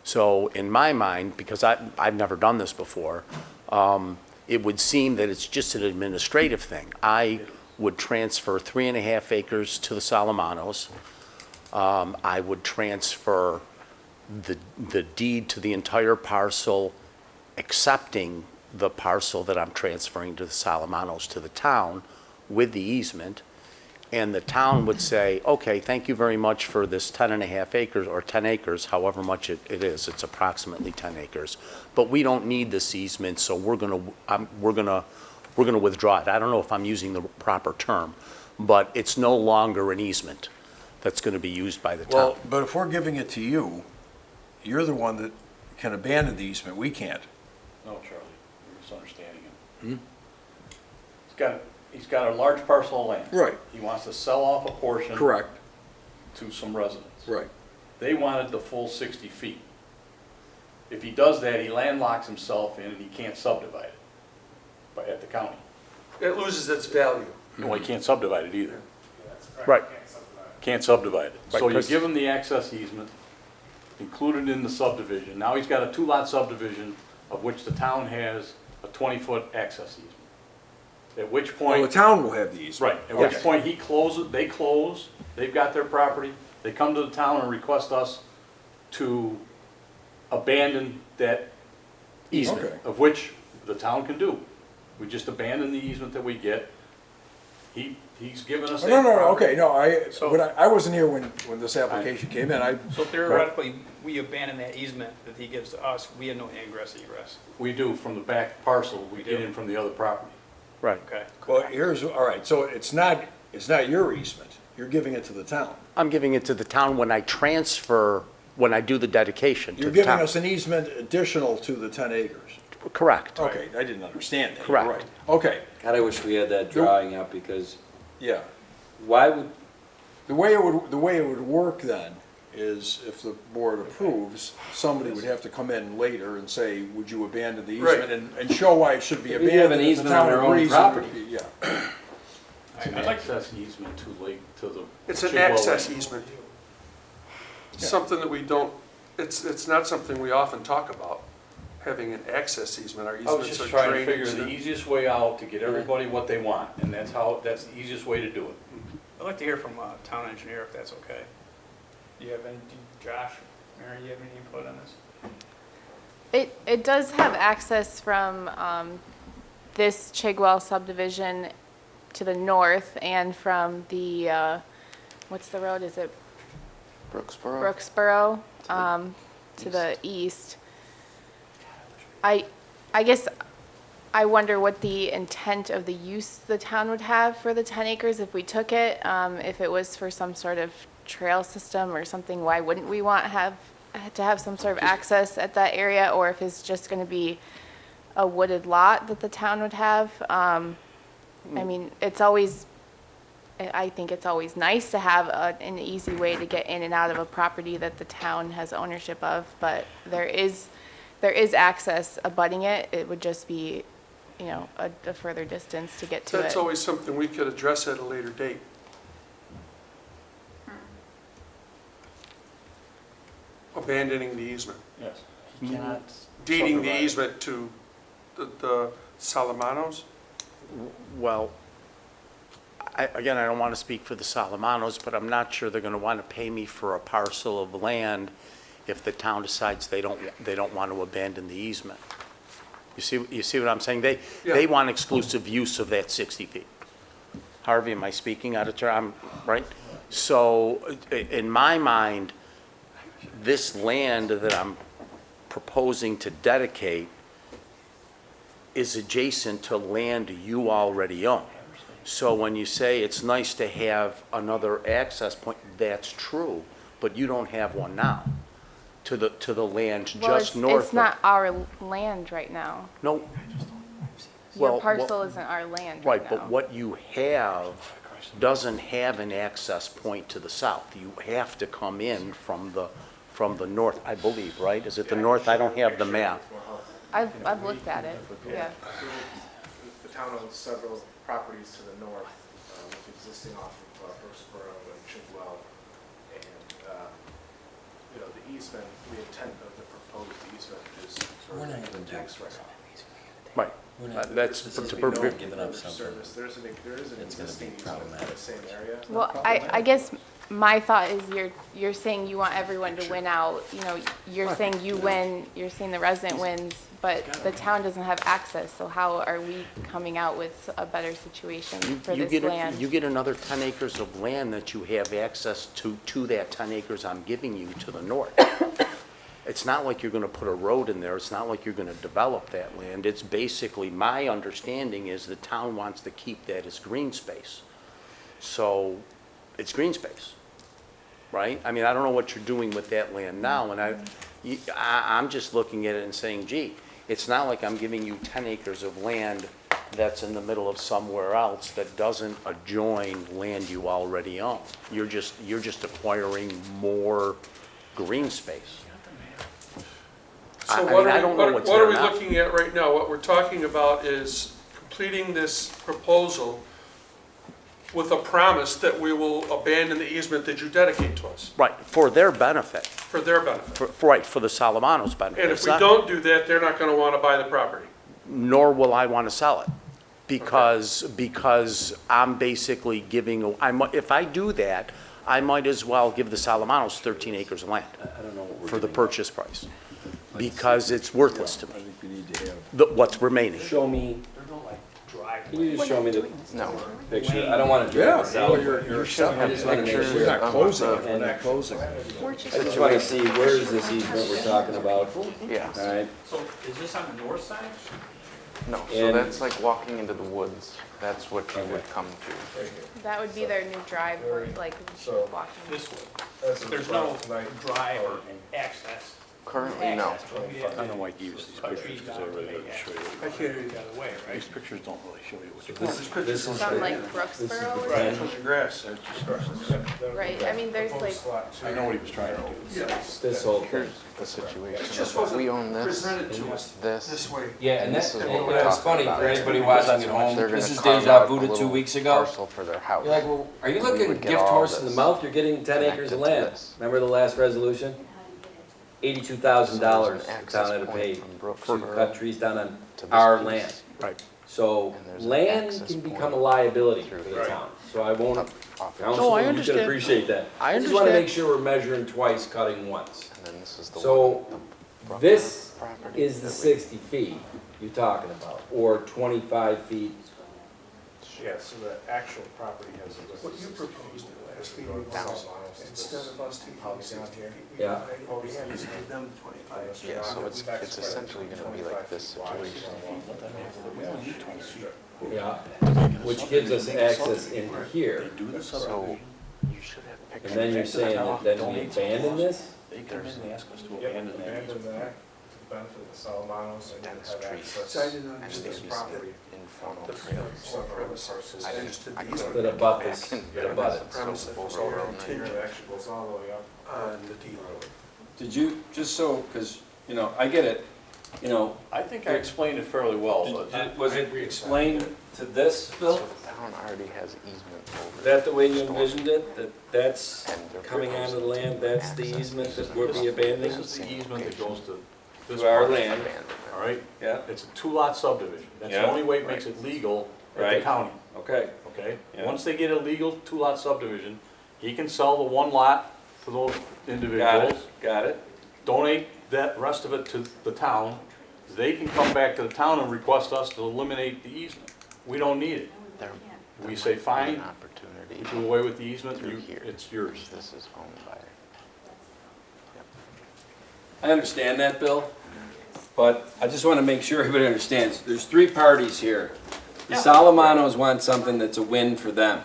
So in my mind, because I've never done this before, it would seem that it's just an administrative thing. I would transfer 3.5 acres to the Salamanos. I would transfer the deed to the entire parcel, accepting the parcel that I'm transferring to the Salamanos to the town with the easement. and the town would say, okay, thank you very much for this 10.5 acres, or 10 acres, however much it is, it's approximately 10 acres, but we don't need this easement, so we're gonna withdraw it. I don't know if I'm using the proper term, but it's no longer an easement that's gonna be used by the town. Well, but if we're giving it to you, you're the one that can abandon the easement, we can't. No, Charlie, you're misunderstanding him. He's got a large parcel of land. Right. He wants to sell off a portion. Correct. To some residents. Right. They wanted the full 60 feet. If he does that, he landlocks himself in and he can't subdivide it at the county. It loses its value. No, he can't subdivide it either. Right. Can't subdivide it. Right, So you 'cause- give him the access easement, included in the subdivision. Now he's got a 2-lot subdivision of which the town has a 20-foot access easement. At which point. Well, the town will have the easement. Right, at which point he closes, they've got their property, they come to the town and request us to abandon that easement, Okay. of which the town can do. We just abandon the easement that we get. He's given us that No, property. okay, no, I wasn't here when this application came in, So theoretically, we abandon that easement that he gives to us, we have no ingress egress. We do, from the back parcel, we get in from the other property. Right. Okay. Well, all right, so it's not your easement, you're giving it to the town. I'm giving it to the town when I transfer, when I do the dedication to You're the town. giving us an easement additional to the 10 acres. Correct. Okay, I didn't understand that. Correct. You're right. Okay, God, I wish we had that drawing up, because yeah. why would, The way it would work then is if the board approves, somebody would have to come in later and say, would you abandon the easement? And show why it should be If you have abandoned. an If the easement on town their own agrees, it would property. be- Yeah. I'd like to access easement to the. It's an Chigwell access Lane. easement. Something that we don't, it's not something we often talk about, having an access easement. Our I was easements just are trying to figure drainage. the easiest way out to get everybody what they want, and that's the easiest way to do it. I'd like to hear from a town engineer, if that's okay. Do you have any, Josh, Mary, do you have any input on this? It does have access from this Chigwell subdivision to the north and from the, what's the road, is it Brooksboro, to the east. I guess I wonder what the intent of the use the town would have for the 10 acres if we took it. If it was for some sort of trail system or something, why wouldn't we want to have some sort of access at that area? Or if it's just going to be a wooded lot that the town would have. I mean, I think it's always nice to have an easy way to get in and out of a property that the town has ownership of, but there is access abutting it. It would just be, a further distance to get to it. That's always something we could address at a later date. Abandoning the easement, Yes. deeding the easement to the Salamanos. Well, again, I don't want to speak for the Salamanos, but I'm not sure they're going to want to pay me for a parcel of land if the town decides they don't want to abandon the easement. You see what I'm saying? They want exclusive use of that 60 feet. Harvey, am I speaking out of turn? Right? So in my mind, this land that I'm proposing to dedicate is adjacent to land you already own. So when you say it's nice to have another access point, that's true, but you don't have one now to the land just north of. It's not our land right now. No. Your parcel isn't our land right now. Right, but what you have doesn't have an access point to the south. You have to come in from the north, I believe, right? Is it the north? I don't have the map. I've looked at it, yeah. The town owns several properties to the north, with existing off of Brooksboro and Chigwell. And, the easement, the intent of the proposed easement is for tax write-off. Right. That's Giving up something. There is an existing easement in the same area. Well, I guess my thought is you're saying you want everyone to win out, you know, you're saying you win, you're saying the resident wins, but the town doesn't have access, so how are we coming out with a better situation for You this get land? you get another 10 acres of land that you have access to that 10 acres I'm giving you to the north. It's not like you're gonna put a road in there, it's not like you're gonna develop that land. It's basically, my understanding is the town wants to keep that as green space. So, it's green space, right? I mean, I don't know what you're doing with that land now, and I'm just looking at it and saying, gee, it's not like I'm giving you 10 acres of land that's in the middle of somewhere else that doesn't adjoin land you already own. You're just acquiring more green space. So I what mean, I are don't know we, what's what are there we now. looking at right now? What we're talking about is completing this proposal with a promise that we will abandon the easement that you dedicate to us, Right, for their benefit, for their benefit. right, for the Solomano's benefit. And if It's we not- don't do that, they're not gonna wanna buy the property. Nor will I want to sell it, because I'm basically giving, if I do that, I might as well give the Solomano's 13 acres of land I don't know what we're for the doing. purchase price, because it's worthless to I me, think we need to have, what's remaining. Show me, There's no like drive. can you just show me the picture? I don't want to drag this out. you're I just want to make we're sure. not closing it, we're And not closing it. I just want to see, where is this easement we're talking about? Yes. All right, So is this on the north side? No, so And- that's like walking into the woods. That's what you would come to. That would be their new driveway, like So- walking. This way. As of There's no tonight, drive or access. Currently, no. I don't know why he gives these pictures, because they really don't show you. I can't hear you. The other way, right? These pictures don't really show you what you're this is, From like Brooksboro or the something? Grass. Right, I mean, there's like, I know what he was trying to do. this whole thing. Here's the situation. just We wasn't own this, presented to us this. this way. Yeah, and This that's, is what we're it's talking funny about. for anybody Because watching that's at home, they're this gonna is carve deja out a vu to 2 little weeks ago. Parcel for their house. You're like, well, are you We looking would get gift all horse in the this mouth? You're getting 10 acres of connected to land. this. Remember the last resolution? $82,000 the access town had to point pay from to Brooksboro cut trees down on to this our piece. land. Right. So And there's an land access can become point a liability through for here. the town. So I won't, Off of- No, I council, you can understand. appreciate that. I just want to understand. make sure we're measuring twice, cutting once. And then this is the So one, the this property is the that we- 60 feet you're talking about, or 25 feet. Yeah, so the actual property has a. What you proposed at last meeting Down. was, instead of us taking House down 60 here. feet, we Yeah. just gave them 25. Yeah, so it's essentially gonna be like this situation. Yeah, which gives us access into here. So you should have And pictures. then you're saying that then we abandon this? They come in and ask us to Yep, abandon that abandon easement. that, to the benefit of the Salamanos, and then Dense have trees. access So I didn't to And understand. this maybe property. some informal The trails. Several parcels. I Understood didn't, I the easement. That couldn't abut get this, back in that there. abut The it. premise that was So all over continued It actually goes all the way up. on the deed. Did you, just so, because, you know, I get it, you know, I think I explained it fairly well, but. was it explained to this, Bill? So the town already has easement over. Is that the way you envisioned it, that that's And they're coming onto the proposing land, that's the access easement to that we'll be abandoning? This is the easement that goes to this To our part, land, all right? yeah, It's a two-lot subdivision. That's the Yeah. only way it makes it legal at the Right. county, okay, okay? Yeah. Once they get a legal two-lot subdivision, he can sell the one lot to those got individuals, it, got it. donate that rest of it to the town. They can come back to the town and request us to eliminate the easement. We don't need it. There- We there say, might be fine, an opportunity we do away with the easement, through here. it's yours. This is owned by. I understand that, Bill, but I just want to make sure everybody understands, there's three parties here. The Solomonos want something that's a win for them.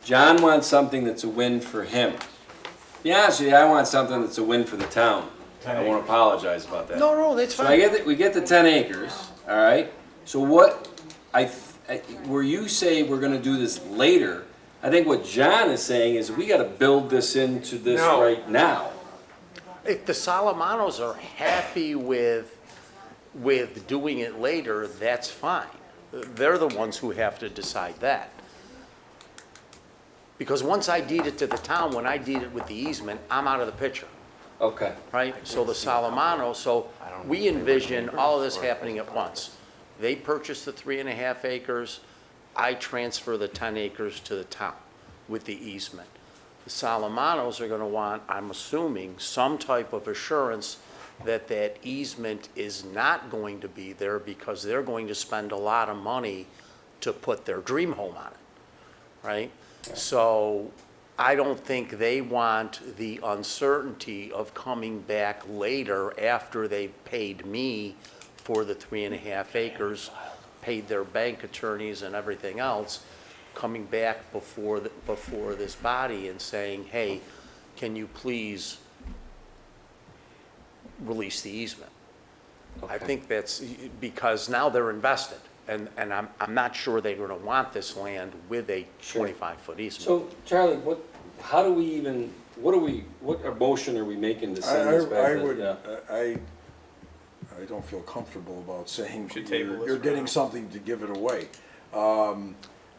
John wants something that's a win for him. To be honest with you, I want something that's a win for the town. I won't apologize about that. No, that's So I get that, we get the 10 acres, all right? So what, where you say we're gonna do this later, I think what John is saying is we gotta build this into this No. right now. If the Solomonos are happy with doing it later, that's fine. They're the ones who have to decide that. Because once I deed it to the town, when I deed it with the easement, I'm out of the picture, Okay. right? So the Solomonos, so we envision all of this happening at once. They purchase the 3.5 acres, I transfer the 10 acres to the town with the easement. the Solomonos are gonna want, I'm assuming, some type of assurance that that easement is not going to be there because they're going to spend a lot of money to put their dream home on it, right? So I don't think they want the uncertainty of coming back later after they've paid me for the 3.5 acres, paid their bank attorneys and everything else, coming back before this body and saying, hey, can you please release the easement? I think that's, because now they're invested, and I'm not sure they're gonna want this land with a 25-foot easement. So, Charlie, what motion are we making to send this back? I don't feel comfortable about saying Should table this you're for getting now. something to give it away.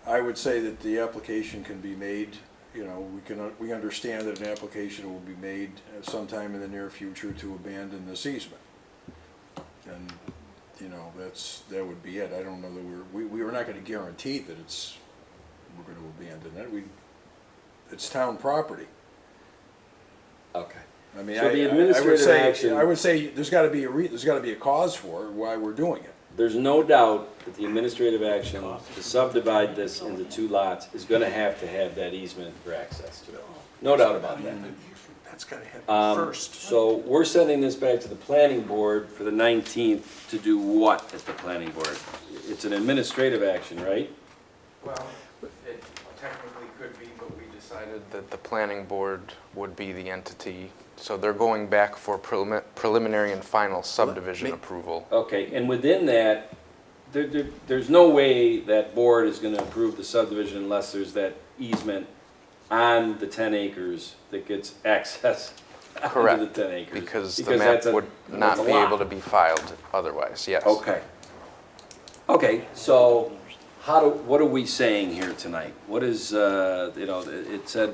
I would say that the application can be made, you know, we understand that an application will be made sometime in the near future to abandon this easement. And, you know, that would be it. I don't know that we're not gonna guarantee that we're gonna abandon it. It's town property. Okay. I mean, So the administrative action- I would say there's gotta be a cause for why we're doing it. There's no doubt that the administrative action to subdivide this into 2 lots is gonna have to have that easement for access to it. No doubt about that. That's gotta happen first. So we're sending this back to the planning board for the 19th to do what at the planning board? It's an administrative action, right? Well, it technically could be, but we decided that the planning board would be the entity. So they're going back for preliminary and final subdivision approval. Okay, and within that, there's no way that board is gonna approve the subdivision unless there's that easement on the 10 acres that gets access Correct, to the 10 acres. because the map would not be able to be filed otherwise, yes. Okay. Okay, so what are we saying here tonight? What is, it said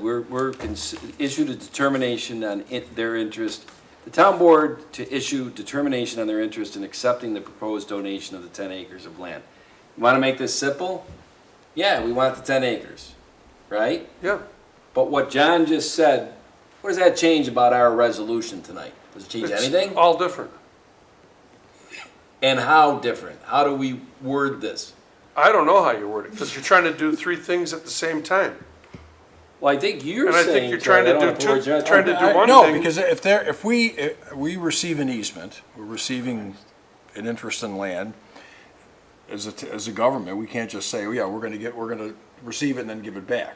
issued a determination on their interest, the town board to issue determination on their interest in accepting the proposed donation of the 10 acres of land. You want to make this simple? Yeah, we want the 10 acres, right? Yeah. But what John just said, what does that change about our resolution tonight? Does it change anything? It's all different. And how different? How do we word this? I don't know how you word it, because you're trying to do 3 things at the same time. Well, I think you're And I saying. think you're trying to Charlie, I do don't wanna put words in your mouth. one No, thing. because if we receive an easement, we're receiving an interest in land, as a government, we can't just say, oh yeah, we're gonna receive it and then give it back.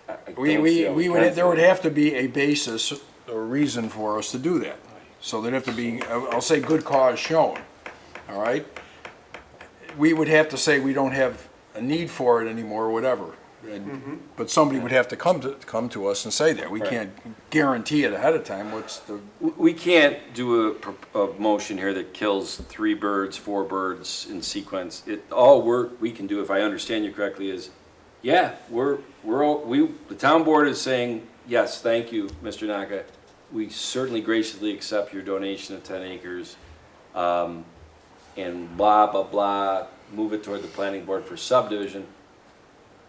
I don't see how we can There would have to be a basis or reason for us to do that. So there'd have to be, I'll say, good cause shown, all right? We would have to say we don't have a need for it anymore, or whatever. But somebody would have to come to us and say that. We can't guarantee it ahead of time. We can't do a motion here that kills 3 birds, 4 birds in sequence. All we can do, if I understand you correctly, is, yeah, the town board is saying, yes, thank you, Mr. Naka. We certainly graciously accept your donation of 10 acres. And blah, blah, blah, move it toward the planning board for subdivision.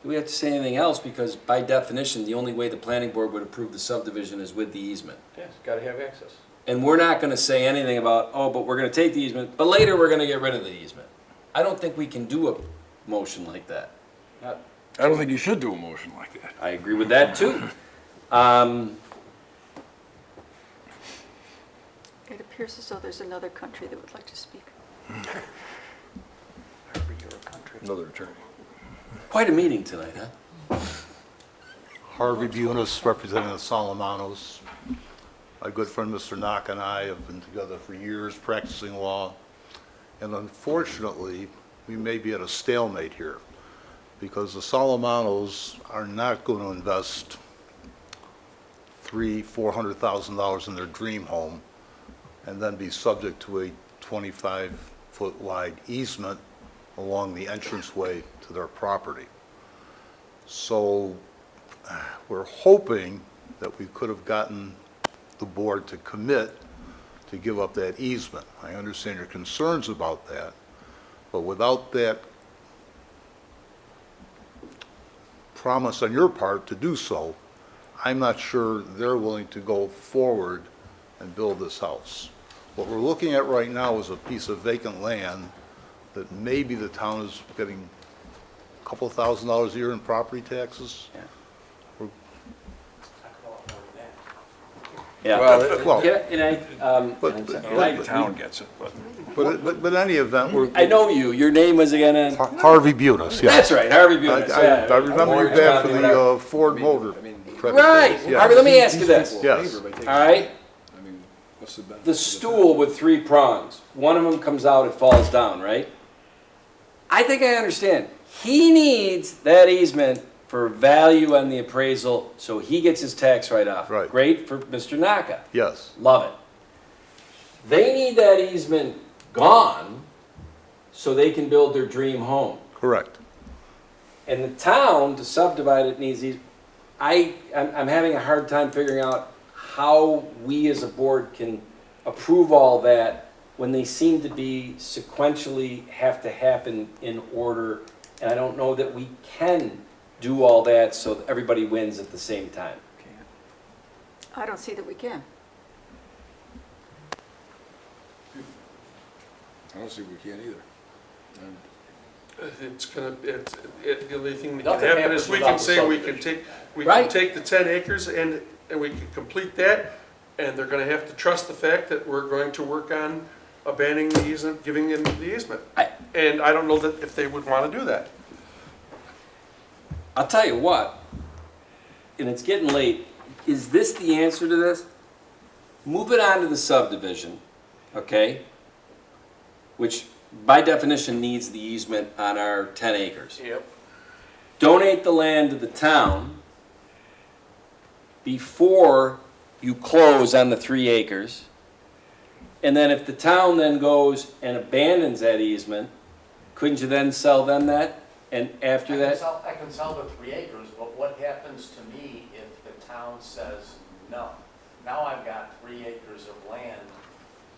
Do we have to say anything else? Because by definition, the only way the planning board would approve the subdivision is with the easement. Yes, gotta have access. And we're not gonna say anything about, oh, but we're gonna take the easement, but later we're gonna get rid of the easement. I don't think we can do a motion like that. I don't think you should do a motion like that. I agree with that too. It appears as though there's another country that would like to speak. Another attorney. Quite a meeting tonight, huh? Harvey Bunis, representing the Solomonos. My good friend Mr. Knock and I have been together for years practicing law. And unfortunately, we may be at a stalemate here because the Solomonos are not going to invest $300,000-400,000 in their dream home and then be subject to a 25-foot wide easement along the entranceway to their property. So we're hoping that we could have gotten the board to commit to give up that easement. I understand your concerns about that, but without that promise on your part to do so, I'm not sure they're willing to go forward and build this house. What we're looking at right now is a piece of vacant land that maybe the town is getting a couple $1,000s a year in property taxes. Yeah. Well, Yeah, and I, but The town gets it, but. But in any event, we're. I know you. Your name was again. Harvey Bunis, yeah. That's right, Harvey Bunis. yeah. I remember you back for the Ford Motor. credit Right. days, yeah. Harvey, let me ask you this. Yes. All right. The stool with 3 prongs. One of them comes out, it falls down, right? I think I understand. He needs that easement for value on the appraisal, so he gets his tax write-off. Right. Great for Mr. Naka. Yes. Love it. They need that easement gone so they can build their dream home. Correct. And the town, to subdivide it, needs these. I'm having a hard time figuring out how we as a board can approve all that when they seem to be sequentially have to happen in order. And I don't know that we can do all that so that everybody wins at the same time. I don't see that we can. I don't see we can either. It's gonna, the only thing that can Nothing happen happens is we without can the say we subdivision. can Right. take the 10 acres and we can complete that, and they're gonna have to trust the fact that we're going to work on abandoning the easement, giving them the easement. And I don't know that if they would wanna do that. I'll tell you what, and it's getting late, is this the answer to this? Move it on to the subdivision, okay? Which by definition needs the easement on our 10 acres. Yep. Donate the land to the town before you close on the 3 acres. And then if the town then goes and abandons that easement, couldn't you then sell them that? And after that? I can sell the 3 acres, but what happens to me if the town says no? Now I've got 3 acres of land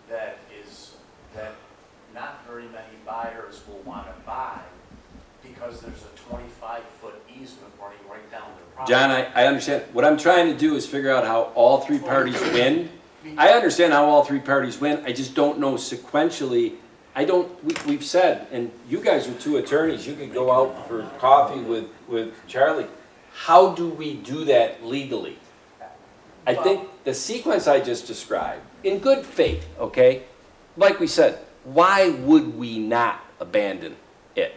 that not very many buyers will want to buy because there's a 25-foot easement running right down their property. John, I understand. What I'm trying to do is figure out how all 3 parties win. I understand how all 3 parties win. I just don't know sequentially. We've said, and you guys are 2 attorneys, you could go out for coffee with Charlie. How do we do that legally? I think the sequence I just described, in good faith, okay? Like we said, why would we not abandon it?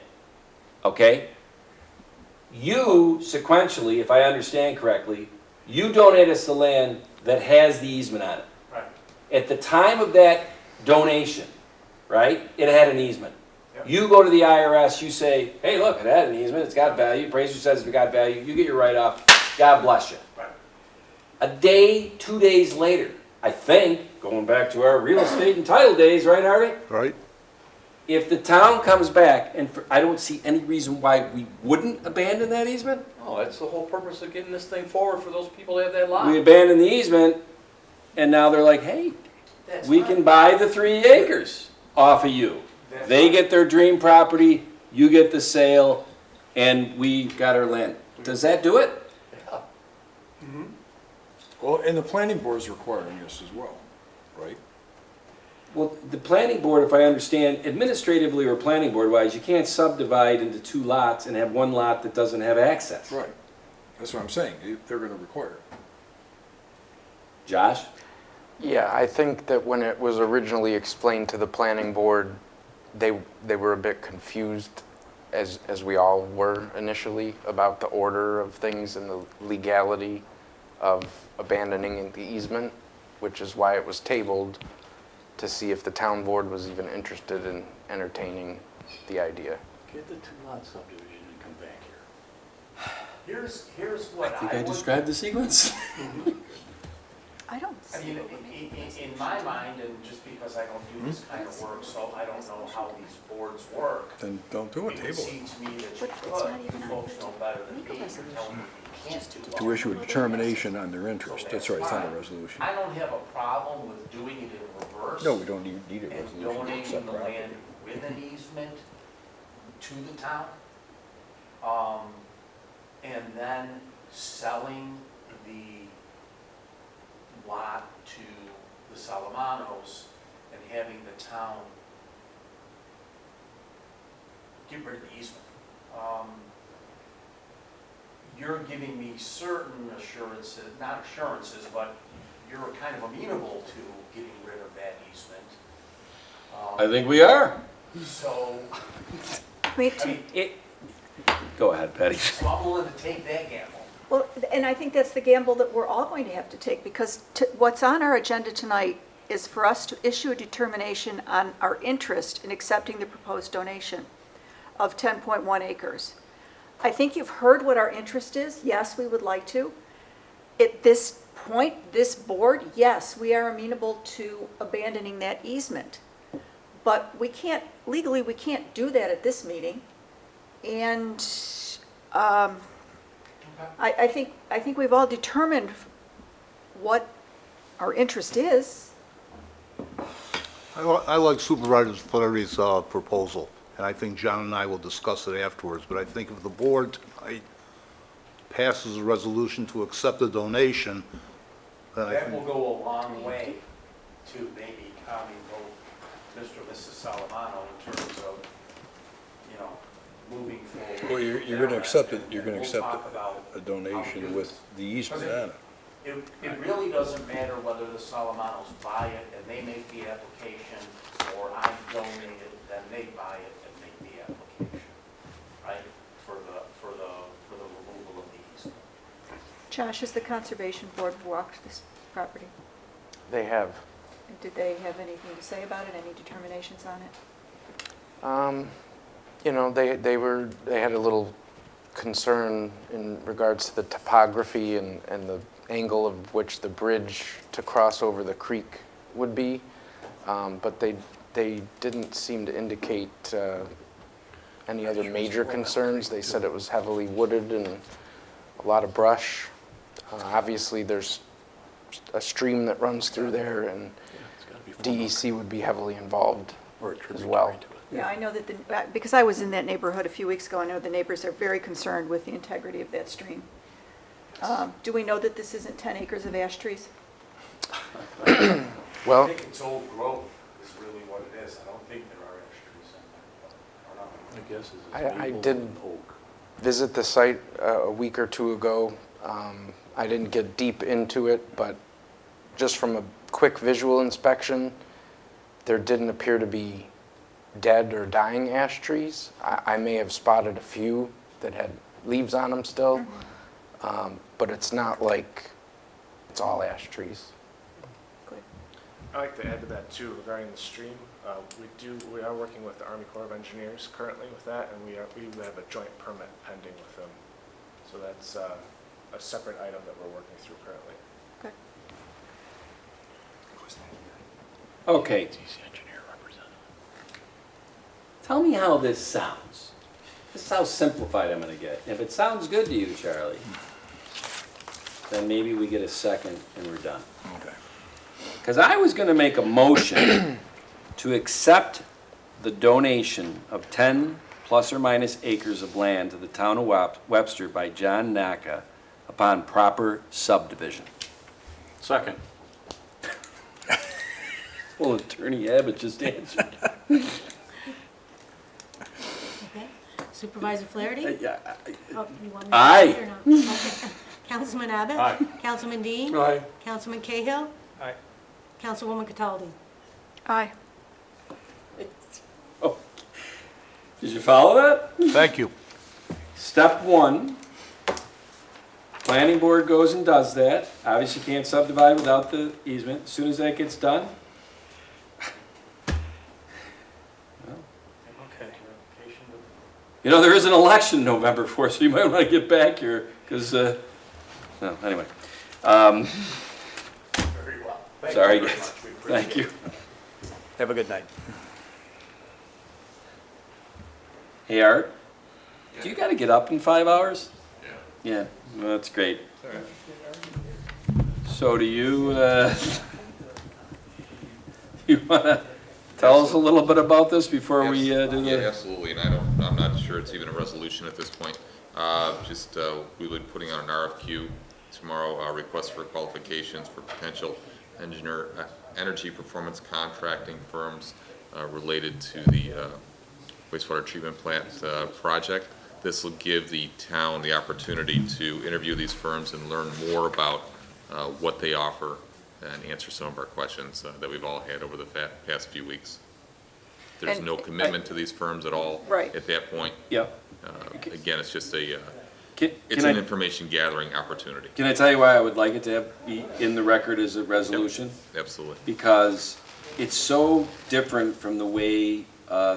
Okay? You sequentially, if I understand correctly, you donate us the land that has the easement on it. Right. At the time of that donation, right, it had an easement. Yep. You go to the IRS, you say, hey, look, it had an easement, it's got value, appraiser says it's got value, you get your write-off, God bless you. Right. A day, 2 days later, I think, going back to our real estate and title days, right, Harvey? Right? If the town comes back, and I don't see any reason why we wouldn't abandon that easement, Oh, that's the whole purpose of getting this thing forward for those people that have that lot. we abandon the easement, and now they're like, hey, That's we fine. can buy the 3 acres off of you. That's They fine. get their dream property, you get the sale, and we got our land. Does that do it? Well, and the planning board is requiring this as well, right? Well, the planning board, if I understand, administratively or planning board wise, you can't subdivide into 2 lots and have 1 lot that doesn't have access. Right. That's what I'm saying. They're gonna require it. Josh? Yeah, I think that when it was originally explained to the planning board, they were a bit confused, as we all were initially, about the order of things and the legality of abandoning the easement, which is why it was tabled to see if the town board was even interested in entertaining the idea. Get the 2-lot subdivision and come back here. Here's what I think I described the sequence. I don't I see mean, what we can. in my mind, and just because I don't do this kind of work, so I don't know how these boards work. Then don't do it, It table would it. seem to me that you But it's could, not even on folks the know better than me, legal you're resolution. telling me you can't do To issue a determination on their interest. That's right, it's not a resolution. I don't have a problem with doing it in reverse. No, we don't need a And resolution to donating accept the property. land with an easement to the town. And then selling the lot to the Salamanos and having the town get rid of the easement. You're giving me certain assurances, not assurances, but you're kind of amenable to getting rid of that easement. I think we are. So, Go ahead, Patty. so I'm willing to take that gamble. Well, and I think that's the gamble that we're all going to have to take, because what's on our agenda tonight is for us to issue a determination on our interest in accepting the proposed donation of 10.1 acres. I think you've heard what our interest is. Yes, we would like to. At this point, this board, yes, we are amenable to abandoning that easement. But we can't, legally, we can't do that at this meeting. And I think we've all determined what our interest is. I like Supervisor Flaherty's proposal, and I think John and I will discuss it afterwards, but I think if the board tonight passes a resolution to accept the donation, then I That will think... go a long way to maybe calming both Mr. and Mrs. Salamano in terms of, you know, moving forward. Well, you're going to accept it, you're going to We'll accept talk about a donation with the easement on it. It really doesn't matter whether the Salamanos buy it and they make the application, or I donate it, then they buy it and make the application, right? For the removal of the easement. Josh, has the Conservation Board walked this property? They have. Did they have anything to say about it, any determinations on it? You know, they had a little concern in regards to the topography and the angle of which the bridge to cross over the creek would be, but they didn't seem to indicate any other major concerns. They said it was heavily wooded and a lot of brush. Obviously, there's a stream that runs through there, and DEC would be heavily involved as well. Yeah, I know that, because I was in that neighborhood a few weeks ago, I know the neighbors are very concerned with the integrity of that stream. Do we know that this isn't 10 acres of ash trees? Well, I think it's old growth is really what it is. I don't think there are ash trees in there. I don't know. I did visit the site a week or two ago. I didn't get deep into it, but just from a quick visual inspection, there didn't appear to be dead or dying ash trees. I may have spotted a few that had leaves on them still, but it's not like it's all ash trees. I'd like to add to that too regarding the stream. We are working with the Army Corps of Engineers currently with that, and we have a joint permit pending with them. So that's a separate item that we're working through currently. Okay. Tell me how this sounds. This is how simplified I'm going to get. If it sounds good to you, Charlie, then maybe we get a second and we're done. Okay. Because I was going to make a motion to accept the donation of 10 plus or minus acres of land to the town of Webster by John Naka upon proper subdivision. Second. Well, Attorney Abbott just answered. Okay. Supervisor Flaherty? Yeah. Oh, you want me to Aye. say or no? Okay. Councilman Abbott? Aye. Councilman Dean? Aye. Councilman Cahill? Aye. Councilwoman Cataldi? Aye. Oh. Did you follow that? Thank you. Step one, planning board goes and does that. Obviously can't subdivide without the easement. As soon as that gets done, Okay. you know, there is an election November 4th, so you might want to get back here, because, no, anyway. Very well. Thank Sorry, you very guys. much. We appreciate Thank you. Have a good night. Hey, Art, do you got to get up in 5 hours? Yeah. Yeah, well, that's great. So do you, you want to tell us a little bit about this before we do the... Yeah, absolutely, and I'm not sure it's even a resolution at this point. We'll be putting out an RFQ. It's tomorrow, requests for qualifications for potential energy performance contracting firms related to the wastewater treatment plant project. This will give the town the opportunity to interview these firms and learn more about what they offer and answer some of our questions that we've all had over the past few weeks. There's And no commitment to these firms at all Right. at that point. Yep. Again, it's just it's Can an I- information gathering opportunity. Can I tell you why I would like it to be in the record as a resolution? Absolutely. Because it's so different from the way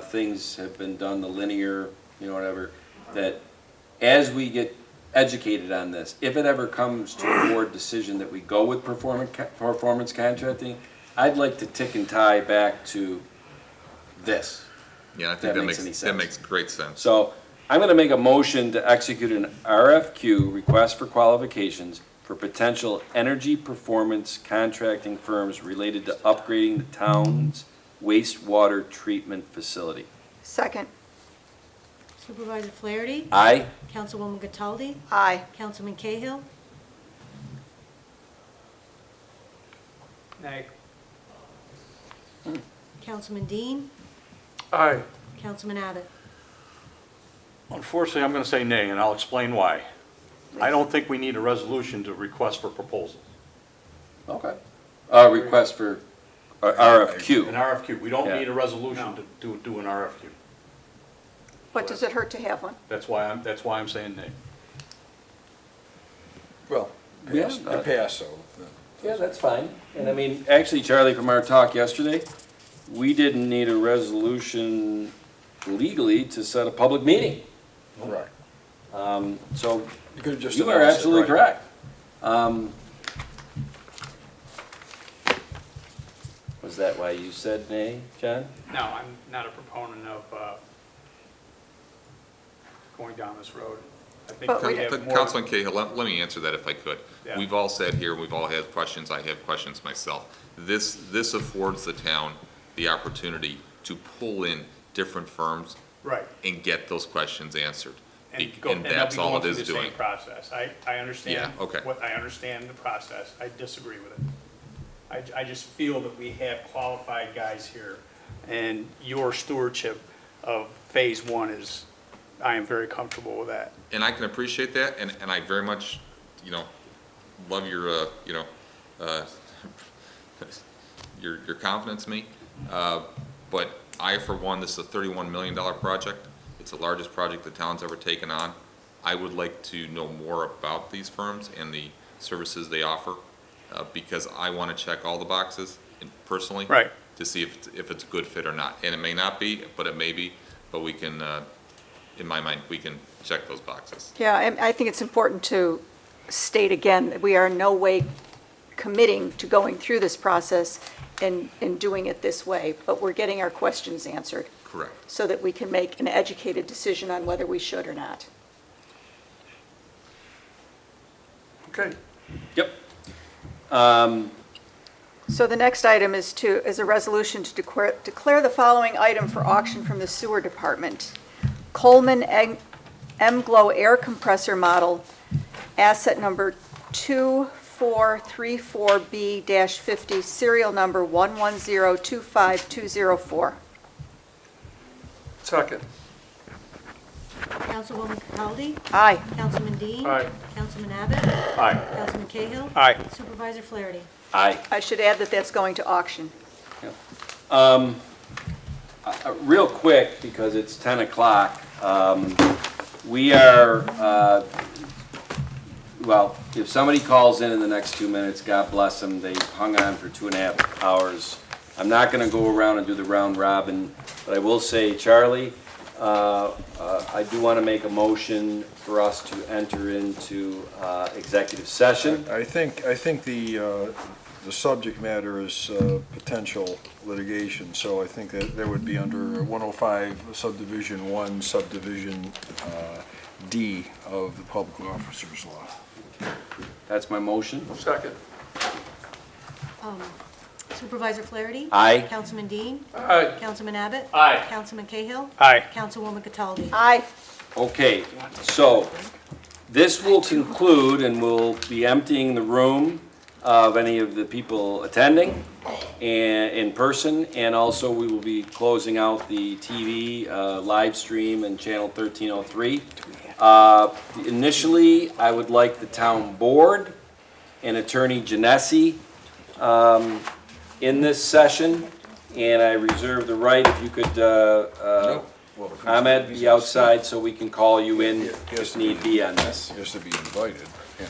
things have been done, the linear, whatever, that as we get educated on this, if it ever comes to a board decision that we go with performance contracting, I'd like to tick and tie back to this. Yeah, I If think that makes any that sense. makes great sense. So I'm going to make a motion to execute an RFQ, request for qualifications, for potential energy performance contracting firms related to upgrading the town's wastewater treatment facility. Second. Supervisor Flaherty? Aye. Councilwoman Cataldi? Aye. Councilman Cahill? Nay. Councilman Dean? Aye. Councilman Abbott? Unfortunately, I'm going to say nay, and I'll explain why. I don't think we need a resolution to request for proposals. Okay. Request for RFQ. An RFQ. We don't Yeah. need a resolution to do an RFQ. What does it hurt to have one? That's why I'm saying nay. Well, Yeah, pass, so. Yeah, that's fine. And I mean, actually, Charlie, from our talk yesterday, we didn't need a resolution legally to set a public meeting. Right. So You could have just you are announced it, absolutely right. correct. Was that why you said nay, John? No, I'm not a proponent of going down this road. I think But we we- have more. Councilman Cahill, let me answer that if I could. Yeah. We've all said here, we've all had questions, I have questions myself. This affords the town the opportunity to pull in different firms Right. and get those questions answered. And And that's all it is they'll be going through the doing. same process. I understand. Yeah, okay. I understand the process. I disagree with it. I just feel that we have qualified guys here, and your stewardship of phase one is, I am very comfortable with that. And I can appreciate that, and I very much, love your, your confidence in me. But I, for one, this is a $31 million project. It's the largest project the town's ever taken on. I would like to know more about these firms and the services they offer, because I want to check all the boxes personally. Right. To see if it's a good fit or not. And it may not be, but it may be, but we can, in my mind, we can check those boxes. Yeah, and I think it's important to state again that we are in no way committing to going through this process and doing it this way, but we're getting our questions answered Correct. so that we can make an educated decision on whether we should or not. Okay. Yep. So the next item is a resolution to declare the following item for auction from the sewer department. Coleman M-Glow air compressor model, asset number 2434B-50, serial number 11025204. Second. Councilwoman Cataldi? Aye. Councilman Dean? Aye. Councilman Abbott? Aye. Councilman Cahill? Aye. Supervisor Flaherty? Aye. I should add that that's going to auction. Real quick, because it's 10 o'clock, we are, well, if somebody calls in the next 2 minutes, God bless them, they hung on for 2.5 hours. I'm not gonna go around and do the round robin, but I will say, Charlie, I do wanna make a motion for us to enter into executive session. I think the subject matter is potential litigation, so I think that would be under 105 subdivision 1 subdivision D of the Public Officers Law. That's my motion. Second. Supervisor Flaherty? Aye. Councilman Dean? Aye. Councilman Abbott? Aye. Councilman Cahill? Aye. Councilwoman Cataldi? Aye. Okay, so This will conclude, and we'll be emptying the room of any of the people attending and in person, and also we will be closing out the TV live stream and channel 1303. Initially, I would like the town board and Attorney Genesi in this session, and I reserve the right, if you could, Ahmed, be outside so we can call you in if need be on this. Just to be invited, yeah.